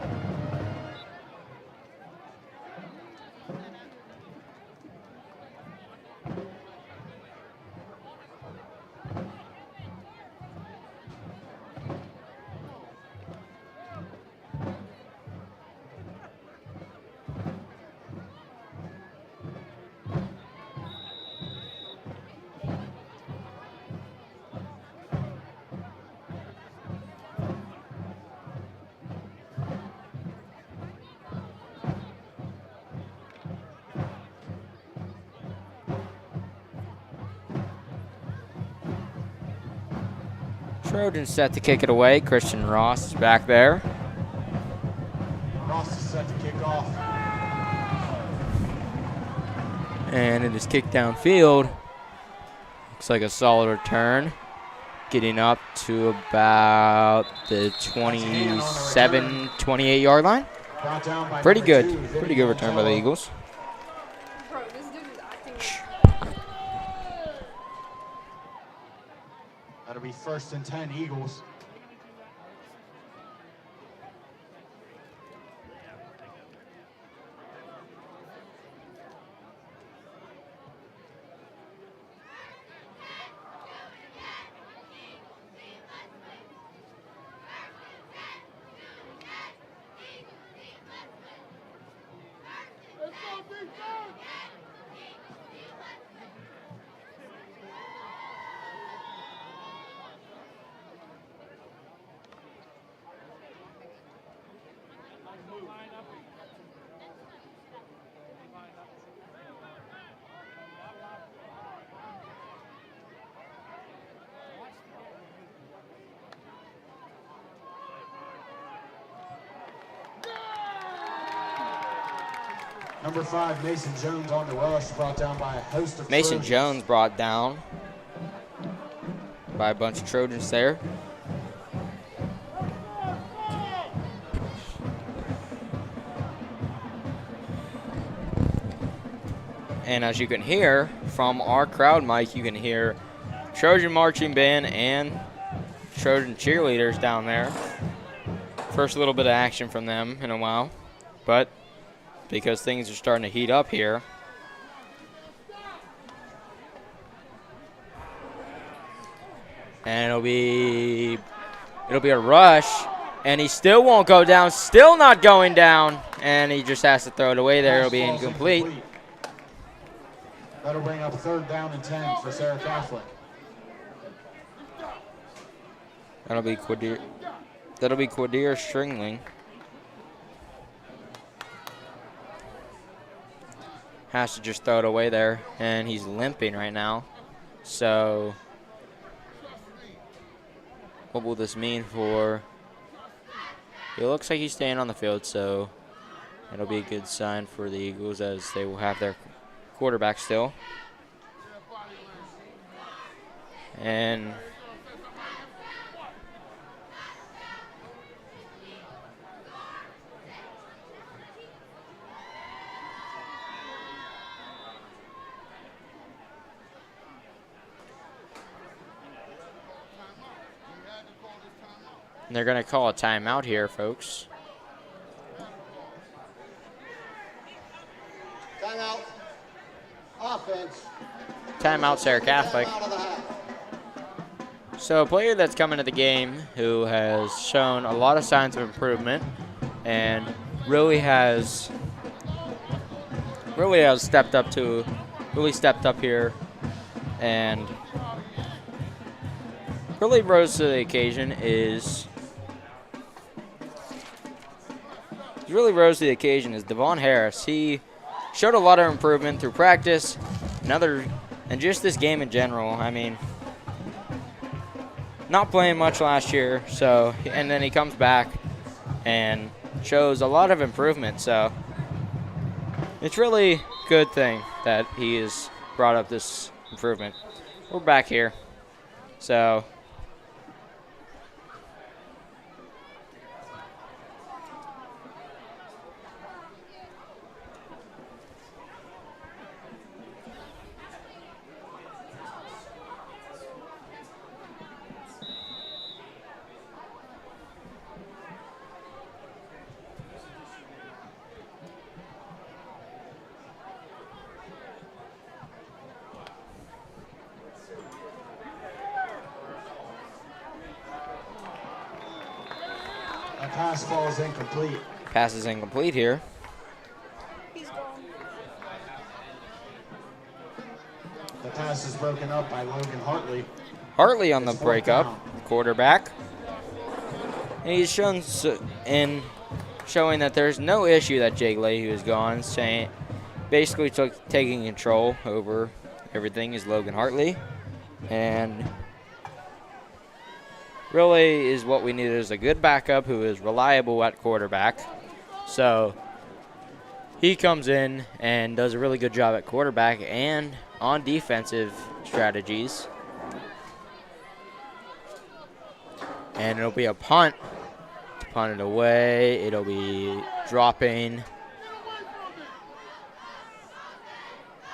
Trojans set to kick it away. Christian Ross is back there. Ross is set to kick off. And it is kicked downfield. Looks like a solid return. Getting up to about the 27, 28-yard line. Pretty good. Pretty good return by the Eagles. Bro, this dude is acting. That'll be 1st and 10 Eagles. Number 5, Mason Jones on the rush, brought down by a host of Mason Trojans. Jones brought down by a bunch of Trojans there. And as you can hear from our crowd mic, you can hear Trojan marching band and Trojan cheerleaders down there. First little bit of action from them in a while, but because things are starting to heat up here, and it'll be a rush, and he still won't go down, still not going down, and he just has to throw it away there. It'll be incomplete. That'll bring up 3rd down and 10 for Serra Catholic. That'll be Quadir Stringling. Has to just throw it away there, and he's limping right now. So what will this mean for? It looks like he's staying on the field, so it'll be a good sign for the Eagles as they will have their quarterback still. And they're going to call a timeout here, folks. Timeout. Offense. Timeout, Serra Catholic. So a player that's come into the game who has shown a lot of signs of improvement and really has stepped up here and really rose to the occasion is Devon Harris. He showed a lot of improvement through practice, and just this game in general. I mean, not playing much last year, and then he comes back and shows a lot of improvement. So it's really a good thing that he has brought up this improvement. We're back here. So The pass falls incomplete. pass is incomplete here. The pass is broken up by Logan Hartley. Hartley on the It's fourth breakup, down. quarterback. And he's showing that there's no issue that Jake Leahy is gone, basically taking control over everything is Logan Hartley. And really is what we need is a good backup who is reliable at quarterback. So he comes in and does a really good job at quarterback and on defensive strategies. And it'll be a punt. Punt it away. It'll be dropping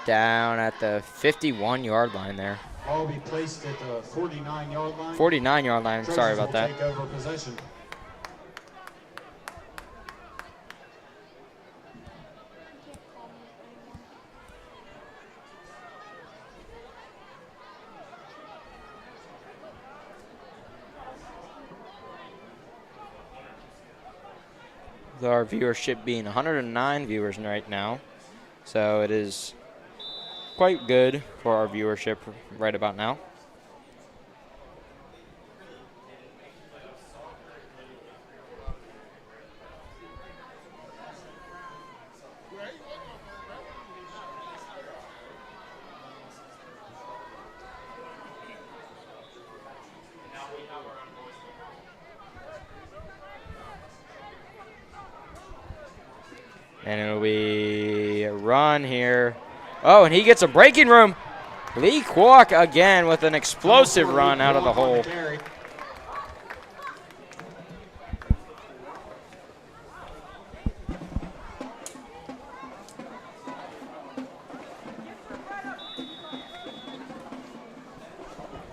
down at the 51-yard line there. Ball will be placed at the 49-yard line. 49-yard line. Trojans Sorry about will that. Take over possession. With our viewership being 109 viewers right now, so it is quite good for our viewership right about now. And it'll be a run here. Oh, and he gets a breaking room. Lee Kwok again with an explosive run out of the hole.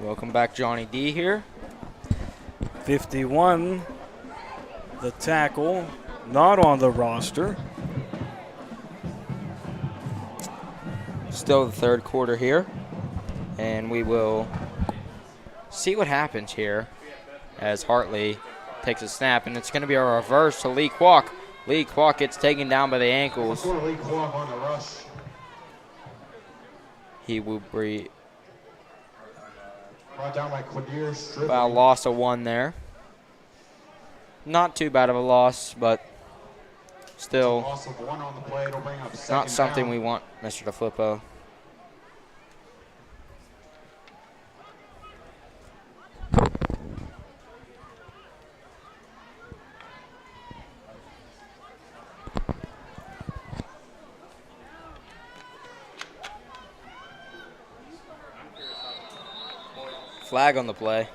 Welcome back, Johnny D here. 51, the tackle, not on the roster. Still the third quarter here, and we will see what happens here as Hartley takes a snap, and it's going to be a reverse to Lee Kwok. Lee Kwok gets taken down by the ankles. Lee Kwok on the rush. He will be Brought down by Quadir Stripling. about a loss of 1 there. Not too bad of a loss, but still Loss of 1 on the play. It'll bring up second not something down. we want, Mr. DeFlippo. Flag on the play.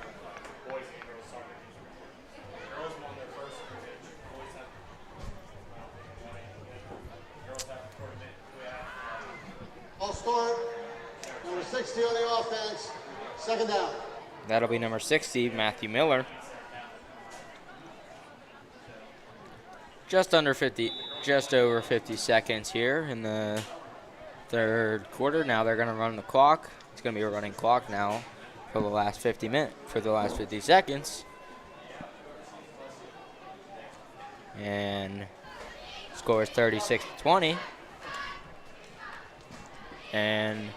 All start. Number 60 on the offense. Second down. That'll be number 60, Matthew Miller. Just over 50 seconds here in the third quarter. Now they're going to run the clock. It's going to be a running clock now for the last 50 seconds. And score is 36-20. And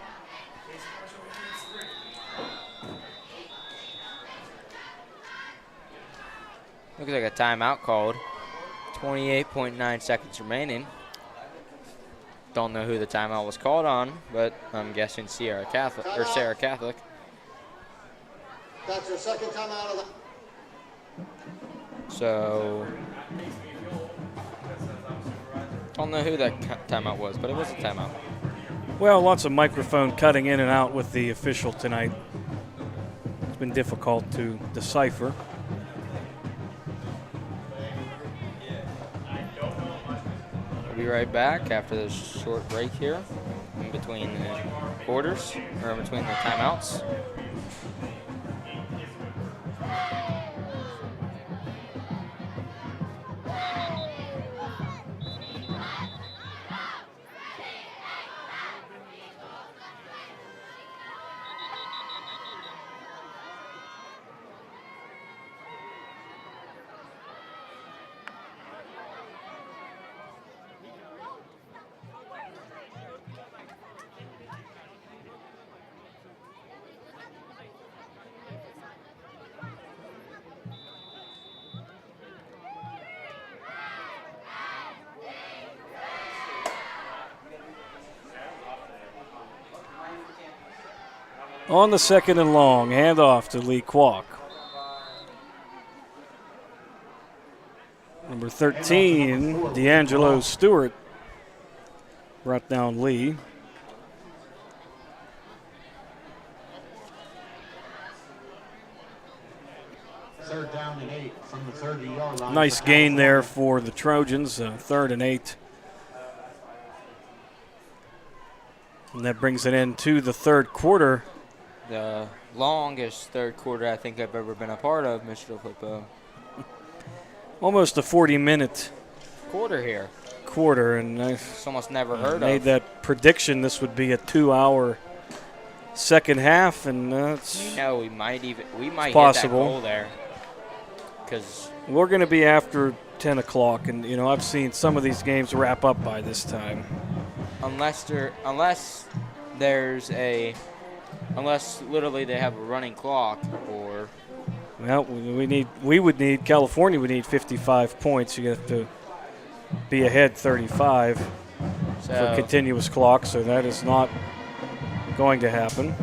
looks like a timeout called. 28.9 seconds remaining. Don't know who the timeout was called on, but I'm guessing Serra Catholic. That's your second time out of the. So don't know who that timeout was, but it was a timeout. Well, lots of microphone cutting in and out with the official tonight. It's been difficult to decipher. We'll be right back after this short break here in between the quarters, or in between the timeouts. On the second and long, handoff to Lee Kwok. Number 13, D'Angelo Stewart brought down Lee. Third down and 8 from the 30-yard line. Nice gain there for the Trojans, 3rd and 8. And that brings it into the third quarter. The longest third quarter I think I've ever been a part of, Mr. Flippo. Almost a 40-minute Quarter here. quarter, and I It's almost never heard made of. that prediction this would be a 2-hour second half, and it's We might hit that possible. goal there. Because we're going to be after 10 o'clock, and I've seen some of these games wrap up by this time. unless literally they have a running clock, or Well, California would need 55 points. You have to be ahead 35 for so continuous clock, so that is not going to happen.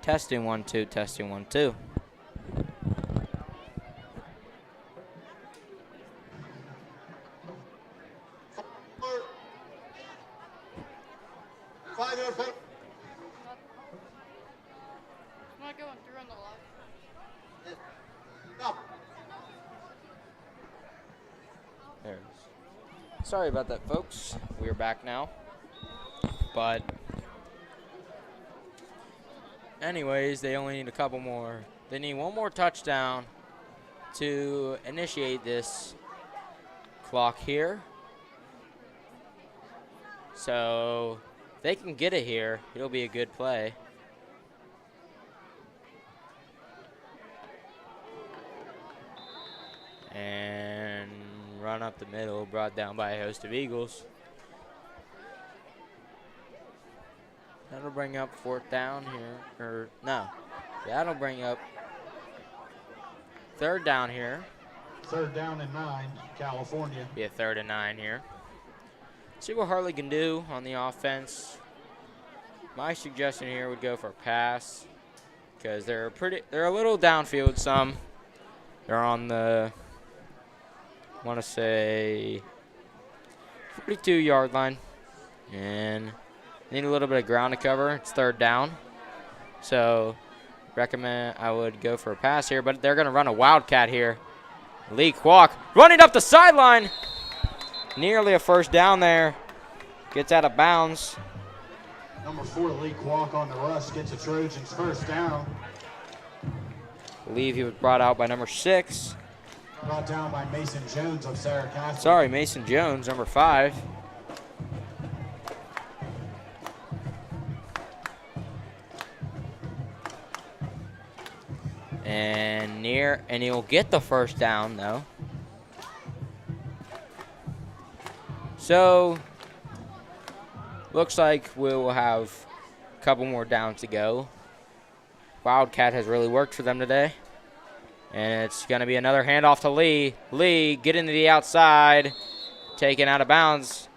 Testing 1 2, testing 1 2. I'm not going through on the left. There it is. Sorry about that, folks. We're back now. But anyways, they only need a couple more. They need one more touchdown to initiate this clock here. So if they can get it here, it'll be a good play. And run up the middle, brought down by a host of Eagles. That'll bring up 4th down here, or no, that'll bring up 3rd down here. 3rd down and 9, California. Be a 3rd and 9 here. See what Hartley can do on the offense. My suggestion here would go for a pass because they're a little downfield. Some they're on the, I want to say 42-yard line, and need a little bit of ground to cover. It's 3rd down, so I would go for a pass here, but they're going to run a wildcat here. Lee Kwok running up the sideline. Nearly a 1st down there. Gets out of bounds. Number 4, Lee Kwok on the rush, gets the Trojans 1st down. I believe he was brought out by number 6. Brought down by Mason Jones of Serra Catholic. Sorry, Mason Jones, number 5. And he'll get the 1st down though. So looks like we'll have a couple more downs to go. Wildcat has really worked for them today. And it's going to be another handoff to Lee. Lee, get into the outside. Taken out of bounds.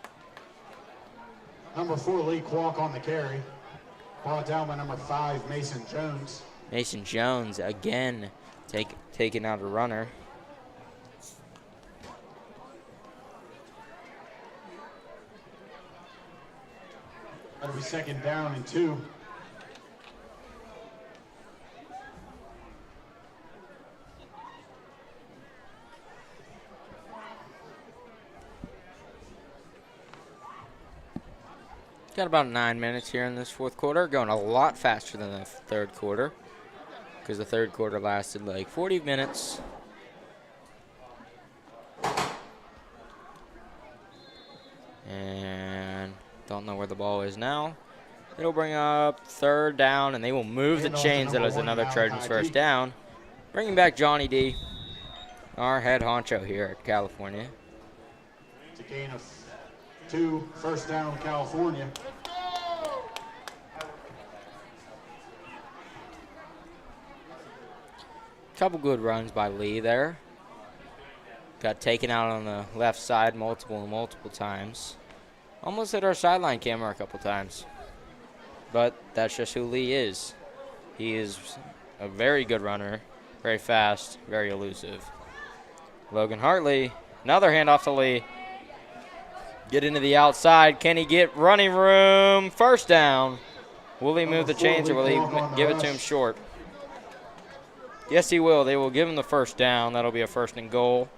Number 4, Lee Kwok on the carry. Brought down by number 5, Mason Jones. Mason Jones again taking out a runner. That'll be 2nd down and 2. Got about 9 minutes here in this 4th quarter. Going a lot faster than the 3rd quarter because the 3rd quarter lasted like 40 minutes. And don't know where the ball is now. It'll bring up 3rd down, and they will move the chains. That is another Trojans 1st down. Bringing back Johnny D, our head honcho here at California. It's a gain of 2, 1st down, California. Couple good runs by Lee there. Got taken out on the left side multiple times. Almost hit our sideline camera a couple times. But that's just who Lee is. He is a very good runner, very fast, very elusive. Logan Hartley, another handoff to Lee. Get into the outside. Can he get running room? 1st down. Will he move the chains or will he give it to him short? Yes, he will. They will give him the 1st down. That'll be a 1st and goal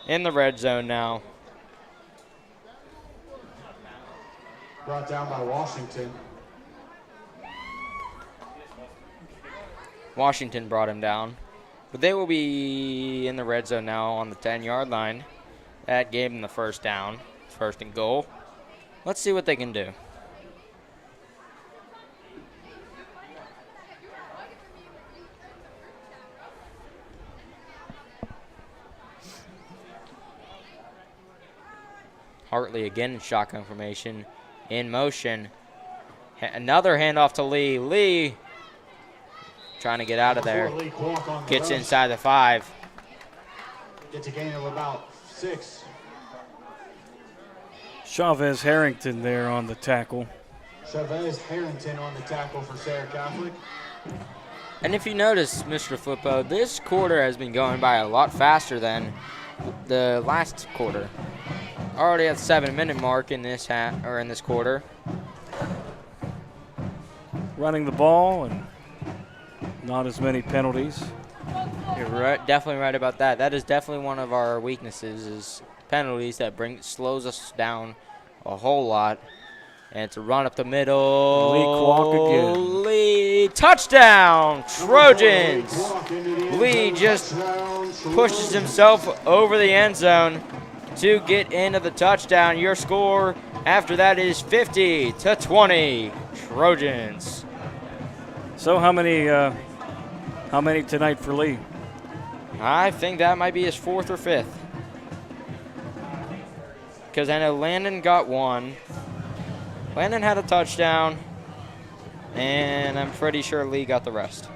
in the red zone now. Brought down by Washington. Washington brought him down. But they will be in the red zone now on the 10-yard line. That gave them the 1st down, 1st and goal. Let's see what they can do. Hartley again in shotgun formation, in motion. Another handoff to Lee. Lee trying to get out of there. Gets inside the 5. Gets a gain of about 6. Chavez Harrington there on the tackle. Chavez Harrington on the tackle for Serra Catholic. And if you notice, Mr. Flippo, this quarter has been going by a lot faster than the last quarter. Already at the 7-minute mark in this in this quarter. Running the ball and not as many penalties. You're right, definitely right about that. That is definitely one of our weaknesses is penalties that slows us down a whole lot. And it's a run up the middle. Lee Kwok again. Lee, touchdown, Trojans. Lee just pushes himself over the end zone to get into the touchdown. Your score after that is 50-20, Trojans. So how many tonight for Lee? I think that might be his 4th or 5th. Because I know Landon got 1. Landon had a touchdown, and I'm pretty sure Lee got the rest.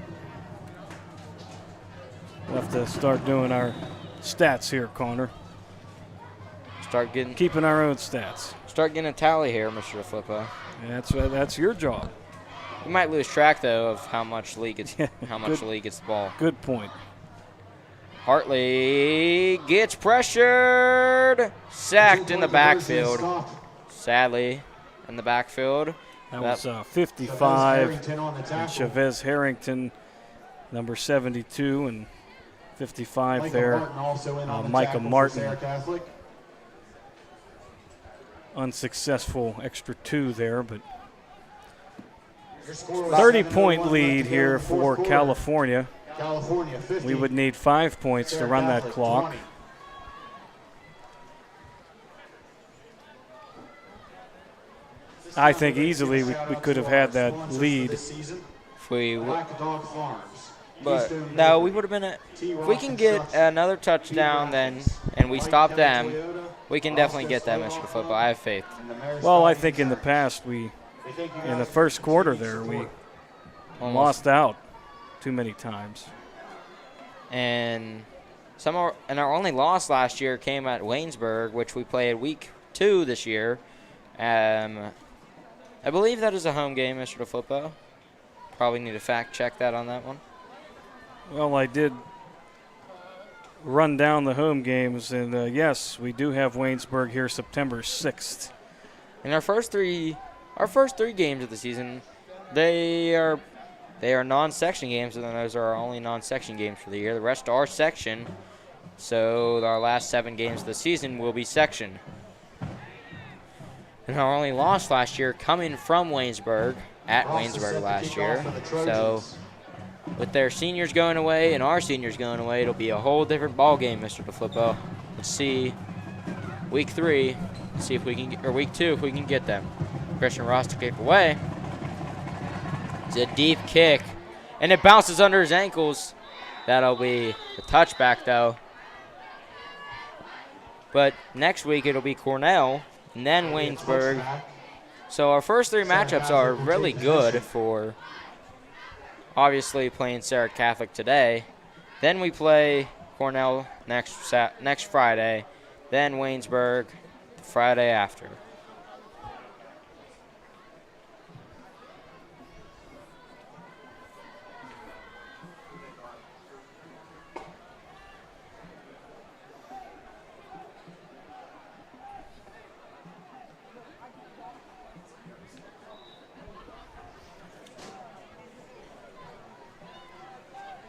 We'll have to start doing our stats here, Connor. Keeping our own stats. Start getting a tally here, Mr. Flippo. That's your job. We might lose track though of how much Lee gets Lee gets the ball. Good point. Hartley gets pressured, sacked in the backfield. Sadly, in the backfield. That was 55. And Chavez Harrington, number 72, and 55 there. Micah Martin. Unsuccessful extra 2 there, but 30-point lead here for California. We would need 5 points to run that clock. I think easily we could have had that lead. But no, we would have been if we can get another touchdown then and we stop them, we can definitely get that, Mr. Football. I have faith. Well, I think in the past in the first quarter there, we lost out too many times. And our only loss last year came at Waynesburg, which we played week 2 this year. I believe that is a home game, Mr. Football. Probably need to fact check that on that one. Well, I did run down the home games, and yes, we do have Waynesburg here September 6th. And our first three games of the season, they are non-section games, and those are our only non-section games for the year. The rest are section, so our last 7 games of the season will be section. And our only loss last year coming from Waynesburg, at Waynesburg last year. So with their seniors going away and our seniors going away, it'll be a whole different ball game, Mr. DeFlippo. Let's see week 3, see if we can, or week 2, if we can get them. Christian Ross to kick away. It's a deep kick, and it bounces under his ankles. That'll be a touchback, though. But next week it'll be Cornell, and then Waynesburg. So our first 3 matchups are really good for obviously playing Serra Catholic today. Then we play Cornell next Friday, then Waynesburg the Friday after.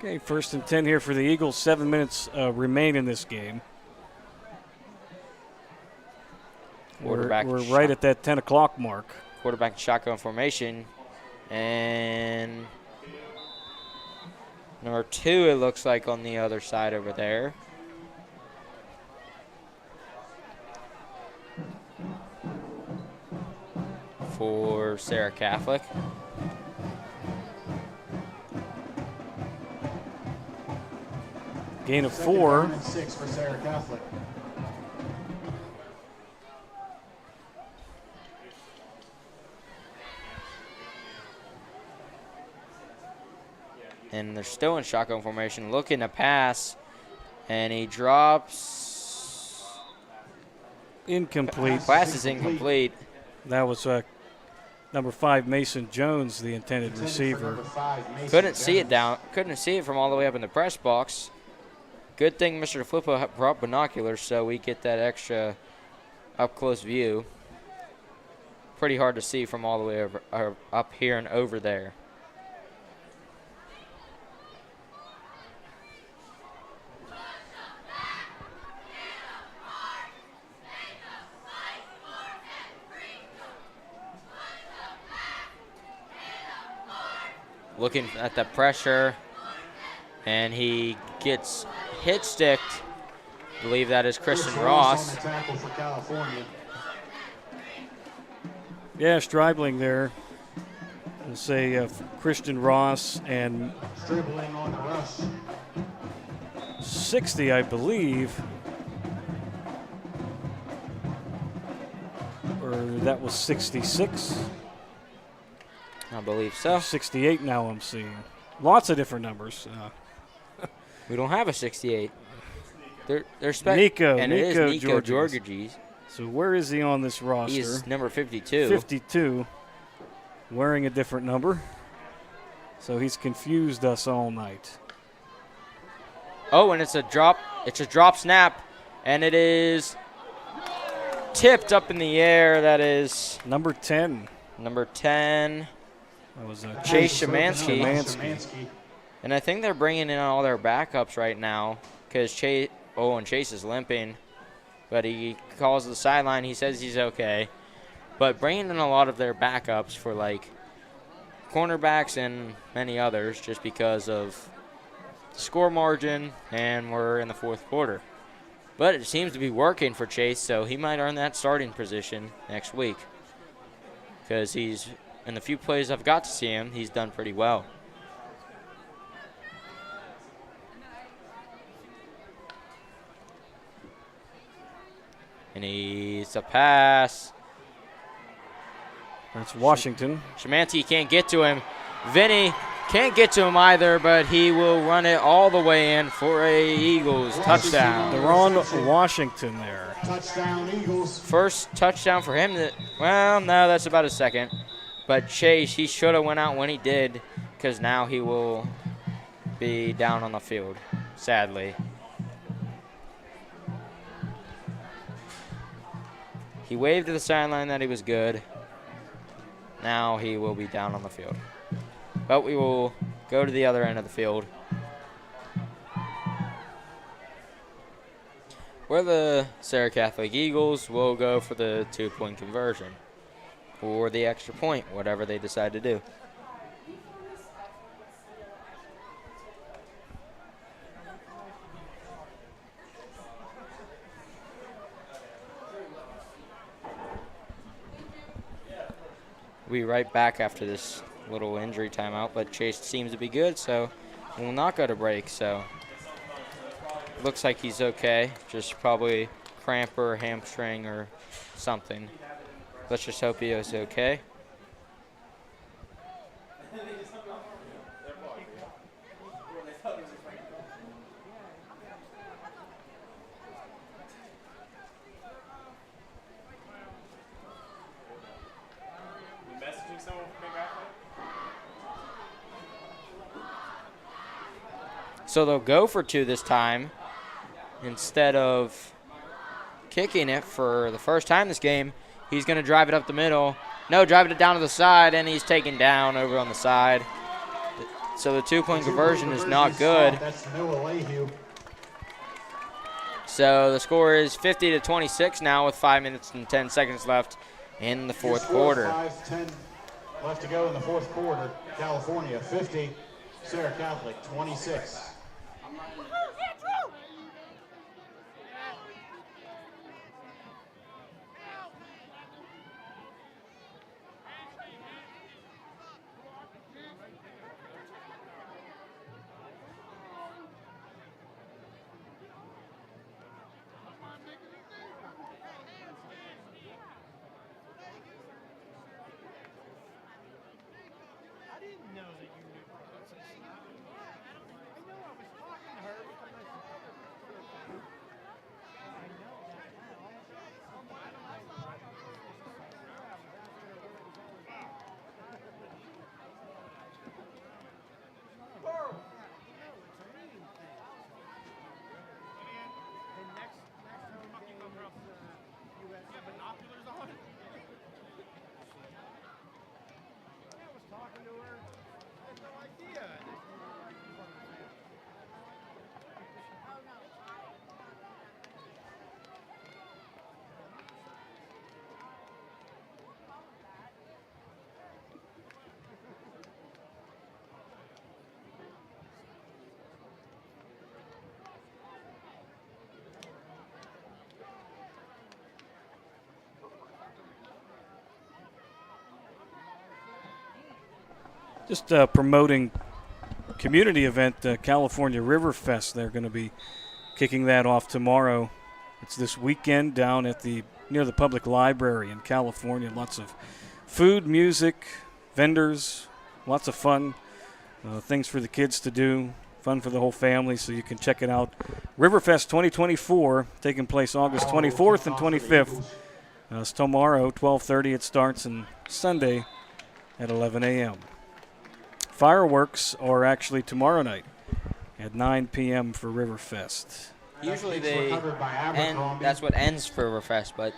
Okay, 1st and 10 here for the Eagles. 7 minutes remain in this game. We're right at that 10 o'clock mark. Quarterback shotgun formation. And number 2, it looks like, on the other side over there. For Serra Catholic. Gain of 4. 2nd and 6 for Serra Catholic. And they're still in shotgun formation, looking to pass, and he drops. Incomplete. Pass is incomplete. That was Number 5, Mason Jones, the intended receiver. Couldn't see it from all the way up in the press box. Good thing Mr. Flippo brought binoculars so we get that extra up-close view. Pretty hard to see from all the way over, up here and over there. Looking at the pressure, and he gets hit sticked. I believe that is Christian Ross. Tackle for California. Yeah, Stribling there. Let's say Christian Ross and Dribbling on the rush. 60, I believe. Or that was 66. I believe so. 68 now I'm seeing. Lots of different numbers. We don't have a 68. They're Nico and it is Nico Georgides. Georgides. So where is he on this roster? He's number 52. 52, wearing a different number. So he's confused us all night. Oh, and it's a drop snap, and it is tipped up in the air. That is Number 10. number 10. That was Chase Szymanski. Szymanski. And I think they're bringing in all their backups right now because Chase is limping, but he calls the sideline. He says he's okay. But bringing in a lot of their backups for, like, cornerbacks and many others just because of the score margin, and we're in the fourth quarter. But it seems to be working for Chase, so he might earn that starting position next week because he's, in the few plays I've got to see him, he's done pretty well. And he's a pass. That's Washington. Szymanski can't get to him. Vinny can't get to him either, but he will run it all the way in for a Eagles touchdown. Deron Washington there. Touchdown, Eagles. First touchdown for him. Well, no, that's about a second. But Chase, he should have went out when he did because now he will be down on the field, sadly. He waved to the sideline that he was good. Now he will be down on the field. But we will go to the other end of the field, where the Serra Catholic Eagles will go for the 2-point conversion or the extra point, whatever they decide to do. We'll be right back after this little injury timeout, but Chase seems to be good, so we'll not go to break. So looks like he's okay, just probably cramp or hamstring or something. Let's just hope he is okay. So they'll go for 2 this time instead of kicking it for the first time this game. He's going to drive it up the middle. No, driving it down to the side, and he's taken down over on the side. So the 2-point conversion is not good. So the score is 50-26 now with 5 minutes and 10 seconds left in the fourth quarter. 5:10 left to go in the fourth quarter. California 50, Serra Catholic 26. just promoting community event, California River Fest. They're going to be kicking that off tomorrow. It's this weekend down at near the public library in California. Lots of food, music, vendors, lots of fun, things for the kids to do, fun for the whole family, so you can check it out. Riverfest 2024, taking place August 24th and 25th. It's tomorrow, 12:30 it starts, and Sunday at 11 a.m. Fireworks are actually tomorrow night at 9 p.m. for Riverfest. Usually they end, that's what ends for Riverfest, but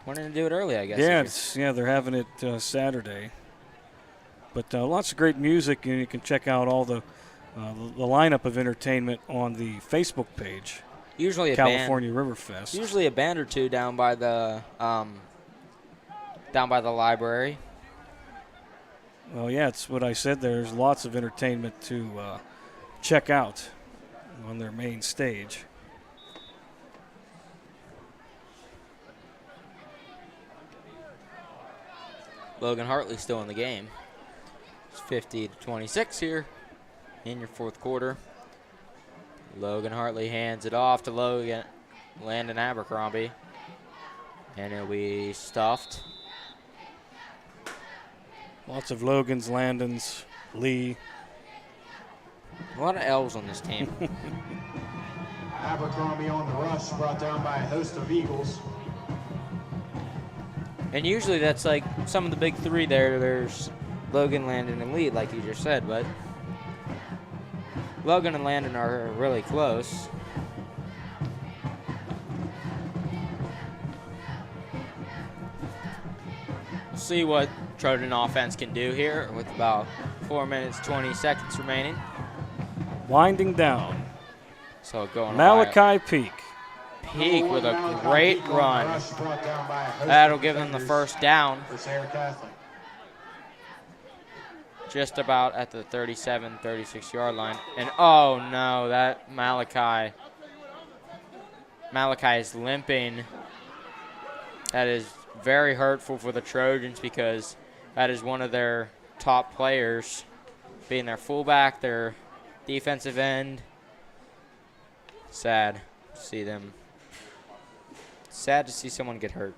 wanted to do it early, I guess. Yeah, they're having it Saturday. But lots of great music, and you can check out all the lineup of entertainment on the Facebook page. Usually a California Riverfest. Usually a band or two down by the library. Well, yeah, it's what I said. There's lots of entertainment to check out on their main stage. Logan Hartley still in the game. It's 50-26 here in your fourth quarter. Logan Hartley hands it off to Landon Abercrombie. And it'll be stuffed. Lots of Logans, Landons, Lee. A lot of L's on this team. Abercrombie on the rush, brought down by a host of Eagles. And usually that's like some of the big three there. There's Logan, Landon, and Lee, like you just said, but Logan and Landon are really close. See what Trojan offense can do here with about 4 minutes, 20 seconds remaining. Winding down. So going Malachi Peak. Peak with a great run. That'll give them the first down. For Serra Catholic. Just about at the 37, 36-yard line. And oh no, that Malachi is limping. That is very hurtful for the Trojans because that is one of their top players, being their fullback, their defensive end. Sad to see them. Sad to see someone get hurt.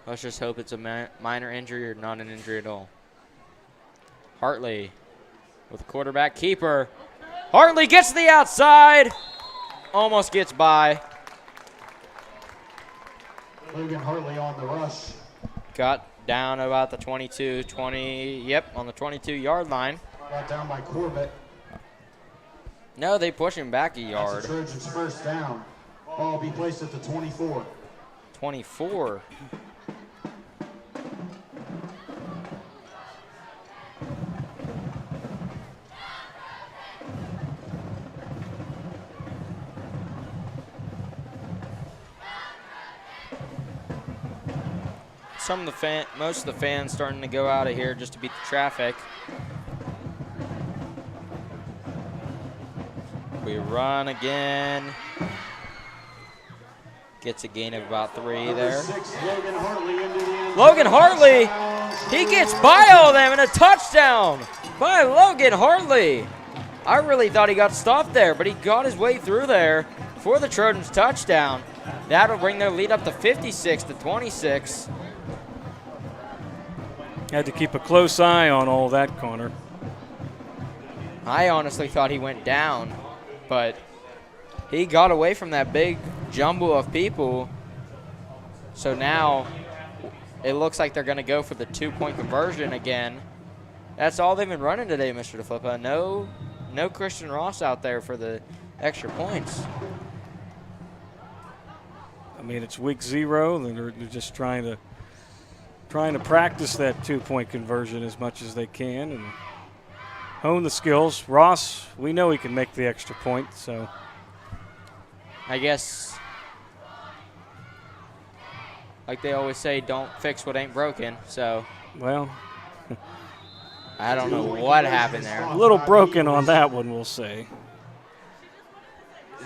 Let's just hope it's a minor injury or not an injury at all. Hartley with a quarterback keeper. Hartley gets to the outside. Almost gets by. Logan Hartley on the rush. Got down about the on the 22-yard line. Brought down by Corbett. No, they push him back a yard. That's the Trojans' first down. Ball will be placed at the 24. 24. Most of the fans starting to go out of here just to beat the traffic. We run again. Gets a gain of about 3 there. Logan Hartley, he gets by all of them and a touchdown by Logan Hartley. I really thought he got stopped there, but he got his way through there for the Trojans touchdown. That'll bring their lead up to 56-26. Had to keep a close eye on all that, Connor. I honestly thought he went down, but he got away from that big jumble of people. So now it looks like they're going to go for the 2-point conversion again. That's all they've been running today, Mr. DeFlippa. No Christian Ross out there for the extra points. I mean, it's week 0. They're just trying to practice that 2-point conversion as much as they can and hone the skills. Ross, we know he can make the extra point, so I guess, like they always say, don't fix what ain't broken. So, well, I don't know what happened there. A little broken on that one, we'll say.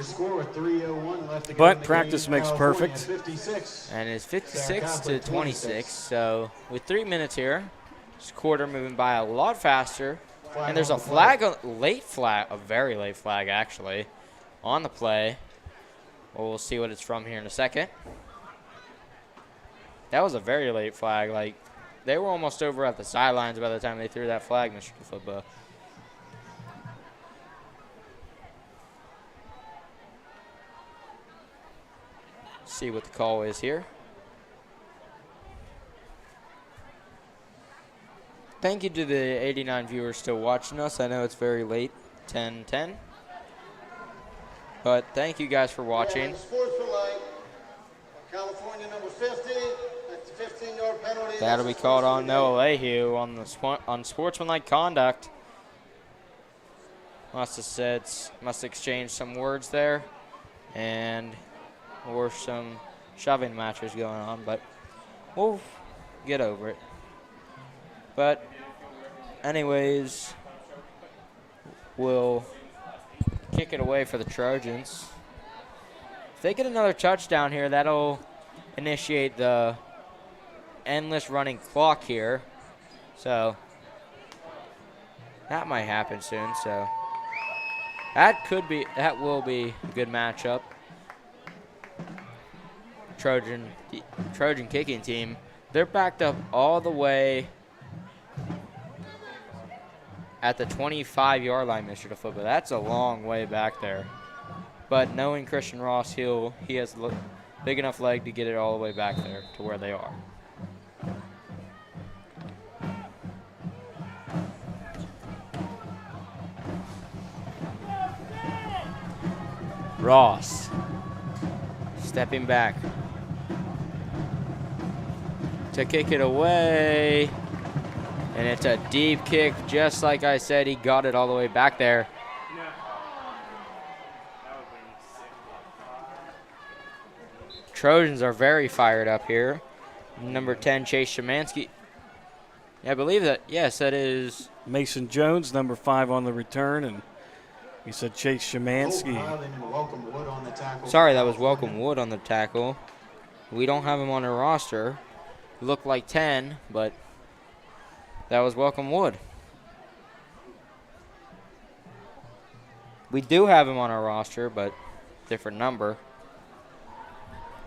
Your score with 3:01 left to go But in the practice game, makes California perfect. 56. And it's 56 to Catholic 26. So with 3 minutes here, this quarter moving by a lot faster. And there's a flag, a very late flag actually, on the play. Well, we'll see what it's from here in a second. That was a very late flag. Like, they were almost over at the sidelines by the time they threw that flag, Mr. Football. See what the call is here. Thank you to the 89 viewers still watching us. I know it's very late, 10:10. But thank you guys for watching. Sportsmanlike, California number 50. That's a 15-yard penalty. That'll be called on Noah Lehue on sportsmanlike conduct. Must have exchanged some words there, or some shoving matches going on, but we'll get over it. But anyways, we'll kick it away for the Trojans. If they get another touchdown here, that'll initiate the endless running clock here. So that might happen soon. So that will be a good matchup. Trojan kicking team, they're backed up all the way at the 25-yard line, Mr. DeFootball. That's a long way back there. But knowing Christian Ross, he has a big enough leg to get it all the way back there to where they are. Ross stepping back to kick it away. And it's a deep kick, just like I said. He got it all the way back there. Trojans are very fired up here. Number 10, Chase Szymanski. I believe that, yes, that is Mason Jones, number 5 on the return, and he said Chase Szymanski. Sorry, that was Welcome Wood on the tackle. We don't have him on our roster. He looked like 10, but that was Welcome Wood. We do have him on our roster, but different number.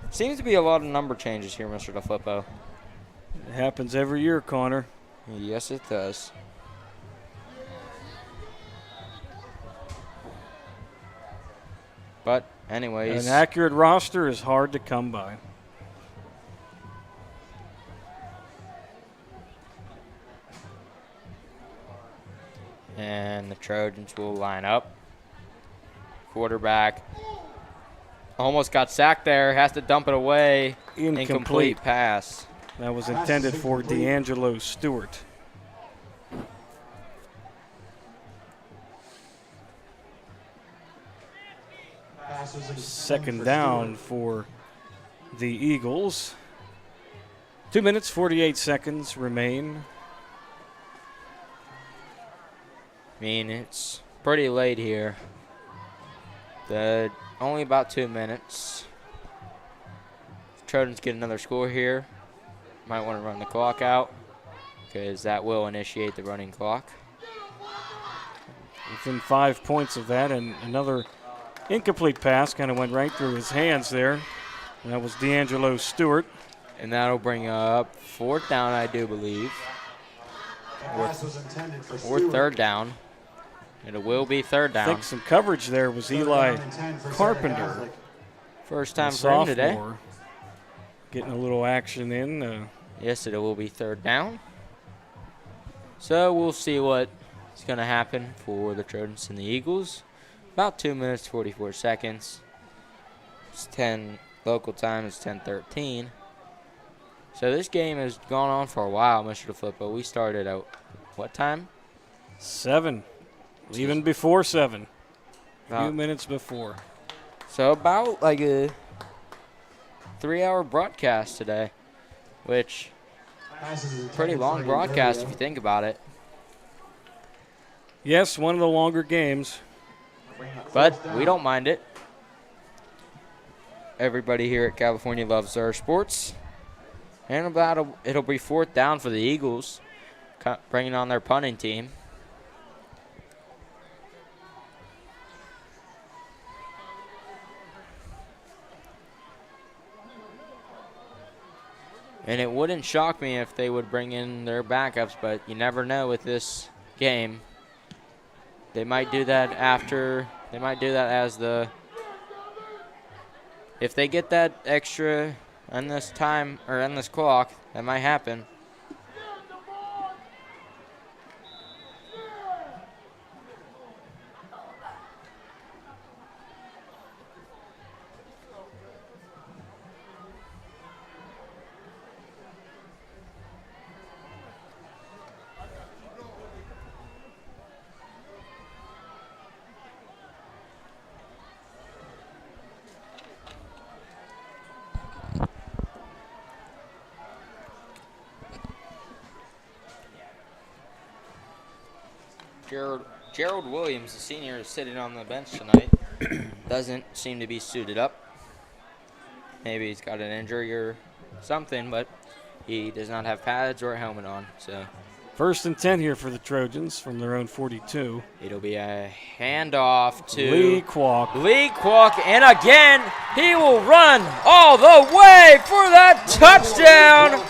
Seems to be a lot of number changes here, Mr. DeFlippo. It happens every year, Connor. Yes, it does. But anyways, an accurate roster is hard to come by. And the Trojans will line up. Quarterback almost got sacked there. Has to dump it away. Incomplete pass. That was intended for D'Angelo Stewart. Second down for the Eagles. 2 minutes, 48 seconds remain. I mean, it's pretty late here. Only about 2 minutes. If Trojans get another score here, might want to run the clock out because that will initiate the running clock. Within 5 points of that, and another incomplete pass kind of went right through his hands there. And that was D'Angelo Stewart. And that'll bring up fourth down, I do believe. Or third down. And it will be third down. I think some coverage there was Eli Carpenter. First time for him today. Getting a little action in. Yes, it will be third down. So we'll see what's going to happen for the Trojans and the Eagles. About 2 minutes, 44 seconds. It's 10 local time. It's 10:13. So this game has gone on for a while, Mr. DeFlippo. We started at what time? 7. Even before 7. A few minutes before. So about like a 3-hour broadcast today, which pretty long broadcast if you think about it. Yes, one of the longer games. But we don't mind it. everybody here at California loves our sports. And it'll be 4th down for the Eagles, bringing on their punting team. And it wouldn't shock me if they would bring in their backups, but you never know with this game. They might do that after. They might do that as the. If they get that extra on this time or on this clock, that might happen. Gerald Williams, the senior, is sitting on the bench tonight. Doesn't seem to be suited up. Maybe he's got an injury or something, but he does not have pads or a helmet on. So 1st and 10 here for the Trojans from their own 42. It'll be a handoff to Lee Kwok. Lee Kwok, and again, he will run all the way for that touchdown.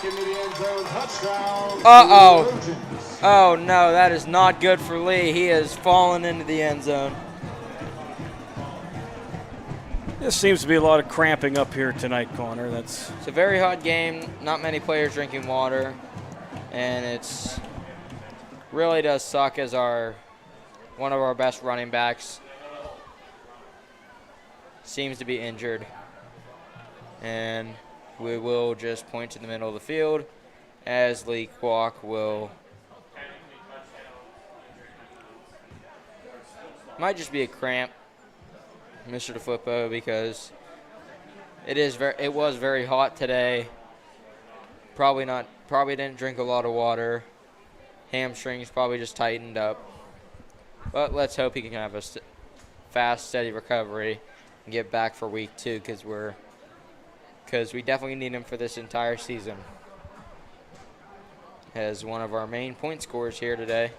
Uh-oh. Oh, no, that is not good for Lee. He has fallen into the end zone. There seems to be a lot of cramping up here tonight, Connor. It's a very hot game. Not many players drinking water. And it's really does suck as one of our best running backs seems to be injured. And we will just point to the middle of the field as Lee Kwok will. Might just be a cramp, Mr. DeFlippo, because it was very hot today. Probably didn't drink a lot of water. Hamstrings probably just tightened up. But let's hope he can have a fast, steady recovery and get back for week 2, because we definitely need him for this entire season. As one of our main point scorers here today.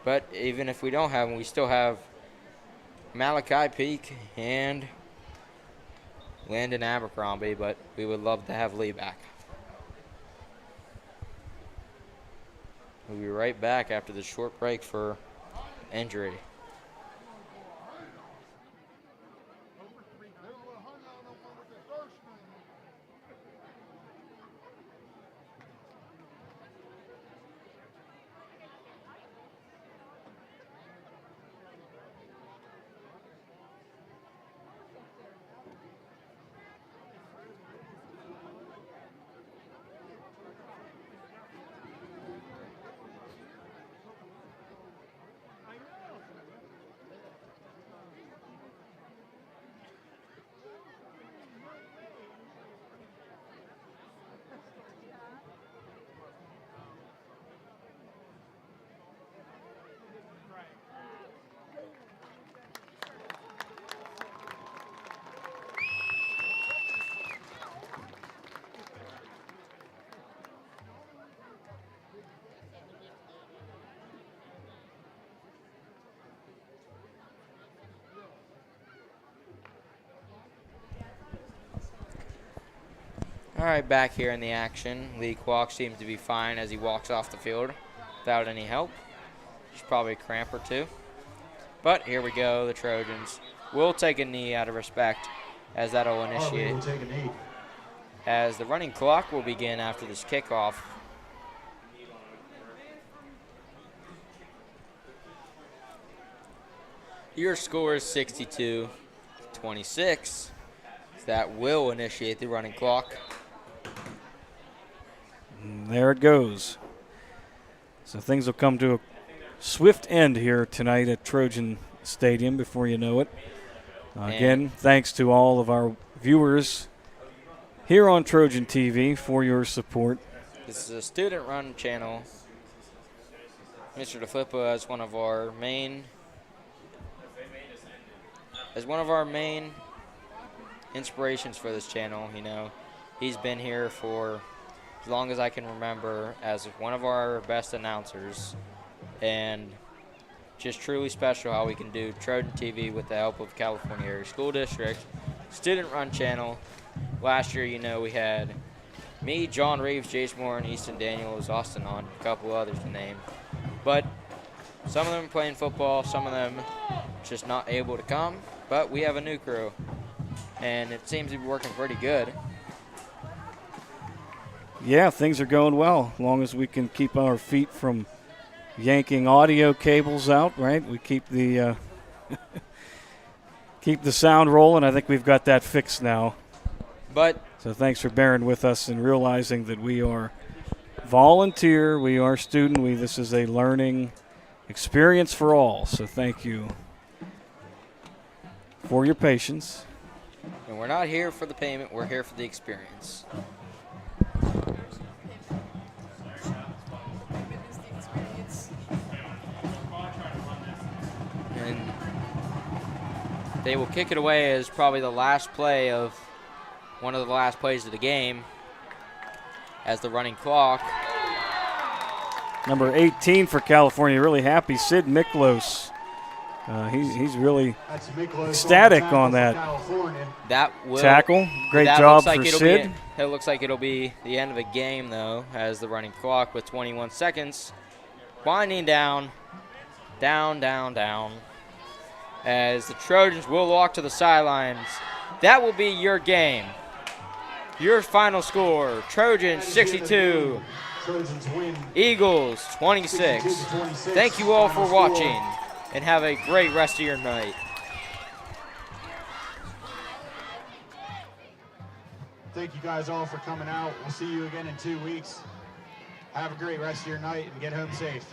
But even if we don't have him, we still have Malachi Peak and Landon Abercrombie, but we would love to have Lee back. We'll be right back after this short break for injury. All right, back here in the action. Lee Kwok seems to be fine as he walks off the field without any help. Just probably a cramp or two. But here we go. The Trojans will take a knee out of respect as that will initiate. We'll take a knee. As the running clock will begin after this kickoff. Your score is 62-26. That will initiate the running clock. And there it goes. So things will come to a swift end here tonight at Trojan Stadium before you know it. Again, thanks to all of our viewers here on Trojan TV for your support. This is a student-run channel. Mr. DeFlippo as one of our main inspirations for this channel. You know, he's been here for as long as I can remember as one of our best announcers, and just truly special how we can do Trojan TV with the help of California Area School District, student-run channel. Last year, you know, we had me, John Reeves, Jace Moore, and Easton Daniels, Austin on, a couple others to name. But some of them playing football, some of them just not able to come. But we have a new crew, and it seems to be working pretty good. Yeah, things are going well, as long as we can keep our feet from yanking audio cables out, right? We keep the keep the sound rolling. I think we've got that fixed now. But so thanks for bearing with us and realizing that we are volunteer, we are student, this is a learning experience for all. So thank you for your patience. And we're not here for the payment, we're here for the experience. And they will kick it away as probably the last play of one of the last plays of the game as the running clock. Number 18 for California, really happy, Sid Miklos. He's really ecstatic on that tackle. Great job for Sid. It looks like it'll be the end of a game, though, as the running clock with 21 seconds. Winding down, down, as the Trojans will walk to the sidelines. That will be your game. Your final score, Trojans 62, Eagles 26. Thank you all for watching, and have a great rest of your night. Thank you guys all for coming out. We'll see you again in 2 weeks. Have a great rest of your night and get home safe.